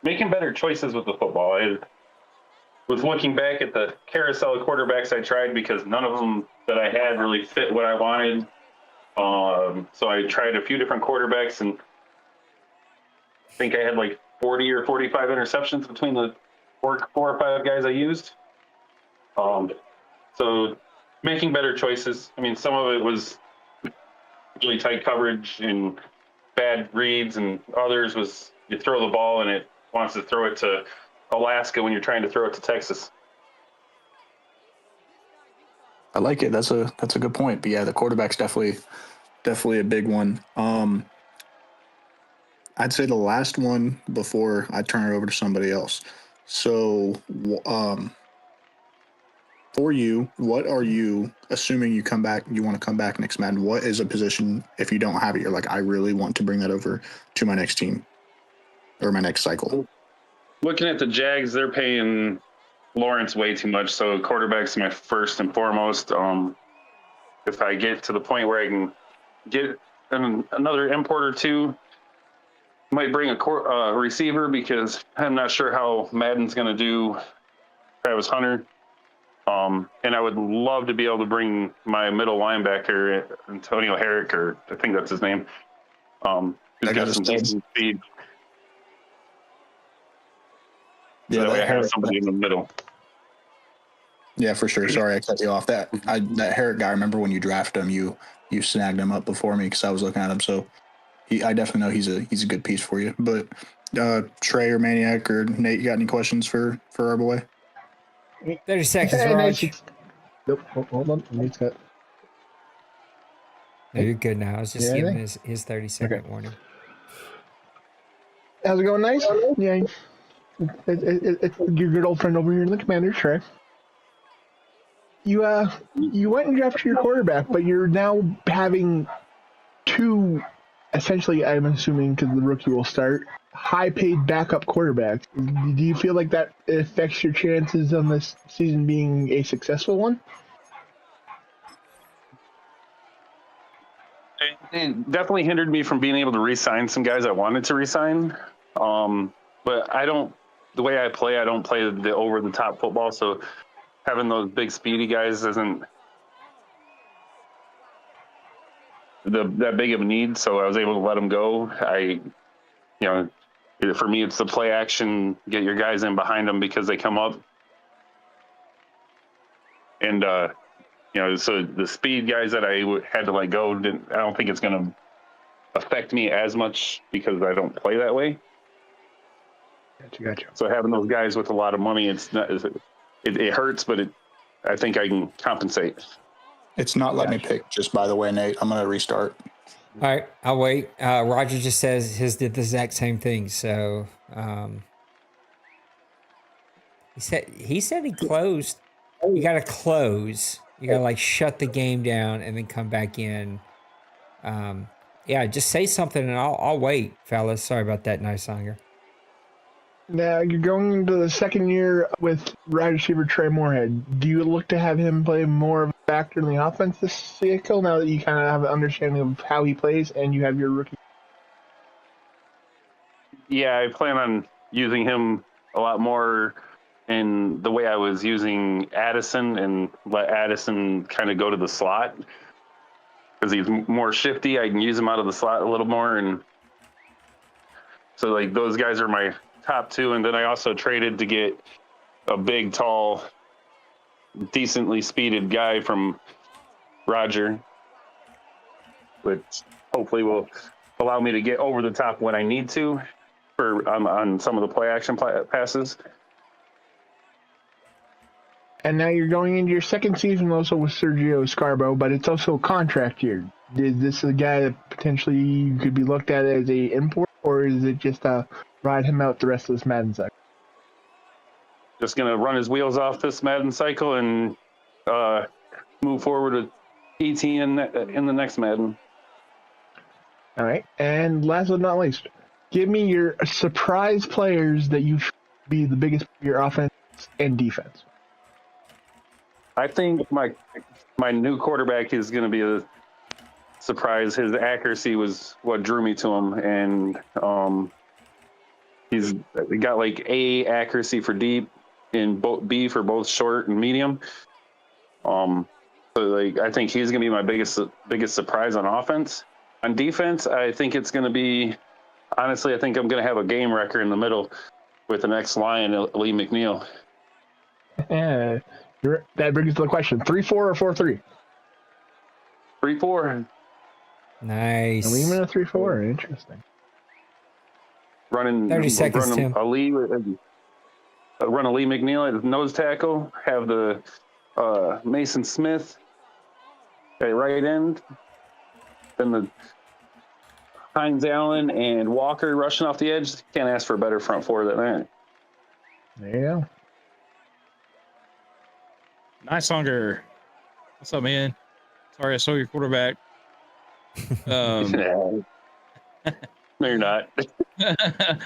[SPEAKER 6] Making better choices with the football. I was looking back at the carousel of quarterbacks I tried, because none of them that I had really fit what I wanted. So I tried a few different quarterbacks, and I think I had like 40 or 45 interceptions between the four or five guys I used. So making better choices. I mean, some of it was really tight coverage and bad reads, and others was you throw the ball and it wants to throw it to Alaska when you're trying to throw it to Texas.
[SPEAKER 5] I like it. That's a good point. But yeah, the quarterback's definitely a big one. I'd say the last one before I turn it over to somebody else. So, for you, what are you assuming you want to come back next Madden? What is a position, if you don't have it, you're like, I really want to bring that over to my next team? or my next cycle.
[SPEAKER 6] Looking at the Jags, they're paying Lawrence way too much. So quarterback's my first and foremost. If I get to the point where I can get another import or two, might bring a receiver because I'm not sure how Madden's going to do Travis Hunter. And I would love to be able to bring my middle linebacker, Antonio Herrick, or I think that's his name. Who's got some decent speed.
[SPEAKER 5] Yeah,
[SPEAKER 6] that way I have somebody in the middle.
[SPEAKER 5] Yeah, for sure. Sorry, I cut you off. That Herrick guy. I remember when you drafted him, you snagged him up before me because I was looking at him. So I definitely know he's a good piece for you. But Trey or Maniac or Nate, you got any questions for our boy?
[SPEAKER 2] 30 seconds, Raj.
[SPEAKER 4] Nope. Hold on. Nate's got.
[SPEAKER 2] No, you're good now. I was just giving his 30-second warning.
[SPEAKER 4] How's it going? Nice? Yeah. It's your good old friend over here in the Commander, Trey. You went and drafted your quarterback, but you're now having two, essentially, I'm assuming, because the rookie will start, high-paid backup quarterbacks. Do you feel like that affects your chances on this season being a successful one?
[SPEAKER 6] It definitely hindered me from being able to re-sign some guys I wanted to re-sign. But the way I don't play the over-the-top football, so having those big speedy guys isn't that big of a need, so I was able to let them go. For me, it's the play action, get your guys in behind them because they come up. And, so the speed guys that I had to let go, I don't think it's going to affect me as much because I don't play that way.
[SPEAKER 4] Gotcha.
[SPEAKER 6] So having those guys with a lot of money, it hurts, but I think I can compensate.
[SPEAKER 5] It's not let me pick, just by the way, Nate. I'm going to restart.
[SPEAKER 2] All right, I'll wait. Roger just says his did the exact same thing. So he said he closed. You got to close. You got to shut the game down and then come back in. Just say something and I'll wait, fellas. Sorry about that, Nice Songer.
[SPEAKER 4] Now you're going into the second year with wide receiver Trey Moorhead. Do you look to have him play more of a factor in the offense this cycle now that you kind of have an understanding of how he plays and you have your rookie?
[SPEAKER 6] Yeah, I plan on using him a lot more in the way I was using Addison and let Addison kind of go to the slot because he's more shifty. I can use him out of the slot a little more. And so those guys are my top two, and then I also traded to get a big, tall, decently speeded guy from Roger, which hopefully will allow me to get over the top when I need to on some of the play action passes.
[SPEAKER 4] And now you're going into your second season also with Sergio Scarborough, but it's also a contract year. Is this a guy that potentially could be looked at as a import, or is it just ride him out the rest of this Madden cycle?
[SPEAKER 6] Just going to run his wheels off this Madden cycle and move forward with ET in the next Madden.
[SPEAKER 4] All right. And last but not least, give me your surprise players that you should be the biggest for your offense and defense.
[SPEAKER 6] I think my new quarterback is going to be a surprise. His accuracy was what drew me to him, and he's got A accuracy for deep and B for both short and medium. So I think he's going to be my biggest surprise on offense. On defense, I think it's going to be, honestly, I think I'm going to have a game wrecker in the middle with the next Lion, Lee McNeil.
[SPEAKER 4] That brings us to the question: 3-4 or 4-3?
[SPEAKER 6] 3-4.
[SPEAKER 2] Nice.
[SPEAKER 4] And even a 3-4. Interesting.
[SPEAKER 6] Running
[SPEAKER 2] 30 seconds, Tim.
[SPEAKER 6] Run a Lee McNeil at nose tackle. Have the Mason Smith at right end. Then the Hines Allen and Walker rushing off the edge. Can't ask for a better front four than that.
[SPEAKER 4] There you go.
[SPEAKER 3] Nice Songer. What's up, man? Sorry, I stole your quarterback.
[SPEAKER 6] No, you're not.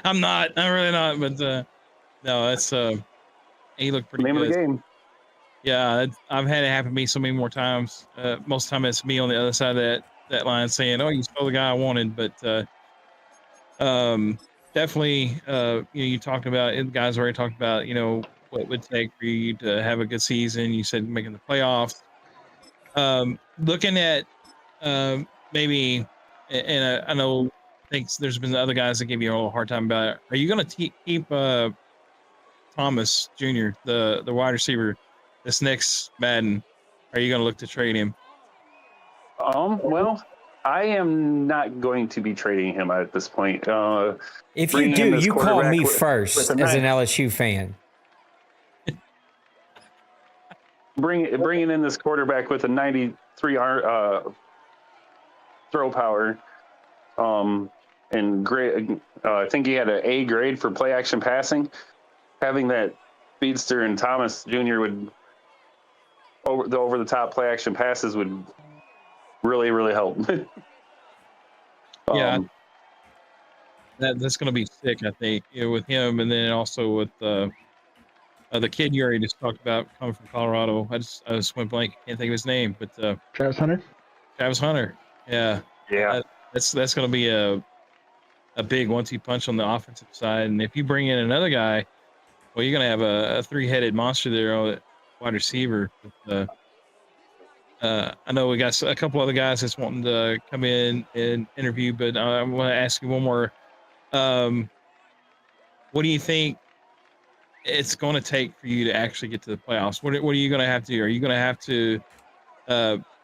[SPEAKER 3] I'm not. I'm really not. But no, that's he looked pretty
[SPEAKER 6] Name
[SPEAKER 3] good.
[SPEAKER 6] of the game.
[SPEAKER 3] Yeah, I've had it happen to me so many more times. Most of the time, it's me on the other side of that line saying, "Oh, you stole the guy I wanted." But definitely, you talked about it. Guys already talked about, what it would take for you to have a good season. You said making the playoffs. Looking at maybe, and I know, I think there's been other guys that give you a little hard time about it. Are you going to keep Thomas Jr., the wide receiver, this next Madden? Are you going to look to trade him?
[SPEAKER 6] Well, I am not going to be trading him at this point.
[SPEAKER 2] If you do, you call me first
[SPEAKER 6] with
[SPEAKER 2] as an LSU fan.
[SPEAKER 6] Bringing in this quarterback with a 93 throw power, and great. I think he had an A grade for play action passing. Having that speedster and Thomas Jr. would over the top play action passes would really, really help.
[SPEAKER 3] Yeah, that's going to be sick, I think, with him, and then also with the kid you already just talked about coming from Colorado. I just went blank. Can't think of his name, but
[SPEAKER 4] Travis Hunter.
[SPEAKER 3] Travis Hunter. Yeah. That's going to be a big 1-2 punch on the offensive side, and if you bring in another guy, well, you're going to have a three-headed monster there on wide receiver. But, I know we got a couple other guys that's wanting to come in and interview, but I want to ask you one more. What do you think it's going to take for you to actually get to the playoffs? What are you going to have to do? Are you going to have to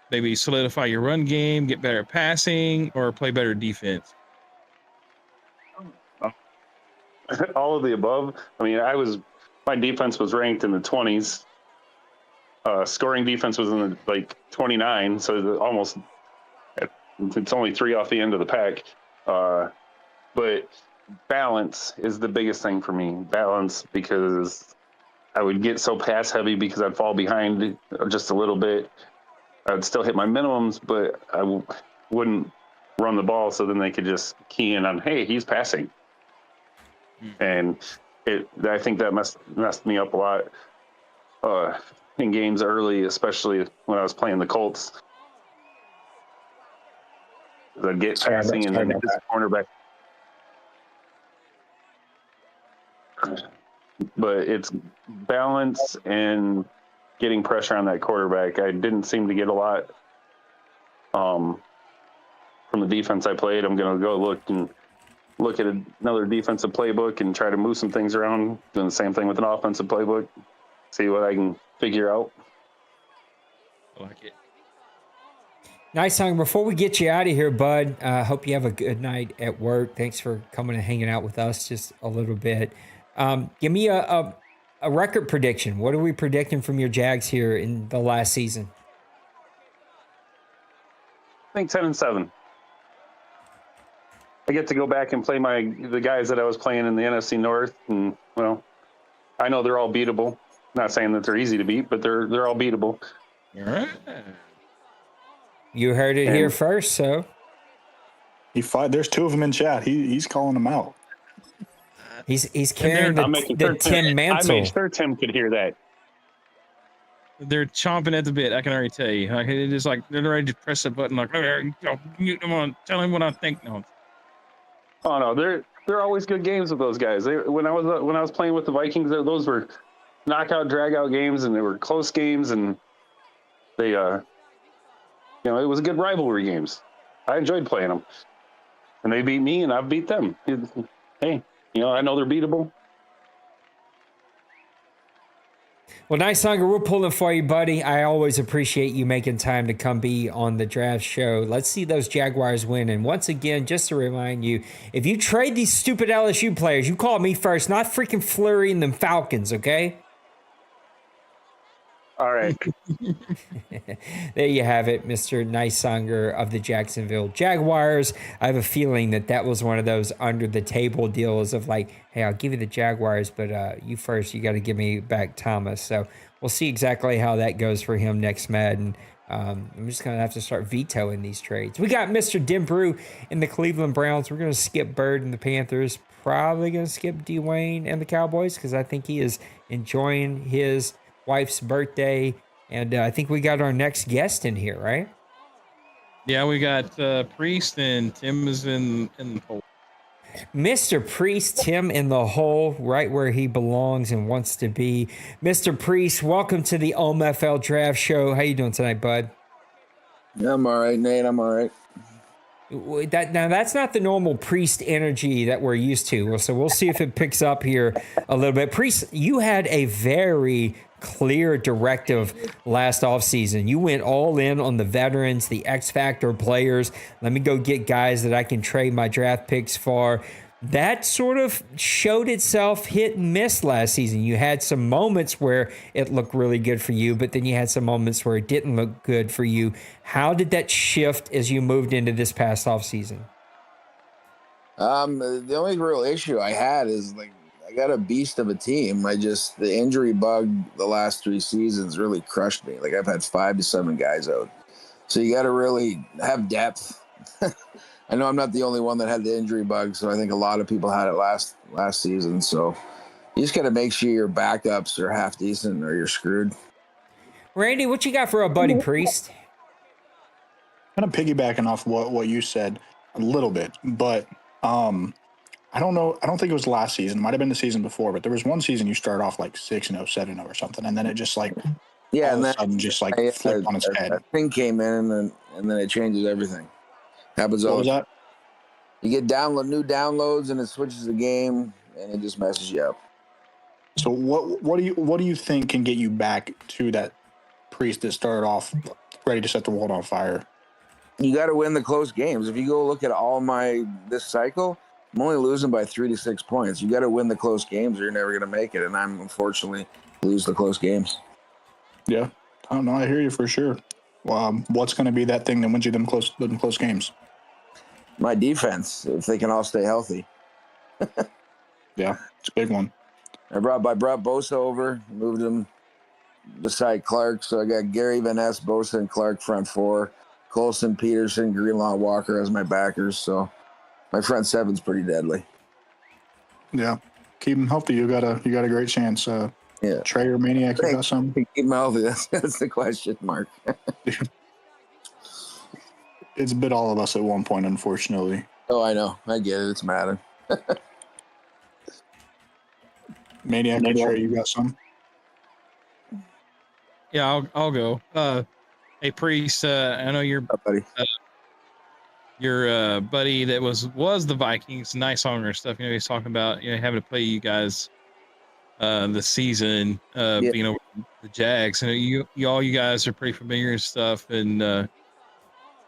[SPEAKER 3] maybe solidify your run game, get better at passing, or play better defense?
[SPEAKER 6] All of the above. I mean, my defense was ranked in the 20s. Scoring defense was in the 29, so it's only 3 off the end of the pack. But balance is the biggest thing for me. Balance, because I would get so pass heavy because I'd fall behind just a little bit. I'd still hit my minimums, but I wouldn't run the ball, so then they could just key in on, hey, he's passing. And I think that messed me up a lot in games early, especially when I was playing the Colts. I'd get passing and then his cornerback. But it's balance and getting pressure on that quarterback. I didn't seem to get a lot from the defense I played. I'm going to go look at another defensive playbook and try to move some things around, doing the same thing with an offensive playbook, see what I can figure out.
[SPEAKER 3] I like it.
[SPEAKER 2] Nice song. Before we get you out of here, bud, I hope you have a good night at work. Thanks for coming and hanging out with us just a little bit. Give me a record prediction. What are we predicting from your Jags here in the last season?
[SPEAKER 6] I think 10-7. I get to go back and play the guys that I was playing in the NFC North, and I know they're all beatable. Not saying that they're easy to beat, but they're all beatable.
[SPEAKER 3] All right.
[SPEAKER 2] You heard it here first, so
[SPEAKER 5] There's 2 of them in chat. He's calling them out.
[SPEAKER 2] He's carrying the Tim mantle.
[SPEAKER 6] I made sure Tim could hear that.
[SPEAKER 3] They're chomping at the bit. I can already tell you. It's just like they're ready to press a button. Like, mute them on. Tell him what I think. No.
[SPEAKER 6] Oh no, they're always good games with those guys. When I was playing with the Vikings, those were knockout, drag-out games, and they were close games, and they, it was a good rivalry games. I enjoyed playing them, and they beat me, and I beat them. Hey, I know they're beatable.
[SPEAKER 2] Well, nice song. We're pulling for you, buddy. I always appreciate you making time to come be on the draft show. Let's see those Jaguars win. And once again, just to remind you, if you trade these stupid LSU players, you call me first, not freaking Fleury and them Falcons, okay?
[SPEAKER 6] All right.
[SPEAKER 2] There you have it, Mr. Nicesonger of the Jacksonville Jaguars. I have a feeling that was one of those under-the-table deals of like, hey, I'll give you the Jaguars, but you first, you got to give me back Thomas. So we'll see exactly how that goes for him next Madden. I'm just going to have to start vetoing these trades. We got Mr. Denbrew in the Cleveland Browns. We're going to skip Bird and the Panthers. Probably going to skip Dwayne and the Cowboys because I think he is enjoying his wife's birthday. And I think we got our next guest in here, right?
[SPEAKER 3] Yeah, we got Priest and Tim is in the poll.
[SPEAKER 2] Mr. Priest, Tim in the hole, right where he belongs and wants to be. Mr. Priest, welcome to the OMFL Draft Show. How you doing tonight, bud?
[SPEAKER 7] Yeah, I'm all right, Nate. I'm all right.
[SPEAKER 2] Now, that's not the normal Priest energy that we're used to. So we'll see if it picks up here a little bit. Priest, you had a very clear directive last offseason. You went all in on the veterans, the X Factor players. Let me go get guys that I can trade my draft picks for. That sort of showed itself hit and miss last season. You had some moments where it looked really good for you, but then you had some moments where it didn't look good for you. How did that shift as you moved into this past offseason?
[SPEAKER 7] The only real issue I had is I got a beast of a team. The injury bug the last 3 seasons really crushed me. I've had 5 to 7 guys out. So you got to really have depth. I know I'm not the only one that had the injury bug, so I think a lot of people had it last season. So you just got to make sure your backups are half decent or you're screwed.
[SPEAKER 2] Randy, what you got for a buddy Priest?
[SPEAKER 5] Kind of piggybacking off what you said a little bit, but I don't know. I don't think it was last season. It might have been the season before, but there was one season you started off 6-0, 7-0 or something, and then it just all of a sudden just flipped on its head.
[SPEAKER 7] A thing came in and then it changes everything. Happens all.
[SPEAKER 5] What was that?
[SPEAKER 7] You get new downloads and it switches the game and it just messes you up.
[SPEAKER 5] So what do you think can get you back to that Priest that started off ready to set the world on fire?
[SPEAKER 7] You got to win the close games. If you go look at all this cycle, I'm only losing by 3 to 6 points. You got to win the close games or you're never going to make it. And I'm unfortunately lose the close games.
[SPEAKER 5] Yeah, I don't know. I hear you for sure. What's going to be that thing that wins you them close games?
[SPEAKER 7] My defense, if they can all stay healthy.
[SPEAKER 5] Yeah, it's a big one.
[SPEAKER 7] I brought Bosa over, moved him beside Clark. So I got Gary Van Ness, Bosa, and Clark front 4. Colson, Peterson, Greenlaw, Walker as my backers. So my front 7's pretty deadly.
[SPEAKER 5] Yeah, keep them healthy. You got a great chance.
[SPEAKER 7] Yeah,
[SPEAKER 5] Trey or Maniac, you got some?
[SPEAKER 7] Keep them healthy. That's the question mark.
[SPEAKER 5] It's bit all of us at one point, unfortunately.
[SPEAKER 7] Oh, I know. I get it. It's Madden.
[SPEAKER 5] Maniac, Trey, you got some?
[SPEAKER 3] Yeah, I'll go. Hey, Priest, I know you're
[SPEAKER 7] buddy.
[SPEAKER 3] Your buddy that was the Vikings, nice honger stuff. He's talking about having to play you guys this season, being over the Jags. And you guys are pretty familiar and stuff, and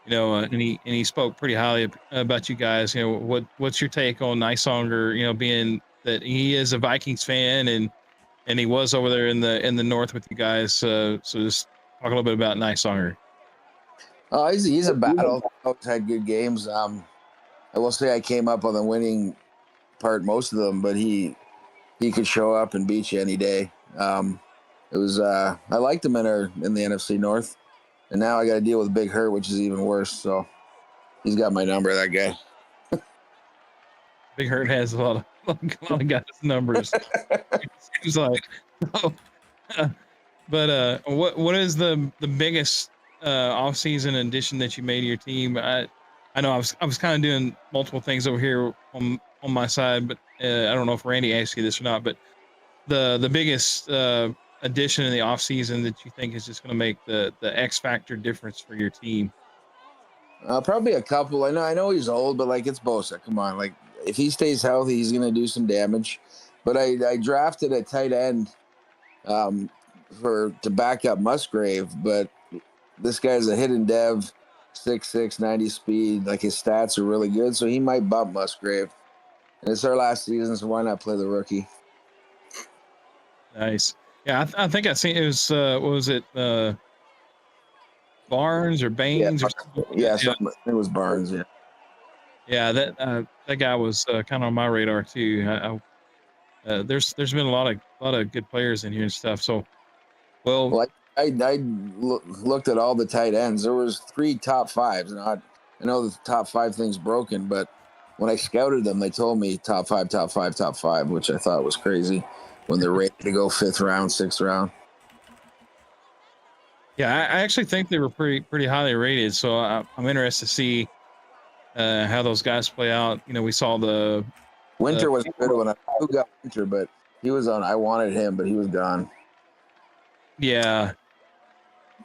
[SPEAKER 3] and he spoke pretty highly about you guys. What's your take on Nicehonger? Being that he is a Vikings fan and he was over there in the north with you guys. So just talk a little bit about Nicehonger.
[SPEAKER 7] Oh, he's a battle. Always had good games. I will say I came up on the winning part most of them, but he could show up and beat you any day. It was I liked him in the NFC North, and now I got to deal with Big Hurt, which is even worse. So he's got my number, that guy.
[SPEAKER 3] Big Hurt has a lot of guys' numbers. It seems like. But what is the biggest off-season addition that you made to your team? I know I was kind of doing multiple things over here on my side, but I don't know if Randy asked you this or not. But the biggest addition in the off-season that you think is just going to make the X factor difference for your team?
[SPEAKER 7] Probably a couple. I know he's old, but it's Bosa. Come on, if he stays healthy, he's going to do some damage. But I drafted a tight end to back up Musgrave, but this guy's a hidden dev, 6'6", 90 speed. His stats are really good, so he might bump Musgrave. And it's our last season, so why not play the rookie?
[SPEAKER 3] Nice. Yeah, I think I seen it was what was it, Barnes or Baines or something?
[SPEAKER 7] Yeah, it was Barnes. Yeah.
[SPEAKER 3] Yeah, that guy was kind of on my radar too. There's been a lot of good players in here and stuff. So, well
[SPEAKER 7] looked at all the tight ends. There was 3 top 5s, and I know the top 5 thing's broken, but when I scouted them, they told me top 5, top 5, top 5, which I thought was crazy when they're ready to go 5th round, 6th round.
[SPEAKER 3] Yeah, I actually think they were pretty highly rated. So I'm interested to see how those guys play out. You know, we saw the
[SPEAKER 7] Winter was a good one. Who got Winter, but he was on. I wanted him, but he was gone.
[SPEAKER 3] Yeah.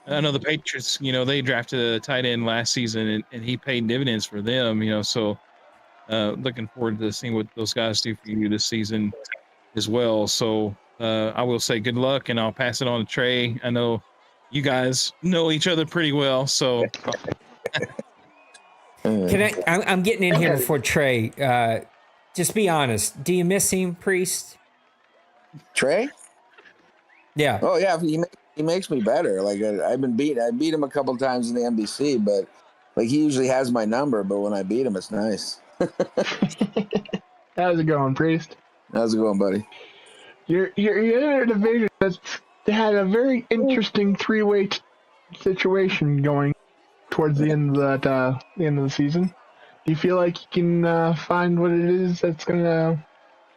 [SPEAKER 3] I know the Patriots, you know, they drafted a tight end last season and he paid dividends for them, you know, so looking forward to seeing what those guys do for you this season as well. So I will say good luck and I'll pass it on to Trey. I know you guys know each other pretty well, so.
[SPEAKER 2] I'm getting in here before Trey. Just be honest. Do you miss him, Priest?
[SPEAKER 7] Trey?
[SPEAKER 2] Yeah.
[SPEAKER 7] Oh yeah, he makes me better. Like I beat him a couple times in the NBC, but like he usually has my number. But when I beat him, it's nice.
[SPEAKER 4] How's it going, Priest?
[SPEAKER 7] How's it going, buddy?
[SPEAKER 4] You're in a division that's had a very interesting 3-way situation going towards the end of the end of the season. Do you feel like you can find what it is that's gonna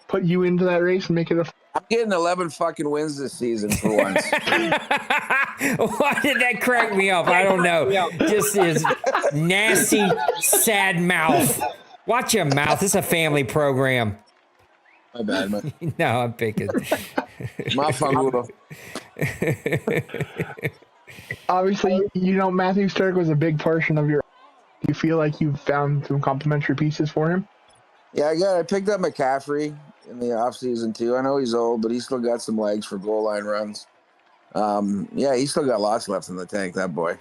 [SPEAKER 4] put you into that race and make it a?
[SPEAKER 7] I'm getting 11 fucking wins this season for once.
[SPEAKER 2] Why did that crack me up? I don't know. Just his nasty, sad mouth. Watch your mouth. It's a family program.
[SPEAKER 7] My bad, man.
[SPEAKER 2] No, I'm picking.
[SPEAKER 7] My fun.
[SPEAKER 4] Obviously, you know Matthew Stark was a big portion of your. Do you feel like you've found some complementary pieces for him?
[SPEAKER 7] Yeah, I picked up McCaffrey in the offseason too. I know he's old, but he's still got some legs for goal line runs. Yeah, he's still got lots left in the tank, that boy.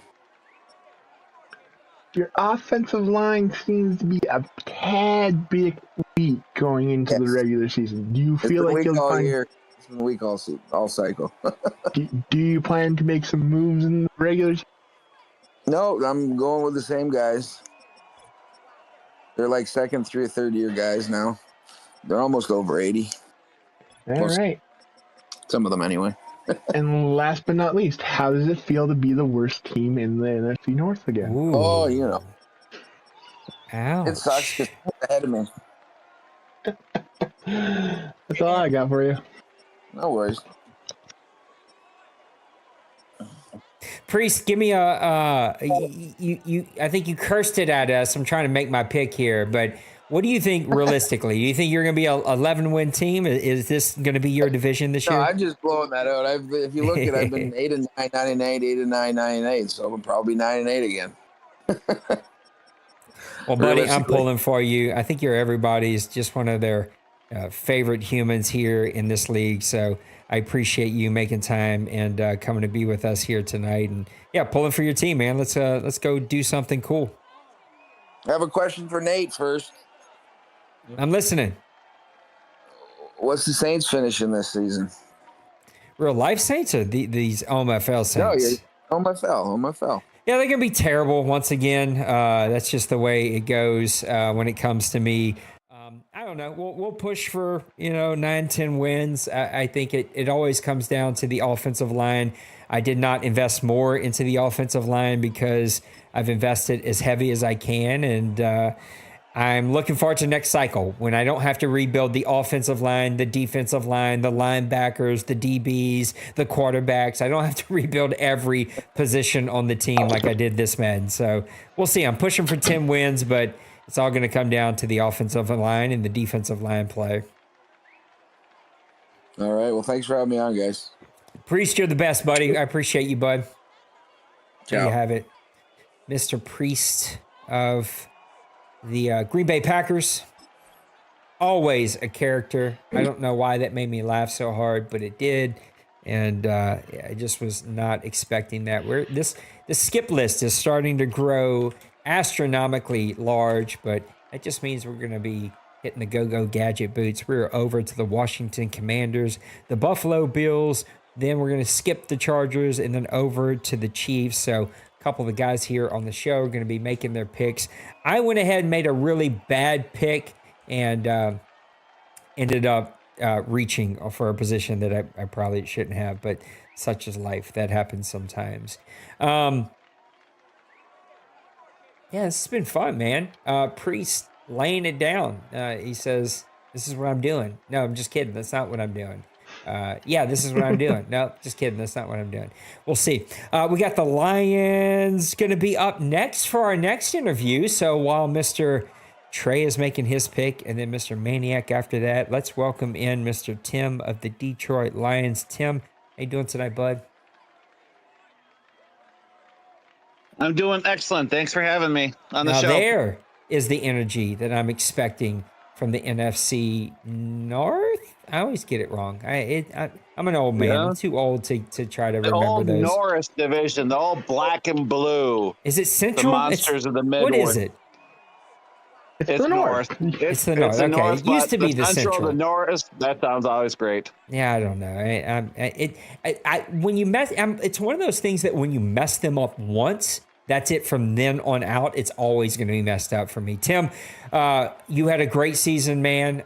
[SPEAKER 4] Your offensive line seems to be a tad bit weak going into the regular season. Do you feel like you'll find?
[SPEAKER 7] It's been weak all cycle.
[SPEAKER 4] do you plan to make some moves in the regular season?
[SPEAKER 7] No, I'm going with the same guys. They're like second, third year guys now. They're almost over 80.
[SPEAKER 4] All right.
[SPEAKER 7] Some of them anyway.
[SPEAKER 4] And last but not least, how does it feel to be the worst team in the NFC North again?
[SPEAKER 2] Ooh.
[SPEAKER 7] Oh, you know.
[SPEAKER 2] Ouch.
[SPEAKER 7] It sucks because ahead of me.
[SPEAKER 4] That's all I got for you.
[SPEAKER 7] No worries.
[SPEAKER 2] Priest, give me a you I think you cursed it at us. I'm trying to make my pick here, but what do you think realistically? Do you think you're going to be a 11-win team? Is this going to be your division this year?
[SPEAKER 7] No, I'm just blowing that out. If you look at it, I've been 8-9, 9-8, 8-9, 9-8, so I'm probably 9-8 again.
[SPEAKER 2] Well, buddy, I'm pulling for you. I think you're everybody's just one of their favorite humans here in this league. So I appreciate you making time and coming to be with us here tonight. And yeah, pulling for your team, man. Let's go do something cool.
[SPEAKER 7] I have a question for Nate first.
[SPEAKER 2] I'm listening.
[SPEAKER 7] What's the Saints finishing this season?
[SPEAKER 2] Real life Saints or these OMFL Saints?
[SPEAKER 7] No, OMFL.
[SPEAKER 2] Yeah, they're going to be terrible once again. That's just the way it goes when it comes to me. I don't know. We'll push for, 9-10 wins. I think it always comes down to the offensive line. I did not invest more into the offensive line because I've invested as heavy as I can, and I'm looking forward to next cycle when I don't have to rebuild the offensive line, the defensive line, the linebackers, the DBs, the quarterbacks. I don't have to rebuild every position on the team like I did this Madden. So we'll see. I'm pushing for 10 wins, but it's all going to come down to the offensive line and the defensive line play.
[SPEAKER 7] All right. Well, thanks for having me on, guys.
[SPEAKER 2] Priest, you're the best, buddy. I appreciate you, bud. There
[SPEAKER 7] Ciao.
[SPEAKER 2] you have it. Mr. Priest of the Green Bay Packers. Always a character. I don't know why that made me laugh so hard, but it did. And I just was not expecting that. The skip list is starting to grow astronomically large, but that just means we're going to be hitting the go-go gadget boots. We're over to the Washington Commanders, the Buffalo Bills. Then we're going to skip the Chargers and then over to the Chiefs. So a couple of the guys here on the show are going to be making their picks. I went ahead and made a really bad pick and ended up reaching for a position that I probably shouldn't have. But such is life. That happens sometimes. Yeah, this has been fun, man. Priest laying it down. He says, "This is what I'm doing." No, I'm just kidding. That's not what I'm doing. Yeah, this is what I'm doing. No, just kidding. That's not what I'm doing. We'll see. We got the Lions going to be up next for our next interview. So while Mr. Trey is making his pick and then Mr. Maniac after that, let's welcome in Mr. Tim of the Detroit Lions. Tim, how you doing tonight, bud?
[SPEAKER 8] I'm doing excellent. Thanks for having me on the
[SPEAKER 2] Now
[SPEAKER 8] show.
[SPEAKER 2] there is the energy that I'm expecting from the NFC North. I always get it wrong. I'm an old man.
[SPEAKER 8] Yeah.
[SPEAKER 2] I'm too old to try to
[SPEAKER 8] The
[SPEAKER 2] remember
[SPEAKER 8] old
[SPEAKER 2] those.
[SPEAKER 8] Norris division, the old black and blue.
[SPEAKER 2] Is it
[SPEAKER 8] The
[SPEAKER 2] Central?
[SPEAKER 8] monsters of the Midwest.
[SPEAKER 2] What is it?
[SPEAKER 4] It's
[SPEAKER 8] It's
[SPEAKER 4] the North.
[SPEAKER 2] It's the North.
[SPEAKER 8] the
[SPEAKER 2] Okay.
[SPEAKER 8] North,
[SPEAKER 2] It used to
[SPEAKER 8] but
[SPEAKER 2] be the Central.
[SPEAKER 8] The Norris. That sounds always great.
[SPEAKER 2] Yeah, I don't know. When you mess, it's one of those things that when you mess them up once, that's it from then on out. It's always going to be messed up for me. Tim, you had a great season, man.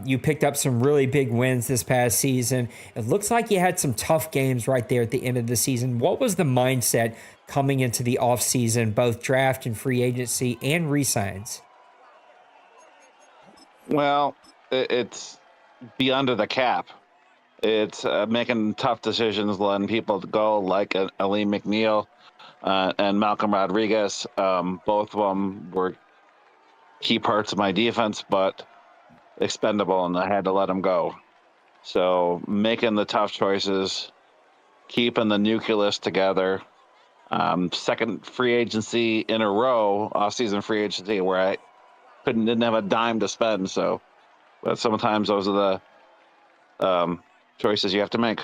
[SPEAKER 2] You picked up some really big wins this past season. It looks like you had some tough games right there at the end of the season. What was the mindset coming into the offseason, both draft and free agency and re-signs?
[SPEAKER 8] Well, it's be under the cap. It's making tough decisions, letting people go like Ali McNeil and Malcolm Rodriguez. Both of them were key parts of my defense, but expendable, and I had to let them go. So making the tough choices, keeping the nucleus together. Second free agency in a row, off-season free agency, where I didn't have a dime to spend. So, but sometimes those are the choices you have to make.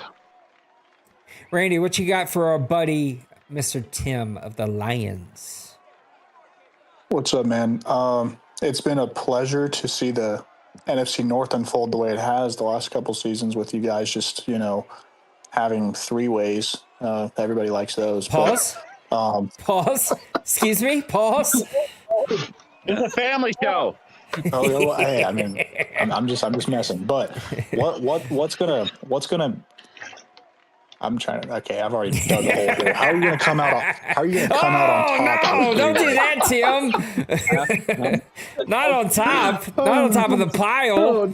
[SPEAKER 2] Randy, what you got for our buddy, Mr. Tim of the Lions?
[SPEAKER 5] What's up, man? It's been a pleasure to see the NFC North unfold the way it has the last couple seasons with you guys just, having three ways. Everybody likes those.
[SPEAKER 2] Pause. Pause. Excuse me. Pause.
[SPEAKER 8] It's a family show.
[SPEAKER 5] Hey, I mean, I'm just messing. But what's gonna? I'm trying to. Okay, I've already dug a hole here. How are you gonna come out? How are you gonna come out on top?
[SPEAKER 2] No! Don't do that, Tim. Not on top. Not on top of the pile.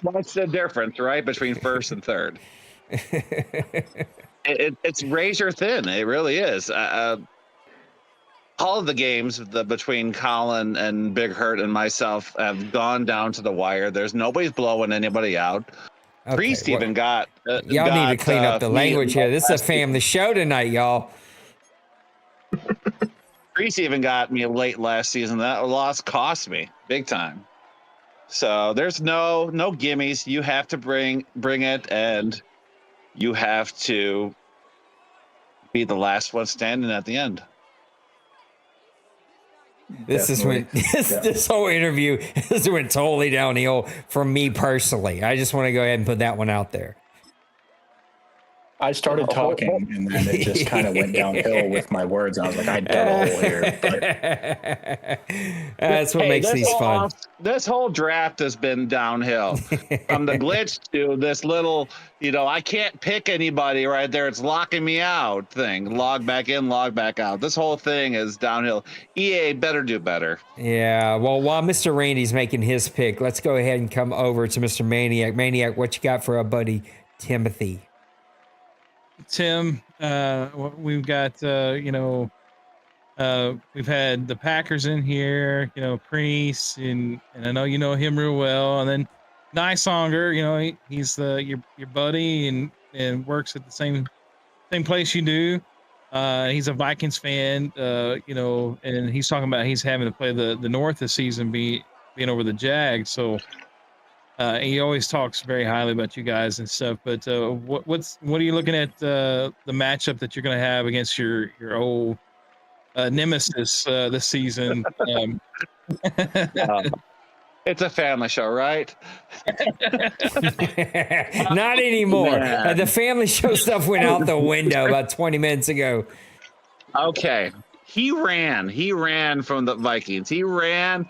[SPEAKER 8] What's the difference, right, between first and third? It's razor thin. It really is. All of the games between Colin and Big Hurt and myself have gone down to the wire. There's nobody's blowing anybody out.
[SPEAKER 2] Okay,
[SPEAKER 8] Priest even got.
[SPEAKER 2] Y'all need to clean up the language here. This is a family show tonight, y'all.
[SPEAKER 8] Priest even got me late last season. That loss cost me big time. So there's no gimmies. You have to bring it, and you have to be the last one standing at the end.
[SPEAKER 2] This whole interview has went totally downhill for me personally. I just want to go ahead and put that one out there.
[SPEAKER 5] I started talking, and then it just kind of went downhill with my words. And I was like, I dug a hole here. But
[SPEAKER 2] that's what makes these fun.
[SPEAKER 8] This whole draft has been downhill from the glitch to this little, I can't pick anybody right there. It's locking me out thing. Log back in, log back out. This whole thing is downhill. EA better do better.
[SPEAKER 2] Yeah. Well, while Mr. Randy's making his pick, let's go ahead and come over to Mr. Maniac. Maniac, what you got for our buddy Timothy?
[SPEAKER 3] Tim, we've got, we've had the Packers in here, Priest, and I know you know him real well. And then Nysonger, he's your buddy and works at the same place you do. He's a Vikings fan, and he's talking about he's having to play the North this season, being over the Jags. So he always talks very highly about you guys and stuff. But what are you looking at the matchup that you're going to have against your old nemesis this season?
[SPEAKER 8] It's a family show, right?
[SPEAKER 2] Not anymore. The family show stuff went out the window about 20 minutes ago.
[SPEAKER 8] Okay. He ran from the Vikings. He ran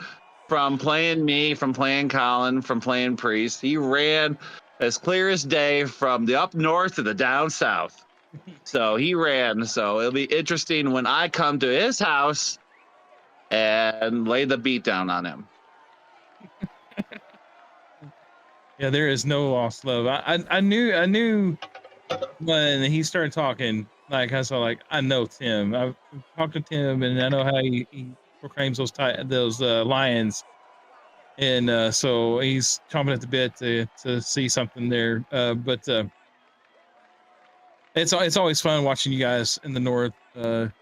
[SPEAKER 8] from playing me, from playing Colin, from playing Priest. He ran as clear as day from the up north to the down south. So he ran. So it'll be interesting when I come to his house and lay the beat down on him.
[SPEAKER 3] Yeah, there is no lost love. I knew when he started talking, like I saw, like I know Tim. I've talked to Tim, and I know how he proclaims those lions, and so he's chomping at the bit to see something there. But it's always fun watching you guys in the North. I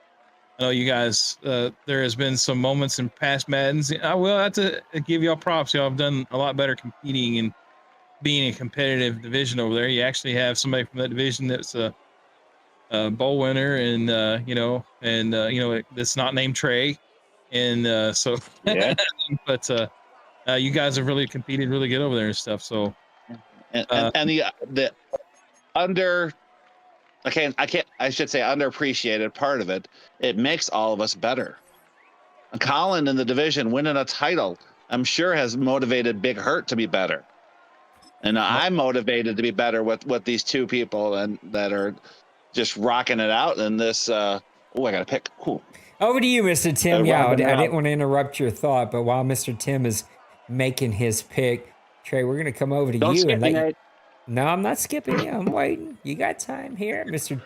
[SPEAKER 3] know you guys. There has been some moments in past Maddens. I will have to give y'all props. Y'all have done a lot better competing and being a competitive division over there. You actually have somebody from that division that's a bowl winner, and that's not named Trey, and so
[SPEAKER 8] Yeah.
[SPEAKER 3] but you guys have really competed really good over there and stuff. So
[SPEAKER 8] And the under I should say underappreciated part of it, it makes all of us better. Colin in the division winning a title, I'm sure has motivated Big Hurt to be better. And I'm motivated to be better with these two people and that are just rocking it out in this I gotta pick. Cool.
[SPEAKER 2] Over to you, Mr. Tim. Yeah, I
[SPEAKER 8] rocking it
[SPEAKER 2] didn't
[SPEAKER 8] out.
[SPEAKER 2] want to interrupt your thought, but while Mr. Tim is making his pick, Trey, we're going to come over to
[SPEAKER 8] Don't
[SPEAKER 2] you
[SPEAKER 8] skip
[SPEAKER 2] and
[SPEAKER 8] me,
[SPEAKER 2] let you.
[SPEAKER 8] Nate.
[SPEAKER 2] No, I'm not skipping you. I'm waiting. You got time here. Mr.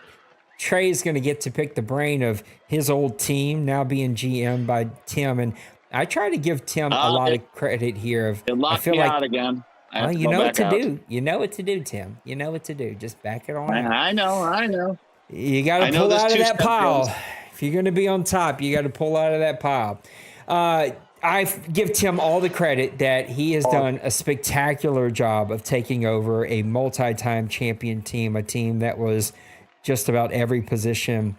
[SPEAKER 2] Trey is going to get to pick the brain of his old team, now being GM by Tim. And I try to give Tim a lot of credit here.
[SPEAKER 8] It
[SPEAKER 2] I
[SPEAKER 8] locked
[SPEAKER 2] feel
[SPEAKER 8] me
[SPEAKER 2] like,
[SPEAKER 8] out again. I have
[SPEAKER 2] well,
[SPEAKER 8] to
[SPEAKER 2] you
[SPEAKER 8] go
[SPEAKER 2] know what
[SPEAKER 8] back
[SPEAKER 2] to
[SPEAKER 8] out.
[SPEAKER 2] do. You know what to do, Tim. You know what to do. Just back it on out.
[SPEAKER 8] I know.
[SPEAKER 2] You got
[SPEAKER 8] I
[SPEAKER 2] to
[SPEAKER 8] know
[SPEAKER 2] pull
[SPEAKER 8] this
[SPEAKER 2] out of that
[SPEAKER 8] two-step
[SPEAKER 2] pile.
[SPEAKER 8] goes.
[SPEAKER 2] If you're going to be on top, you got to pull out of that pile. I give Tim all the credit that he has done a spectacular job of taking over a multi-time champion team, a team that was just about every position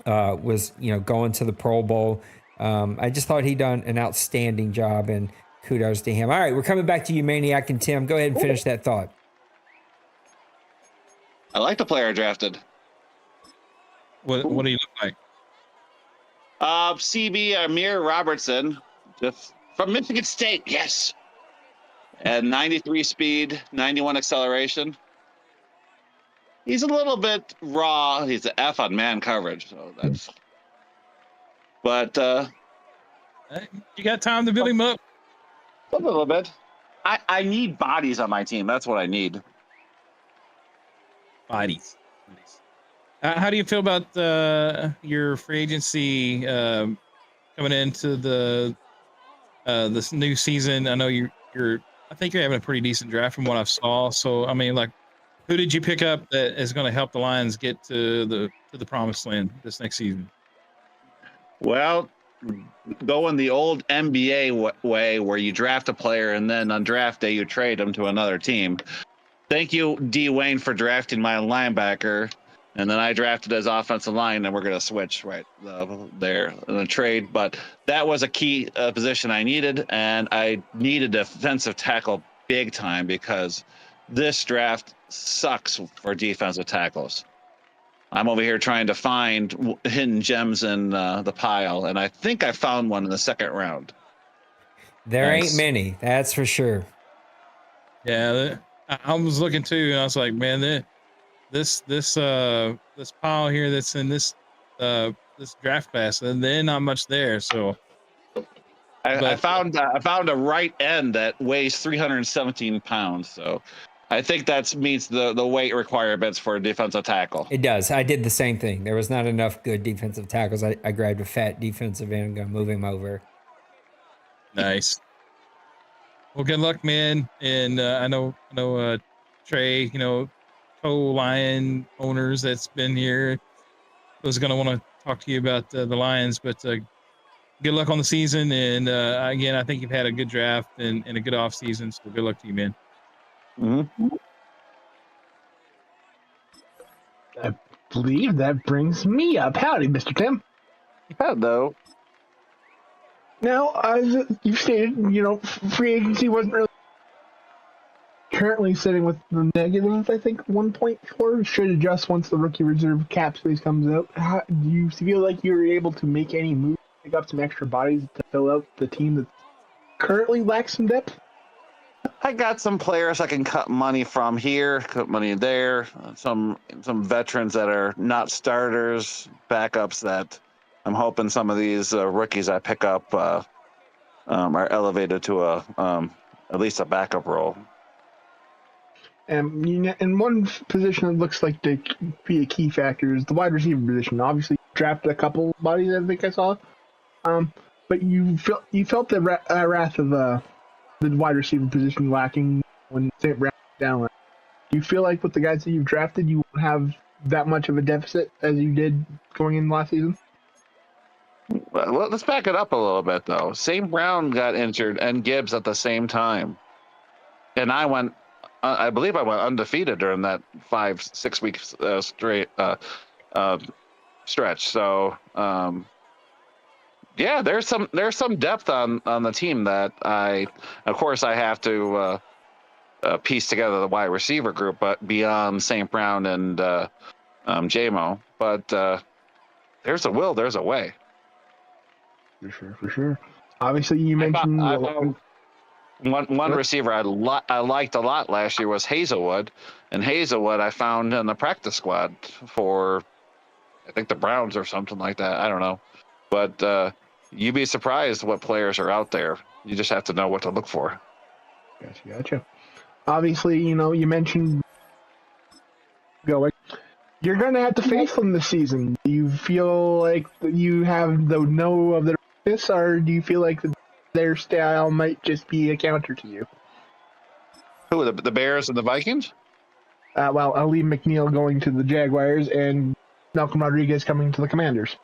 [SPEAKER 2] was going to the Pro Bowl. I just thought he done an outstanding job, and kudos to him. All right, we're coming back to you, Maniac and Tim. Go ahead and finish that thought.
[SPEAKER 8] I like the player I drafted.
[SPEAKER 3] what do you look like?
[SPEAKER 8] CB Amir Robertson, just from Michigan State, yes. And 93 speed, 91 acceleration. He's a little bit raw. He's an F on man coverage, so that's. But
[SPEAKER 3] You got time to build him up.
[SPEAKER 8] a little bit. I need bodies on my team. That's what I need.
[SPEAKER 3] Bodies. How do you feel about your free agency coming into this new season? I know I think you're having a pretty decent draft from what I've saw. So I mean, like, who did you pick up that is going to help the Lions get to the promised land this next season?
[SPEAKER 8] Well, going the old NBA way, where you draft a player and then on draft day you trade him to another team. Thank you, D. Wayne, for drafting my linebacker, and then I drafted his offensive line, and we're going to switch right there in the trade. But that was a key position I needed, and I needed a defensive tackle big time because this draft sucks for defensive tackles. I'm over here trying to find hidden gems in the pile, and I think I found one in the second round.
[SPEAKER 2] There
[SPEAKER 8] Thanks.
[SPEAKER 2] ain't many, that's for sure.
[SPEAKER 3] Yeah, I was looking too, and I was like, man, this pile here that's in this draft class, and then not much there. So
[SPEAKER 8] I found a right end that weighs 317 pounds. So I think that meets the weight requirements for a defensive tackle.
[SPEAKER 2] It does. I did the same thing. There was not enough good defensive tackles. I grabbed a fat defensive end and going to move him over.
[SPEAKER 3] Nice. Well, good luck, man. And I know Trey, co-Lion owners that's been here, was going to want to talk to you about the Lions, but good luck on the season. And again, I think you've had a good draft and a good off season. So good luck to you, man.
[SPEAKER 8] Mm-hmm.
[SPEAKER 4] I believe that brings me up. Howdy, Mr. Tim.
[SPEAKER 8] Hello.
[SPEAKER 4] Now, as you stated, free agency wasn't really currently sitting with the negative, I think, 1.4. Should adjust once the rookie reserve cap space comes out. Do you feel like you were able to make any moves, pick up some extra bodies to fill out the team that currently lacks some depth?
[SPEAKER 8] I got some players I can cut money from here, cut money there. Some veterans that are not starters, backups that I'm hoping some of these rookies I pick up are elevated to at least a backup role.
[SPEAKER 4] And one position that looks like to be a key factor is the wide receiver position. Obviously, you drafted a couple bodies, I think I saw. But you felt the wrath of the wide receiver position lacking when St. Brown was down. Do you feel like with the guys that you've drafted, you won't have that much of a deficit as you did going in last season?
[SPEAKER 8] Well, let's back it up a little bit, though. St. Brown got injured and Gibbs at the same time. And I believe I went undefeated during that 5-6 weeks straight stretch. So, yeah, there's some depth on the team that I have to piece together the wide receiver group, but beyond St. Brown and JMO. But there's a will, there's a way.
[SPEAKER 4] For sure. Obviously, you mentioned
[SPEAKER 8] one receiver I liked a lot last year was Hazelwood, and Hazelwood I found in the practice squad for, I think, the Browns or something like that. I don't know, but you'd be surprised what players are out there. You just have to know what to look for.
[SPEAKER 4] Gotcha. Obviously, you mentioned going. You're going to have to face them this season. Do you feel like you have the know of their weakness, or do you feel like their style might just be a counter to you?
[SPEAKER 8] Who, the Bears and the Vikings?
[SPEAKER 4] Well, Ali McNeil going to the Jaguars and Malcolm Rodriguez coming to the Commanders.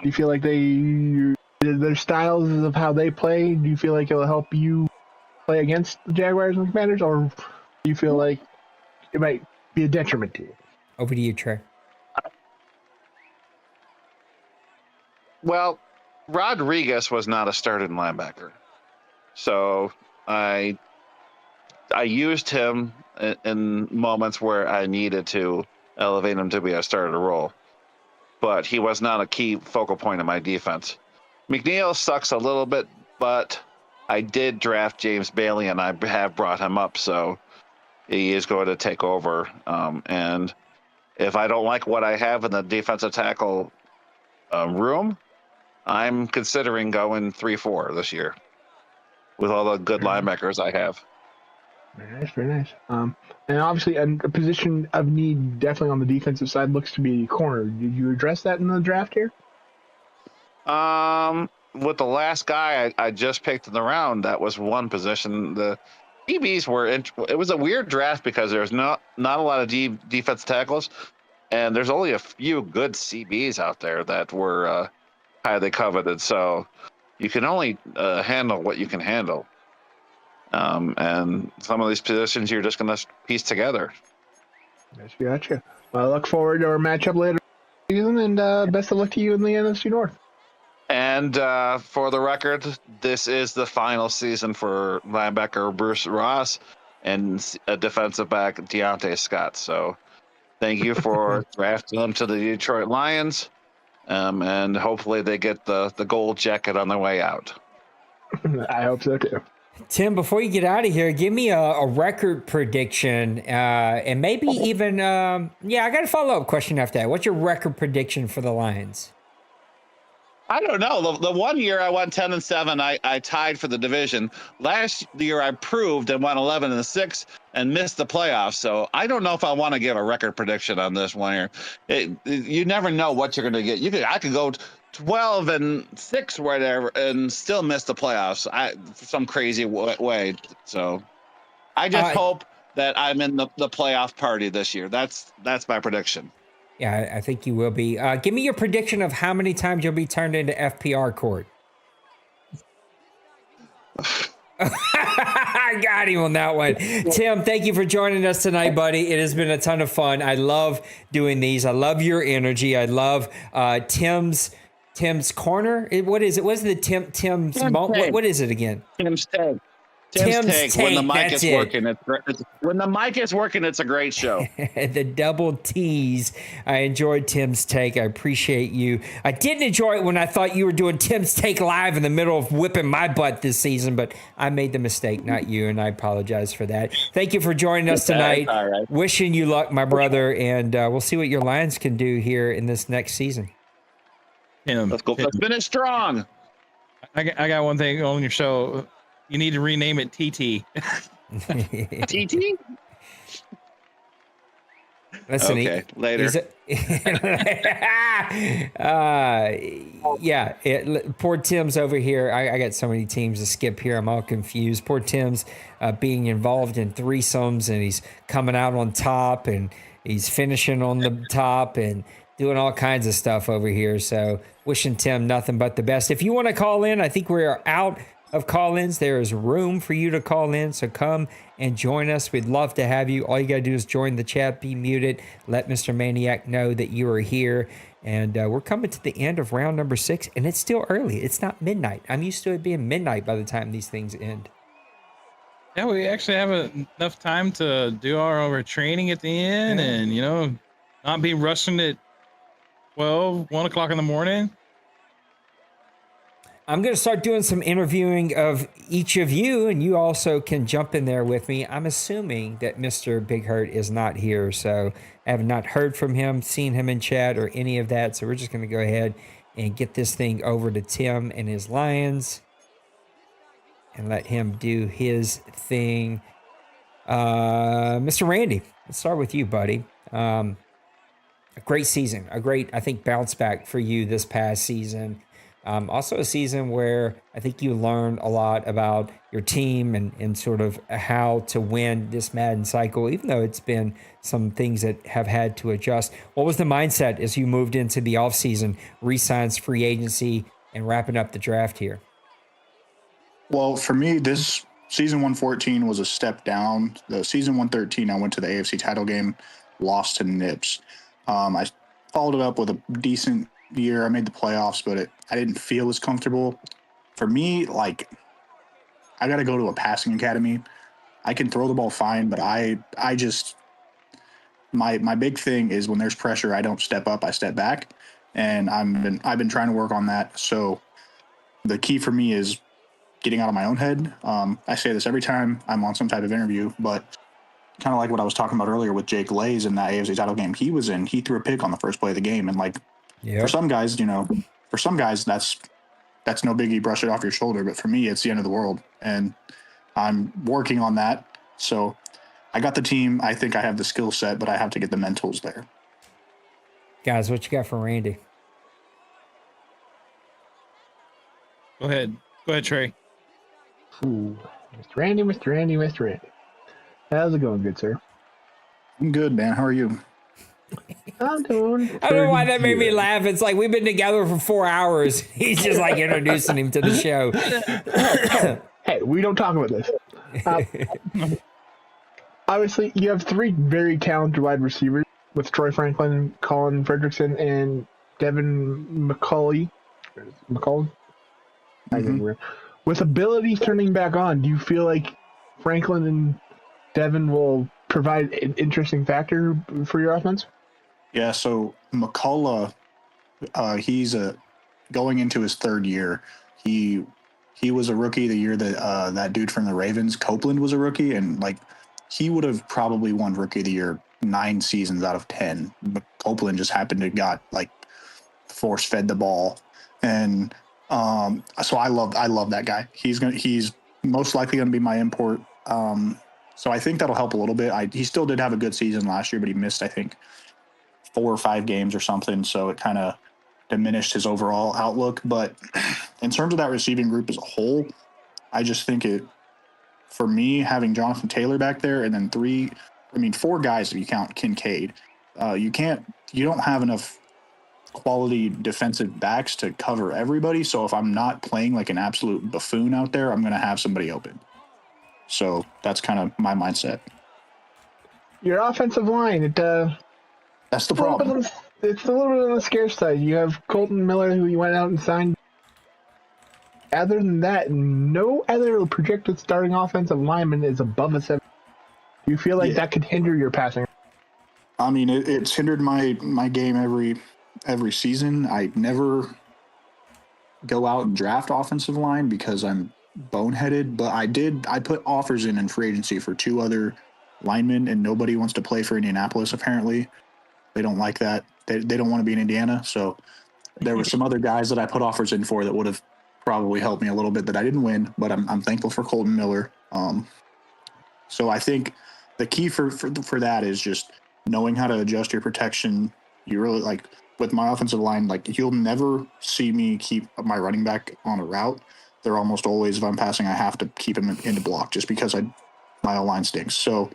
[SPEAKER 4] Do you feel like their styles of how they play, do you feel like it will help you play against the Jaguars and the Commanders, or do you feel like it might be a detriment to you?
[SPEAKER 2] Over to you, Trey.
[SPEAKER 8] Well, Rodriguez was not a starting linebacker, so I used him in moments where I needed to elevate him to be a starter role, but he was not a key focal point of my defense. McNeil sucks a little bit, but I did draft James Bailey, and I have brought him up, so he is going to take over. And if I don't like what I have in the defensive tackle room, I'm considering going 3-4 this year with all the good linebackers I have.
[SPEAKER 4] Very nice. And obviously, a position of need definitely on the defensive side looks to be corner. Did you address that in the draft here?
[SPEAKER 8] With the last guy I just picked in the round, that was one position. The DBs were it was a weird draft because there's not a lot of defensive tackles, and there's only a few good CBs out there that were highly coveted. So you can only handle what you can handle. And some of these positions you're just going to piece together.
[SPEAKER 4] Gotcha. Well, I look forward to our matchup later this season, and best of luck to you in the NFC North.
[SPEAKER 8] And for the record, this is the final season for linebacker Bruce Ross and a defensive back Deontay Scott. So thank you for drafting them to the Detroit Lions, and hopefully they get the gold jacket on their way out.
[SPEAKER 4] I hope so too.
[SPEAKER 2] Tim, before you get out of here, give me a record prediction, and maybe even, I got a follow-up question after that. What's your record prediction for the Lions?
[SPEAKER 8] I don't know. The 1 year I went 10-7, I tied for the division. Last year I proved and went 11-6 and missed the playoffs. So I don't know if I want to give a record prediction on this 1 year. You never know what you're going to get. I could go 12-6 whatever and still miss the playoffs. For some crazy way. So I just hope that I'm in the playoff party this year. That's my prediction.
[SPEAKER 2] Yeah, I think you will be. Give me your prediction of how many times you'll be turned into FPR court. I got him on that one. Tim, thank you for joining us tonight, buddy. It has been a ton of fun. I love doing these. I love your energy. I love Tim's corner. What is it? What's the Tim's? What is it again?
[SPEAKER 8] Tim's Ted.
[SPEAKER 2] Tim's
[SPEAKER 8] When the
[SPEAKER 2] Take,
[SPEAKER 8] mic
[SPEAKER 2] that's
[SPEAKER 8] is
[SPEAKER 2] it.
[SPEAKER 8] working, when the mic is working, it's a great show.
[SPEAKER 2] The double T's. I enjoyed Tim's Take. I appreciate you. I didn't enjoy it when I thought you were doing Tim's Take live in the middle of whipping my butt this season, but I made the mistake, not you, and I apologize for that. Thank you for joining us tonight.
[SPEAKER 8] All right.
[SPEAKER 2] Wishing you luck, my brother, and we'll see what your Lions can do here in this next season.
[SPEAKER 8] Let's go. Let's finish strong.
[SPEAKER 3] I got one thing on your show. You need to rename it TT.
[SPEAKER 8] TT?
[SPEAKER 2] Listen,
[SPEAKER 8] Okay, later.
[SPEAKER 2] Poor Tim's over here. I got so many teams to skip here. I'm all confused. Poor Tim's being involved in threesomes, and he's coming out on top, and he's finishing on the top, and doing all kinds of stuff over here. So wishing Tim nothing but the best. If you want to call in, I think we are out of call-ins. There is room for you to call in, so come and join us. We'd love to have you. All you got to do is join the chat, be muted, let Mr. Maniac know that you are here. And we're coming to the end of round number 6, and it's still early. It's not midnight. I'm used to it being midnight by the time these things end.
[SPEAKER 3] Yeah, we actually have enough time to do our training at the end and, not be rushing at 1 o'clock in the morning.
[SPEAKER 2] I'm going to start doing some interviewing of each of you, and you also can jump in there with me. I'm assuming that Mr. Big Hurt is not here, so I have not heard from him, seen him in chat, or any of that. So we're just going to go ahead and get this thing over to Tim and his Lions and let him do his thing. Mr. Randy, let's start with you, buddy. A great season, I think, bounce back for you this past season. Also a season where I think you learned a lot about your team and sort of how to win this Madden cycle, even though it's been some things that have had to adjust. What was the mindset as you moved into the offseason, re-signs, free agency, and wrapping up the draft here?
[SPEAKER 5] Well, for me, this season 114 was a step down. The season 113, I went to the AFC title game, lost to Nips. I followed it up with a decent year. I made the playoffs, but I didn't feel as comfortable. For me, I got to go to a passing academy. I can throw the ball fine, but I just my big thing is when there's pressure, I don't step up, I step back, and I've been trying to work on that. So the key for me is getting out of my own head. I say this every time I'm on some type of interview, but kind of like what I was talking about earlier with Jake Lays in that AFC title game he was in, he threw a pick on the first play of the game, and for some guys, that's no biggie, brush it off your shoulder. But for me, it's the end of the world, and I'm working on that. So I got the team. I think I have the skill set, but I have to get the mentals there.
[SPEAKER 2] Guys, what you got for Randy?
[SPEAKER 3] Go ahead, Trey.
[SPEAKER 4] Ooh, Mr. Randy. How's it going, good sir?
[SPEAKER 5] I'm good, man. How are you?
[SPEAKER 4] I'm doing.
[SPEAKER 2] I don't know why that made me laugh. It's like we've been together for 4 hours. He's just like introducing him to the show.
[SPEAKER 4] Hey, we don't talk about this. Obviously, you have 3 very talented wide receivers with Troy Franklin, Colin Fredrickson, and Devin McCulley.
[SPEAKER 5] Mm-hmm.
[SPEAKER 4] With abilities turning back on, do you feel like Franklin and Devin will provide an interesting factor for your offense?
[SPEAKER 5] Yeah, so McCullough, he's going into his 3rd year. He was a rookie the year that that dude from the Ravens, Copeland, was a rookie, and he would have probably won Rookie of the Year 9 seasons out of 10. But Copeland just happened to got force fed the ball, and so I love that guy. He's most likely gonna be my import. So I think that'll help a little bit. He still did have a good season last year, but he missed, I think, 4 or 5 games or something. So it kind of diminished his overall outlook. But in terms of that receiving group as a whole, I just think for me, having Jonathan Taylor back there and then 4 guys if you count Kincaid, you don't have enough quality defensive backs to cover everybody. So if I'm not playing like an absolute buffoon out there, I'm going to have somebody open. So that's kind of my mindset.
[SPEAKER 4] Your offensive line,
[SPEAKER 5] that's the problem.
[SPEAKER 4] It's a little bit on the scarce side. You have Colton Miller, who you went out and signed other than that, no other projected starting offensive lineman is above a 7. Do you feel like that could hinder your passing?
[SPEAKER 5] I mean, it's hindered my game every season. I never go out and draft offensive line because I'm boneheaded, but I put offers in free agency for 2 other linemen, and nobody wants to play for Indianapolis. Apparently, they don't like that. They don't want to be in Indiana. So there were some other guys that I put offers in for that would have probably helped me a little bit that I didn't win, but I'm thankful for Colton Miller. So I think the key for that is just knowing how to adjust your protection. You really, like, with my offensive line, like, you'll never see me keep my running back on a route. They're almost always, if I'm passing, I have to keep him in the block just because my O-line stinks. So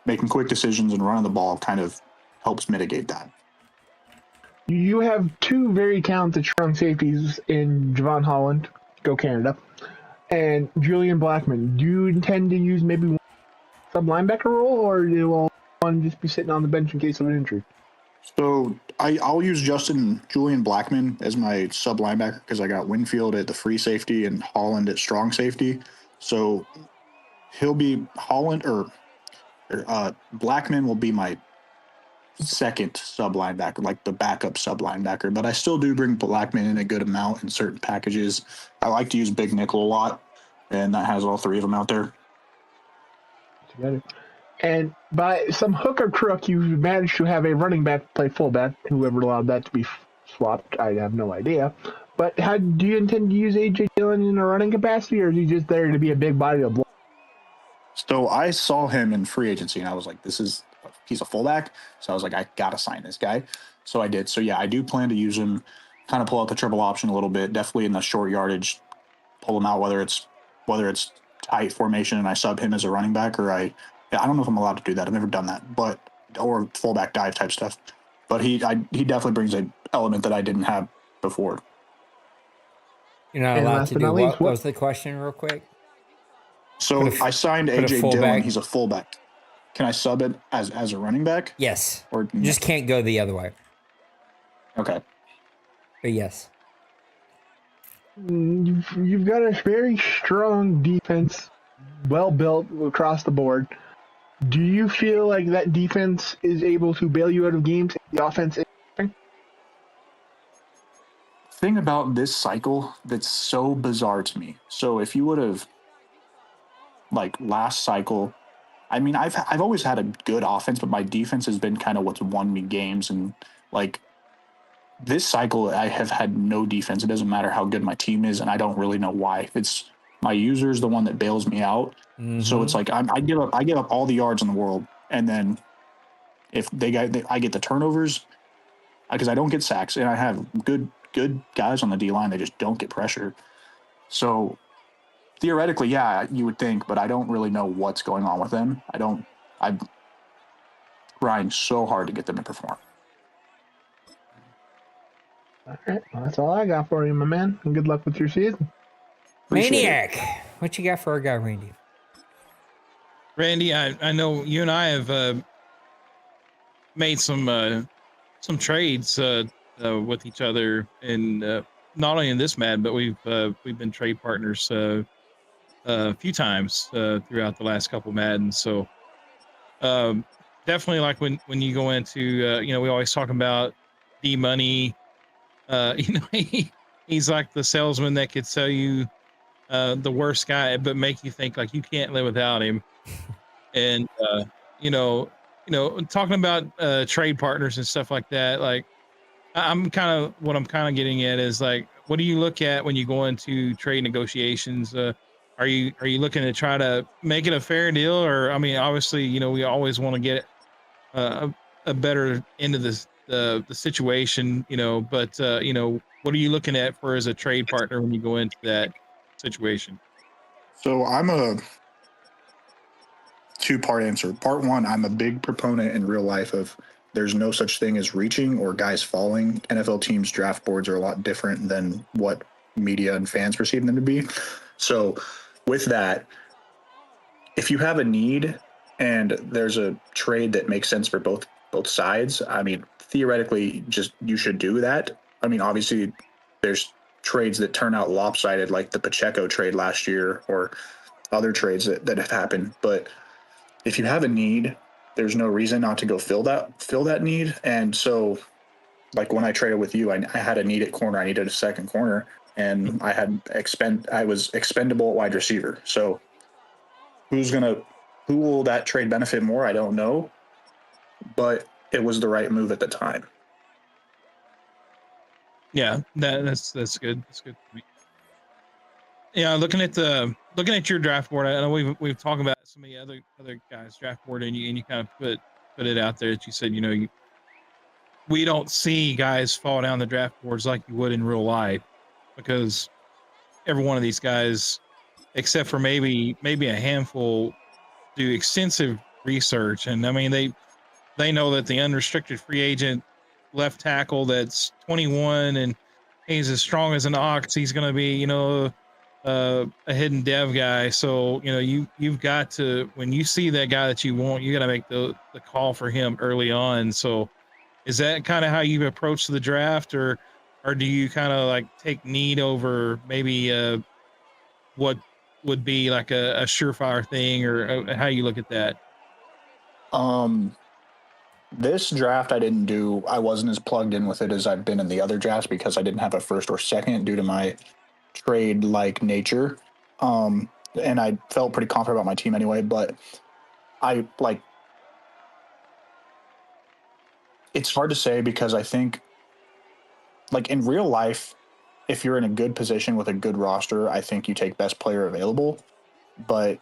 [SPEAKER 5] making quick decisions and running the ball kind of helps mitigate that.
[SPEAKER 4] You have 2 very talented strong safeties in Javon Holland, go Canada, and Julian Blackman. Do you intend to use maybe one sub-linebacker role, or do you all want to just be sitting on the bench in case of an injury?
[SPEAKER 5] So I'll use Julian Blackman as my sub linebacker because I got Winfield at the free safety and Holland at strong safety. So he'll be Blackman will be my second sub linebacker, like the backup sub linebacker. But I still do bring Blackman in a good amount in certain packages. I like to use big nickel a lot, and that has all 3 of them out there.
[SPEAKER 4] And by some hook or crook, you managed to have a running back play fullback. Whoever allowed that to be swapped, I have no idea. But do you intend to use A.J. Dillon in a running capacity, or is he just there to be a big body of block?
[SPEAKER 5] So I saw him in free agency, and I was like, he's a fullback. So I was like, I got to sign this guy. So I did. So, yeah, I do plan to use him, kind of pull out the triple option a little bit, definitely in the short yardage, pull him out, whether it's tight formation and I sub him as a running back, or I don't know if I'm allowed to do that. I've never done that, or fullback dive type stuff. But he definitely brings an element that I didn't have before.
[SPEAKER 2] You're not allowed to do what? What was the question, real quick?
[SPEAKER 5] So I signed AJ Dillon. He's a fullback. Can I sub it as a running back?
[SPEAKER 2] Yes.
[SPEAKER 5] Or
[SPEAKER 2] you just can't go the other way.
[SPEAKER 5] Okay.
[SPEAKER 2] But yes.
[SPEAKER 4] You've got a very strong defense, well built across the board. Do you feel like that defense is able to bail you out of games? The offense is?
[SPEAKER 5] Thing about this cycle that's so bizarre to me. So if you would have, like, last cycle, I mean, I've always had a good offense, but my defense has been kind of what's won me games. And, like, this cycle, I have had no defense. It doesn't matter how good my team is, and I don't really know why. It's my user is the one that bails me out. Mm-hmm. So it's like I give up all the yards in the world, and then if I get the turnovers because I don't get sacks, and I have good guys on the D line. They just don't get pressure. So theoretically, yeah, you would think, but I don't really know what's going on with them. I'm trying so hard to get them to perform.
[SPEAKER 4] All right, well, that's all I got for you, my man. And good luck with your season.
[SPEAKER 2] Maniac, what you got for our guy, Randy?
[SPEAKER 3] Randy, I know you and I have made some trades with each other, and not only in this Mad, but we've been trade partners a few times throughout the last couple Maddens. So definitely, like when you go into we always talk about D-Money. He's like the salesman that could sell you the worst guy, but make you think like you can't live without him. And talking about trade partners and stuff like that, like I'm kind of getting at is like, what do you look at when you go into trade negotiations? Are you looking to try to make it a fair deal, or I mean, obviously, we always want to get a better end of the situation, but what are you looking at for as a trade partner when you go into that situation?
[SPEAKER 5] So I'm a two-part answer. Part one, I'm a big proponent in real life of there's no such thing as reaching or guys falling. NFL teams' draft boards are a lot different than what media and fans perceive them to be. So with that, if you have a need and there's a trade that makes sense for both sides, I mean, theoretically, just you should do that. I mean, obviously, there's trades that turn out lopsided, like the Pacheco trade last year or other trades that have happened. But if you have a need, there's no reason not to go fill that need. And so, like when I traded with you, I had a need at corner. I needed a second corner, and I was expendable at wide receiver. So who will that trade benefit more? I don't know, but it was the right move at the time.
[SPEAKER 3] Yeah, that's good. That's good. Yeah, looking at your draft board, I know we've talked about some of the other guys' draft board, and you kind of put it out there that you said, we don't see guys fall down the draft boards like you would in real life, because every one of these guys, except for maybe a handful, do extensive research. And I mean, they know that the unrestricted free agent left tackle that's 21 and he's as strong as an ox, he's going to be, a hidden dev guy. So, you've got to, when you see that guy that you want, you got to make the call for him early on. So is that kind of how you approach the draft, or do you kind of like take need over maybe what would be like a surefire thing, or how you look at that?
[SPEAKER 5] This draft I wasn't as plugged in with it as I've been in the other drafts because I didn't have a first or second due to my trade like nature. And I felt pretty confident about my team anyway, but it's hard to say because I think like in real life, if you're in a good position with a good roster, I think you take best player available. But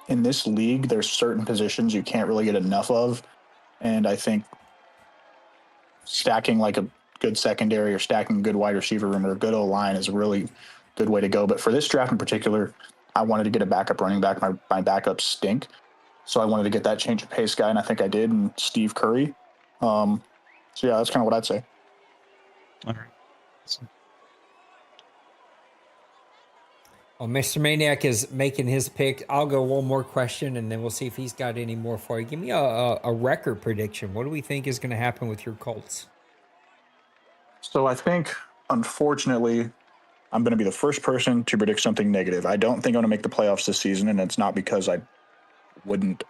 [SPEAKER 5] in this league, there's certain positions you can't really get enough of. And I think stacking like a good secondary or stacking a good wide receiver room or a good O-line is a really good way to go. But for this draft in particular, I wanted to get a backup running back. My backups stink. So I wanted to get that change of pace guy, and I think I did, and Steve Curry. So yeah, that's kind of what I'd say.
[SPEAKER 3] All right. Awesome.
[SPEAKER 2] Well, Mr. Maniac is making his pick. I'll go one more question, and then we'll see if he's got any more for you. Give me a record prediction. What do we think is going to happen with your Colts?
[SPEAKER 5] So I think, unfortunately, I'm going to be the first person to predict something negative. I don't think I'm going to make the playoffs this season, and it's not because I wouldn't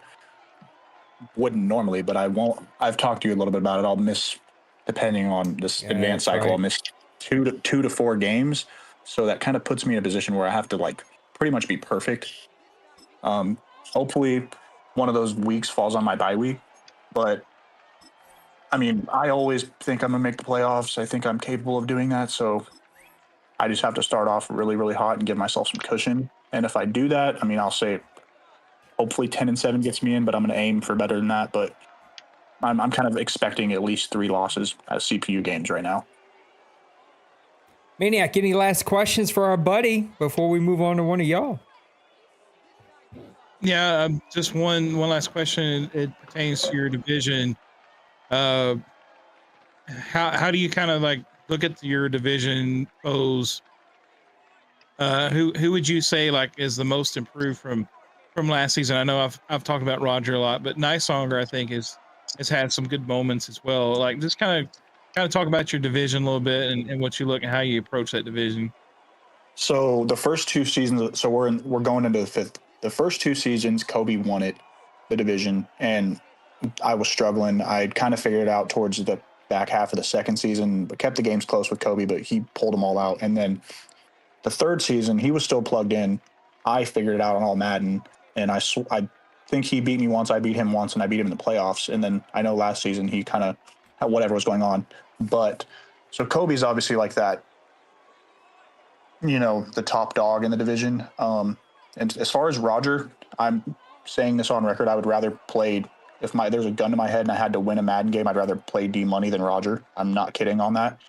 [SPEAKER 5] normally, but I won't. I've talked to you a little bit about it. I'll miss, depending on this advanced cycle, I'll miss two to 4 games. So that kind of puts me in a position where I have to like pretty much be perfect. Hopefully one of those weeks falls on my bye week, but I mean, I always think I'm gonna make the playoffs. I think I'm capable of doing that. So I just have to start off really, really hot and give myself some cushion. And if I do that, I mean, I'll say hopefully 10-7 gets me in, but I'm going to aim for better than that. But I'm kind of expecting at least 3 losses as CPU games right now.
[SPEAKER 2] Maniac, any last questions for our buddy before we move on to one of y'all?
[SPEAKER 3] Yeah, just one last question. It pertains to your division. How do you kind of like look at your division foes? Who would you say like is the most improved from last season? I know I've talked about Roger a lot, but Nysonger I think has had some good moments as well. Like just kind of talk about your division a little bit and what you look and how you approach that division.
[SPEAKER 5] So the first 2 seasons, so we're going into the 5th. The first 2 seasons, Kobe won the division, and I was struggling. I'd kind of figured it out towards the back half of the second season, but kept the games close with Kobe, but he pulled them all out. And then the 3rd season, he was still plugged in. I figured it out on all Madden, and I think he beat me once, I beat him once, and I beat him in the playoffs. And then I know last season he kind of had whatever was going on. But so Kobe's obviously like that, the top dog in the division. And as far as Roger, I'm saying this on record, I would rather play, if there's a gun to my head and I had to win a Madden game, I'd rather play D-Money than Roger. I'm not kidding on that.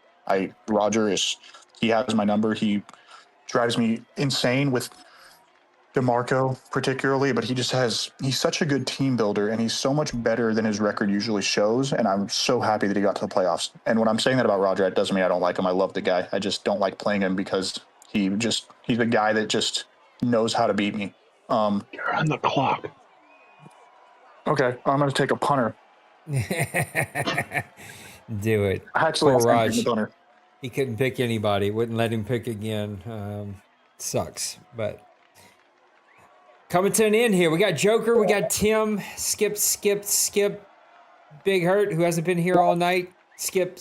[SPEAKER 5] Roger he has my number. He drives me insane with DeMarco particularly, but he's such a good team builder, and he's so much better than his record usually shows, and I'm so happy that he got to the playoffs. And when I'm saying that about Roger, it doesn't mean I don't like him. I love the guy. I just don't like playing him because he's a guy that just knows how to beat me.
[SPEAKER 4] You're on the clock.
[SPEAKER 5] Okay, I'm going to take a punter.
[SPEAKER 2] Do it.
[SPEAKER 5] Actually,
[SPEAKER 2] Poor
[SPEAKER 5] I'm
[SPEAKER 2] Raj.
[SPEAKER 5] taking the punter.
[SPEAKER 2] He couldn't pick anybody. Wouldn't let him pick again. Sucks, but coming to an end here. We got Joker. We got Tim. Skip. Big Hurt, who hasn't been here all night. Skip.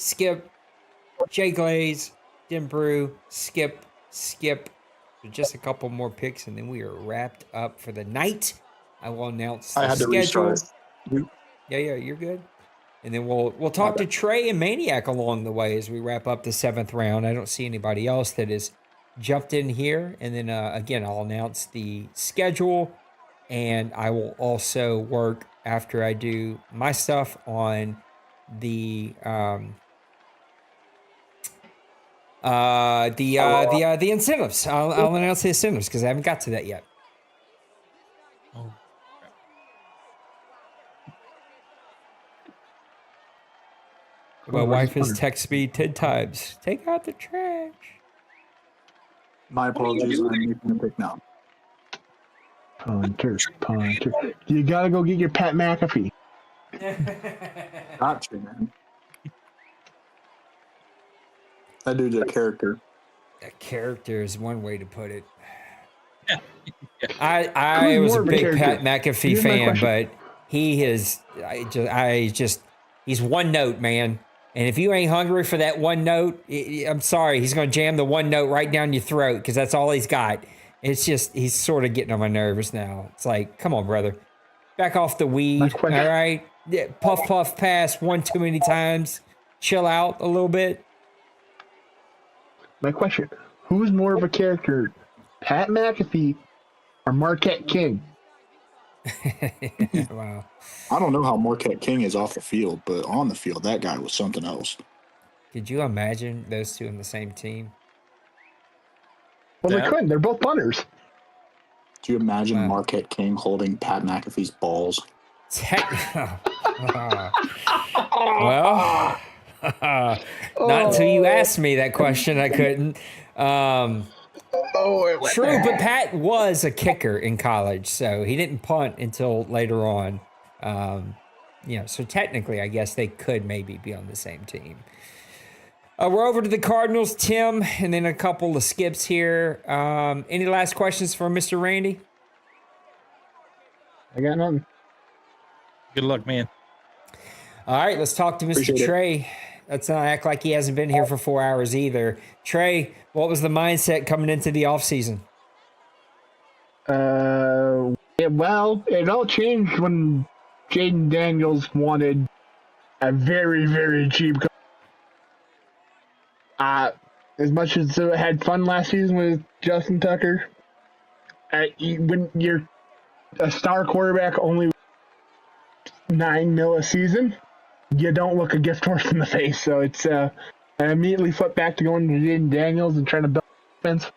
[SPEAKER 2] Jay Glaze. Dim Brew. Skip. So just a couple more picks, and then we are wrapped up for the night. I will announce the schedule. Yeah, you're good. And then we'll talk to Trey and Maniac along the way as we wrap up the 7th round. I don't see anybody else that has jumped in here. And then, again, I'll announce the schedule. And I will also work after I do my stuff on the incentives. I'll announce the incentives because I haven't got to that yet. My wife has texted me 10 times. Take out the trash.
[SPEAKER 5] My apologies. I'm making a pick now.
[SPEAKER 4] Punter. You gotta go get your Pat McAfee.
[SPEAKER 5] Got you, man. That dude's a character.
[SPEAKER 2] A character is one way to put it. I was a big Pat McAfee fan, but he is. He's one note, man. And if you ain't hungry for that one note, I'm sorry, he's going to jam the one note right down your throat because that's all he's got. It's just, he's sort of getting on my nerves now. It's like, come on, brother. Back off the weed, all right? Yeah, puff, pass one too many times. Chill out a little bit.
[SPEAKER 4] My question, who's more of a character, Pat McAfee or Marquette King?
[SPEAKER 2] Wow.
[SPEAKER 5] I don't know how Marquette King is off the field, but on the field, that guy was something else.
[SPEAKER 2] Could you imagine those two in the same team?
[SPEAKER 4] Well, they couldn't. They're both punters.
[SPEAKER 5] Do you imagine Marquette King holding Pat McAfee's balls?
[SPEAKER 2] Well, not until you asked me that question, I couldn't. True, but Pat was a kicker in college, so he didn't punt until later on. So technically, I guess they could maybe be on the same team. We're over to the Cardinals, Tim, and then a couple of skips here. Any last questions for Mr. Randy?
[SPEAKER 4] I got nothing.
[SPEAKER 3] Good luck, man.
[SPEAKER 2] All right, let's talk to Mr. Trey. Let's not act like he hasn't been here for 4 hours either. Trey, what was the mindset coming into the offseason?
[SPEAKER 4] Well, it all changed when Jaden Daniels wanted a very, very cheap as much as I had fun last season with Justin Tucker, when you're a star quarterback only $9 million a season, you don't look a gift horse in the face. So it's I immediately flipped back to going to Jaden Daniels and trying to build defense.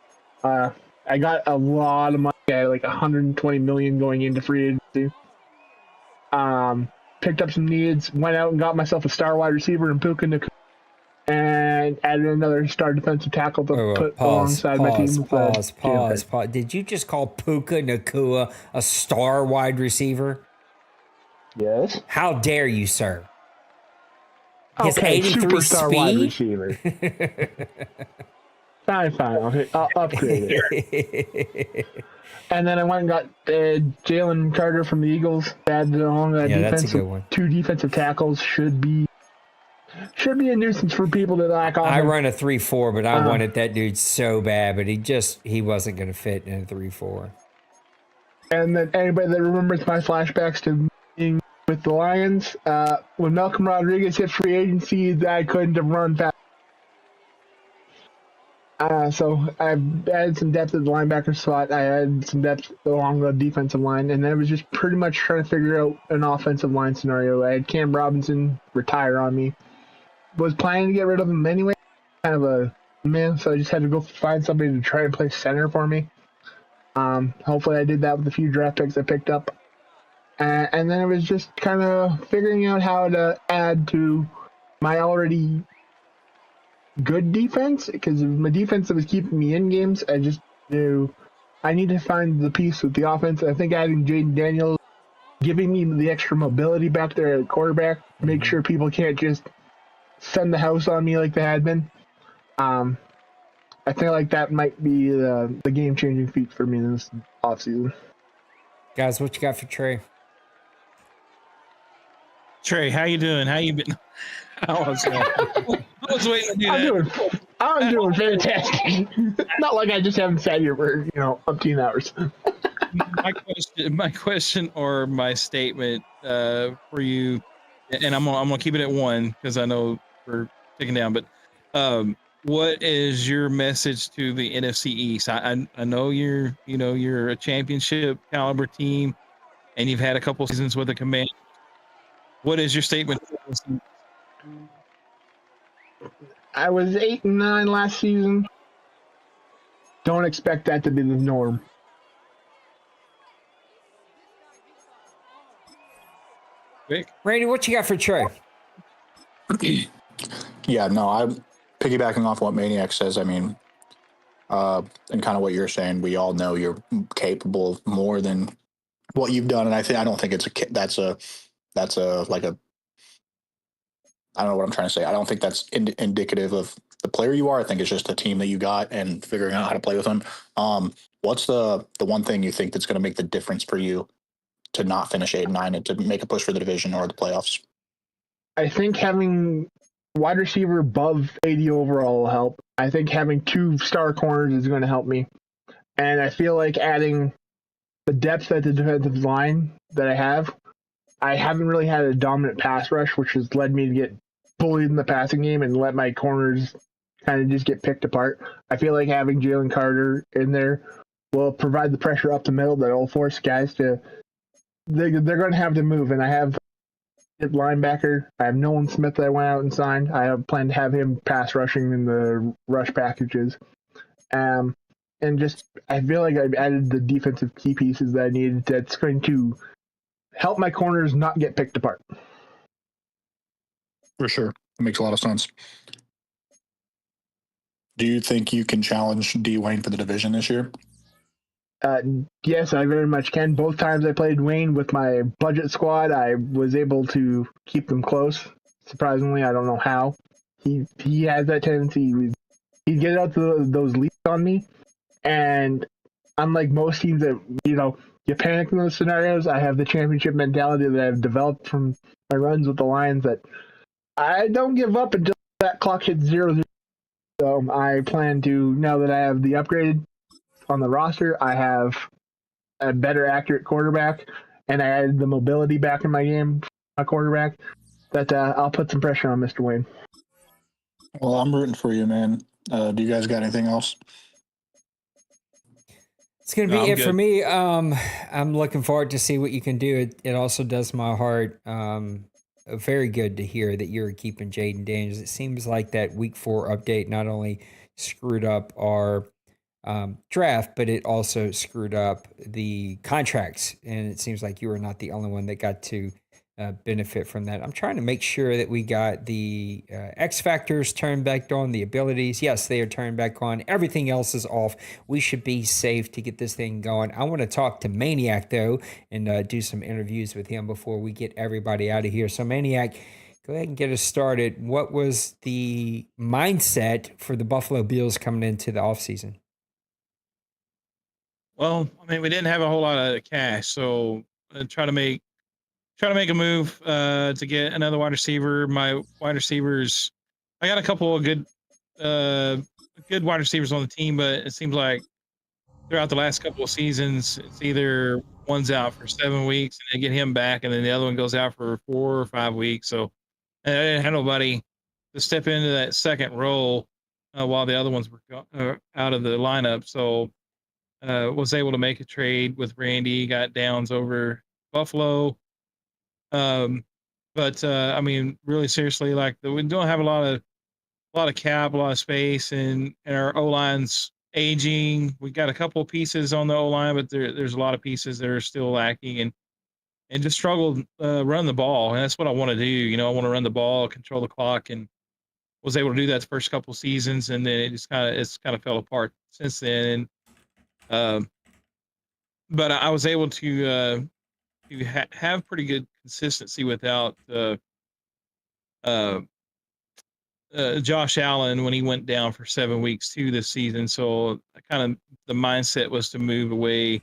[SPEAKER 4] I got a lot of money. I had like $120 million going into free agency. Picked up some needs, went out and got myself a star wide receiver in Puka Nacua, and added another star defensive tackle to put alongside my team.
[SPEAKER 2] Pause. Did you just call Puka Nacua a star wide receiver?
[SPEAKER 4] Yes.
[SPEAKER 2] How dare you, sir? His
[SPEAKER 4] Okay,
[SPEAKER 2] 83
[SPEAKER 4] superstar wide
[SPEAKER 2] speed?
[SPEAKER 4] receiver. Fine. I'll upgrade it. And then I went and got Jalen Carter from the Eagles. Added along
[SPEAKER 2] that's a good one.
[SPEAKER 4] 2 defensive tackles should be a nuisance for people that lack offense.
[SPEAKER 2] I run a 3-4, but I wanted that dude so bad, but he wasn't going to fit in a 3-4.
[SPEAKER 4] And then anybody that remembers my flashbacks to being with the Lions, when Malcolm Rodriguez hit free agency, I couldn't have run fast. So I've added some depth at the linebacker spot. I had some depth along the defensive line, and I was just pretty much trying to figure out an offensive line scenario. I had Cam Robinson retire on me. Was planning to get rid of him anyway. Kind of a man, so I just had to go find somebody to try and play center for me. Hopefully I did that with a few draft picks I picked up. And then it was just kind of figuring out how to add to my already good defense, because my defense that was keeping me in games, I just knew I need to find the piece with the offense. I think adding Jaden Daniels, giving me the extra mobility back there at quarterback, make sure people can't just send the house on me like they had been. I feel like that might be the game-changing feat for me this offseason.
[SPEAKER 2] Guys, what you got for Trey?
[SPEAKER 3] Trey, how you doing? How you been? I was waiting to do that.
[SPEAKER 4] I'm doing fantastic. Not like I just haven't sat here for, 15 hours.
[SPEAKER 3] My question or my statement for you, and I'm gonna keep it at one because I know we're taking down. But what is your message to the NFC East? I know you're a championship caliber team, and you've had a couple seasons with the Command. What is your statement?
[SPEAKER 4] I was 8-9 last season. Don't expect that to be the norm.
[SPEAKER 3] Vic?
[SPEAKER 2] Randy, what you got for Trey?
[SPEAKER 5] Yeah, no, I'm piggybacking off what Maniac says. I mean, and kind of what you're saying. We all know you're capable of more than what you've done, and I don't think that's a like a I don't know what I'm trying to say. I don't think that's indicative of the player you are. I think it's just the team that you got and figuring out how to play with them. What's the one thing you think that's going to make the difference for you to not finish 8-9 and to make a push for the division or the playoffs?
[SPEAKER 4] I think having wide receiver above 80 overall will help. I think having 2 star corners is going to help me. And I feel like adding the depth at the defensive line that I haven't really had a dominant pass rush, which has led me to get bullied in the passing game and let my corners kind of just get picked apart. I feel like having Jalen Carter in there will provide the pressure up the middle that will force guys to they're going to have to move. And I have linebacker. I have Nolan Smith that I went out and signed. I have planned to have him pass rushing in the rush packages. And just I feel like I've added the defensive key pieces that I needed that's going to help my corners not get picked apart.
[SPEAKER 5] For sure. That makes a lot of sense. Do you think you can challenge D. Wayne for the division this year?
[SPEAKER 4] Yes, I very much can. Both times I played Wayne with my budget squad, I was able to keep them close. Surprisingly, I don't know how. He has that tendency. He'd get out those leads on me, and unlike most teams that, you panic in those scenarios, I have the championship mentality that I've developed from my runs with the Lions that I don't give up until that clock hits 0-0. So I plan to, now that I have the upgrade on the roster, I have a better accurate quarterback, and I added the mobility back in my game, my quarterback, that I'll put some pressure on Mr. Wayne.
[SPEAKER 5] Well, I'm rooting for you, man. Do you guys got anything else?
[SPEAKER 2] It's going to be
[SPEAKER 3] No, I'm
[SPEAKER 2] it for
[SPEAKER 3] good.
[SPEAKER 2] me. I'm looking forward to see what you can do. It also does my heart very good to hear that you're keeping Jaden Daniels. It seems like that week 4 update not only screwed up our draft, but it also screwed up the contracts. And it seems like you were not the only one that got to benefit from that. I'm trying to make sure that we got the X factors turned back on, the abilities. Yes, they are turned back on. Everything else is off. We should be safe to get this thing going. I want to talk to Maniac, though, and do some interviews with him before we get everybody out of here. So, Maniac, go ahead and get us started. What was the mindset for the Buffalo Bills coming into the offseason?
[SPEAKER 3] Well, I mean, we didn't have a whole lot of cash, so try to make a move to get another wide receiver. My wide receivers, I got a couple of good wide receivers on the team, but it seems like throughout the last couple of seasons, it's either one's out for 7 weeks and they get him back, and then the other one goes out for 4 or 5 weeks. So I didn't have nobody to step into that second role while the other ones were out of the lineup. So was able to make a trade with Randy, got Downs over Buffalo. But I mean, really seriously, like we don't have a lot of cap, a lot of space, and our O line's aging. We got a couple of pieces on the O line, but there's a lot of pieces that are still lacking, and just struggled run the ball. And that's what I want to do. I want to run the ball, control the clock, and was able to do that the first couple of seasons, and then it's kind of fell apart since then. And but I was able to have pretty good consistency without Josh Allen when he went down for 7 weeks too this season. So kind of the mindset was to move away,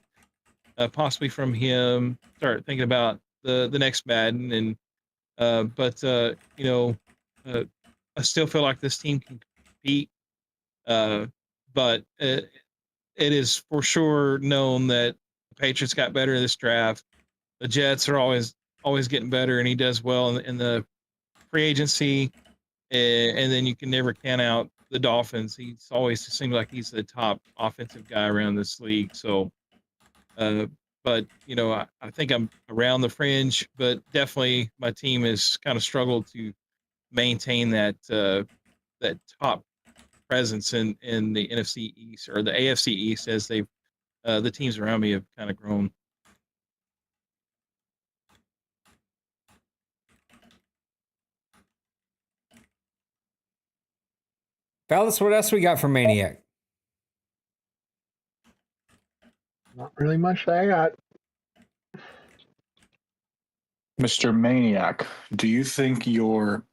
[SPEAKER 3] possibly from him, start thinking about the next Madden. And but you know, I still feel like this team can compete. But it is for sure known that the Patriots got better in this draft. The Jets are always getting better, and he does well in the free agency. And then you can never count out the Dolphins. He's always seems like he's the top offensive guy around this league. So, but you know, I think I'm around the fringe, but definitely my team has kind of struggled to maintain that top presence in the NFC East or the AFC East as they've the teams around me have kind of grown.
[SPEAKER 2] Fellas, what else we got for Maniac?
[SPEAKER 4] Not really much that I got.
[SPEAKER 5] Mr. Maniac, do you think your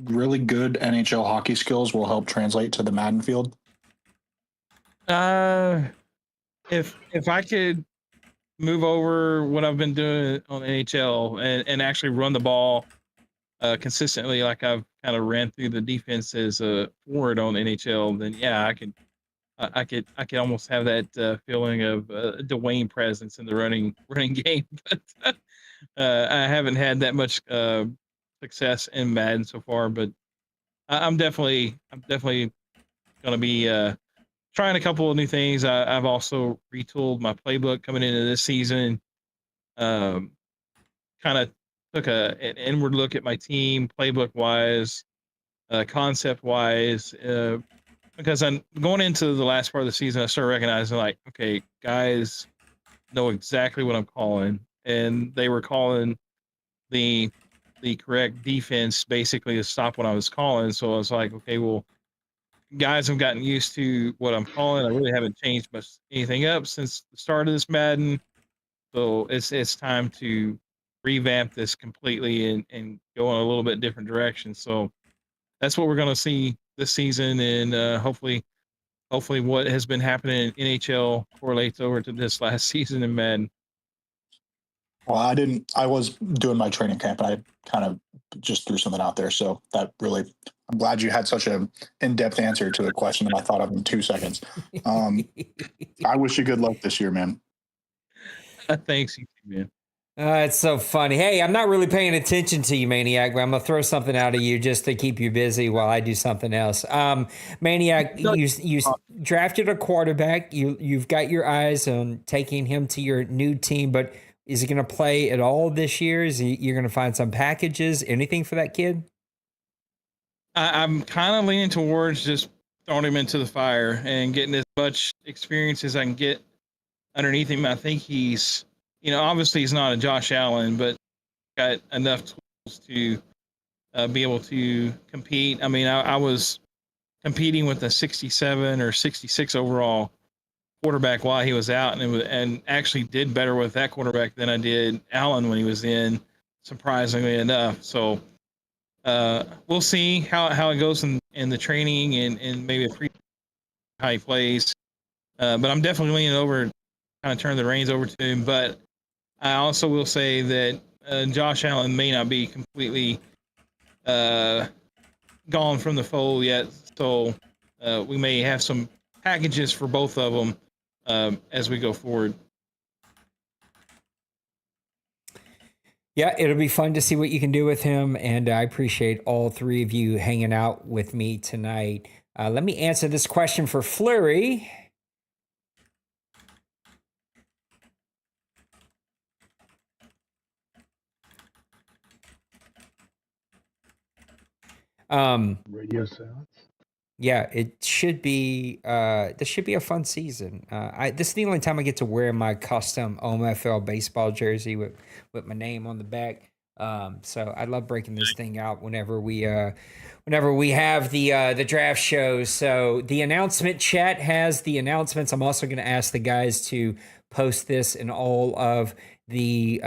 [SPEAKER 5] really good NHL hockey skills will help translate to the Madden field?
[SPEAKER 3] If I could move over what I've been doing on NHL and actually run the ball consistently, like I've kind of ran through the defense as a forward on NHL, then yeah, I could almost have that feeling of Dwayne presence in the running game, but I haven't had that much success in Madden so far. But I'm definitely going to be trying a couple of new things. I've also retooled my playbook coming into this season. Kind of took an inward look at my team, playbook wise, concept wise, because I'm going into the last part of the season. I started recognizing, like, okay, guys know exactly what I'm calling, and they were calling the correct defense basically to stop what I was calling. So I was like, okay, well, guys have gotten used to what I'm calling. I really haven't changed much anything up since the start of this Madden. So it's time to revamp this completely and go in a little bit different direction. So that's what we're going to see this season, and hopefully what has been happening in NHL correlates over to this last season in Madden.
[SPEAKER 5] Well, I was doing my training camp, and I kind of just threw something out there. So that really, I'm glad you had such an in-depth answer to a question that I thought of in 2 seconds. I wish you good luck this year, man.
[SPEAKER 3] Thanks, you too, man.
[SPEAKER 2] It's so funny. Hey, I'm not really paying attention to you, Maniac, but I'm going to throw something out of you just to keep you busy while I do something else. Maniac, you drafted a quarterback. You've got your eyes on taking him to your new team, but is he going to play at all this year? You're going to find some packages, anything for that kid?
[SPEAKER 3] I'm kind of leaning towards just throwing him into the fire and getting as much experience as I can get underneath him. I think he's, obviously he's not a Josh Allen, but got enough tools to be able to compete. I mean, I was competing with a 67 or 66 overall quarterback while he was out, and actually did better with that quarterback than I did Allen when he was in, surprisingly enough. So we'll see how it goes in the training and maybe how he plays. But I'm definitely leaning over, kind of turn the reins over to him. But I also will say that Josh Allen may not be completely gone from the fold yet. So we may have some packages for both of them as we go forward.
[SPEAKER 2] Yeah, it'll be fun to see what you can do with him, and I appreciate all three of you hanging out with me tonight. Let me answer this question for Fleury.
[SPEAKER 4] Radio silence.
[SPEAKER 2] Yeah, it should be. This should be a fun season. This is the only time I get to wear my custom OMFL baseball jersey with my name on the back. So I love breaking this thing out whenever we have the draft shows. So the announcement chat has the announcements. I'm also going to ask the guys to post this in all of the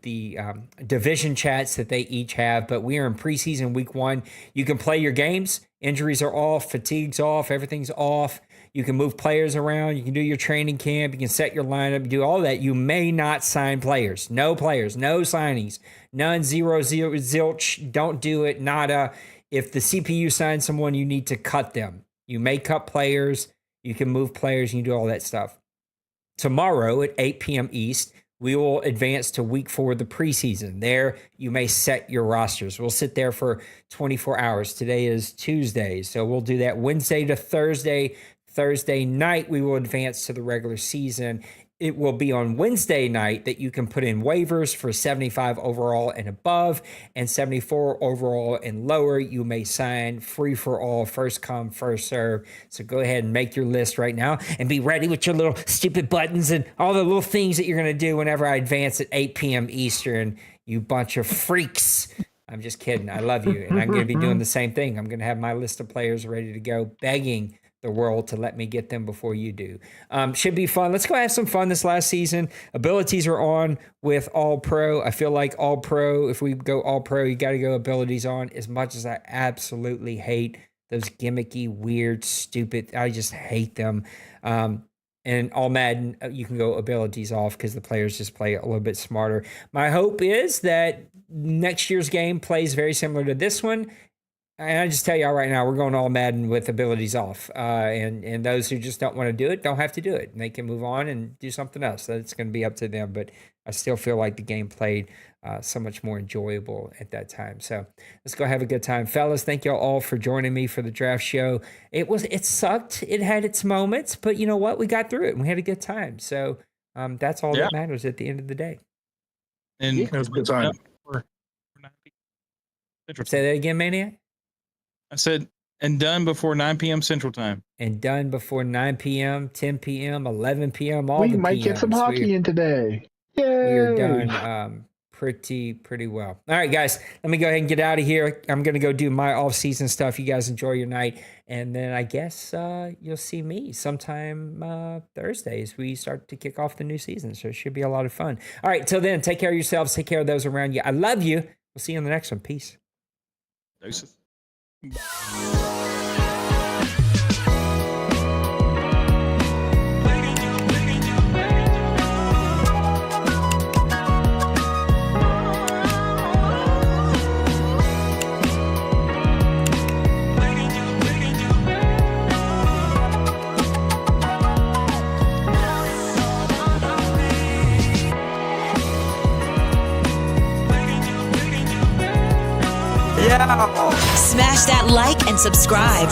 [SPEAKER 2] division chats that they each have. But we are in preseason week 1. You can play your games. Injuries are off. Fatigue's off. Everything's off. You can move players around. You can do your training camp. You can set your lineup. Do all that. You may not sign players. No signings. None, zero, zilch. Don't do it. Nada. If the CPU signs someone, you need to cut them. You may cut players. You can move players. You can do all that stuff. Tomorrow at 8 p.m. East, we will advance to week 4 of the preseason. There, you may set your rosters. We'll sit there for 24 hours. Today is Tuesday, so we'll do that Wednesday to Thursday. Thursday night, we will advance to the regular season. It will be on Wednesday night that you can put in waivers for 75 overall and above and 74 overall and lower. You may sign free for all, first come, first serve. So go ahead and make your list right now and be ready with your little stupid buttons and all the little things that you're going to do whenever I advance at 8 p.m. Eastern, you bunch of freaks. I'm just kidding. I love you. And I'm going to be doing the same thing. I'm going to have my list of players ready to go, begging the world to let me get them before you do. Should be fun. Let's go have some fun this last season. Abilities are on with All Pro. I feel like All Pro, if we go All Pro, you got to go abilities on. As much as I absolutely hate those gimmicky, weird, stupid, I just hate them. And All Madden, you can go abilities off because the players just play a little bit smarter. My hope is that next year's game plays very similar to this one. And I just tell y'all right now, we're going All Madden with abilities off. And those who just don't want to do it, don't have to do it. And they can move on and do something else. That's going to be up to them. But I still feel like the game played so much more enjoyable at that time. So let's go have a good time. Fellas, thank y'all all for joining me for the draft show. It sucked. It had its moments. But you know what? We got through it and we had a good time. So that's all that matters at the end of the day.
[SPEAKER 3] And
[SPEAKER 5] It was a good time.
[SPEAKER 2] Say that again, Maniac.
[SPEAKER 3] I said, and done before 9 p.m. Central Time.
[SPEAKER 2] And done before 9 p.m., 10 p.m., 11 p.m., all
[SPEAKER 4] We
[SPEAKER 2] the
[SPEAKER 4] might get some
[SPEAKER 2] PMs.
[SPEAKER 4] hockey in today. Yay!
[SPEAKER 2] We are done pretty well. All right, guys, let me go ahead and get out of here. I'm going to go do my off-season stuff. You guys enjoy your night. And then I guess you'll see me sometime Thursday as we start to kick off the new season. So it should be a lot of fun. All right, till then, take care of yourselves. Take care of those around you. I love you. We'll see you in the next one. Peace.
[SPEAKER 3] Deuces.
[SPEAKER 1] Smash that like and subscribe.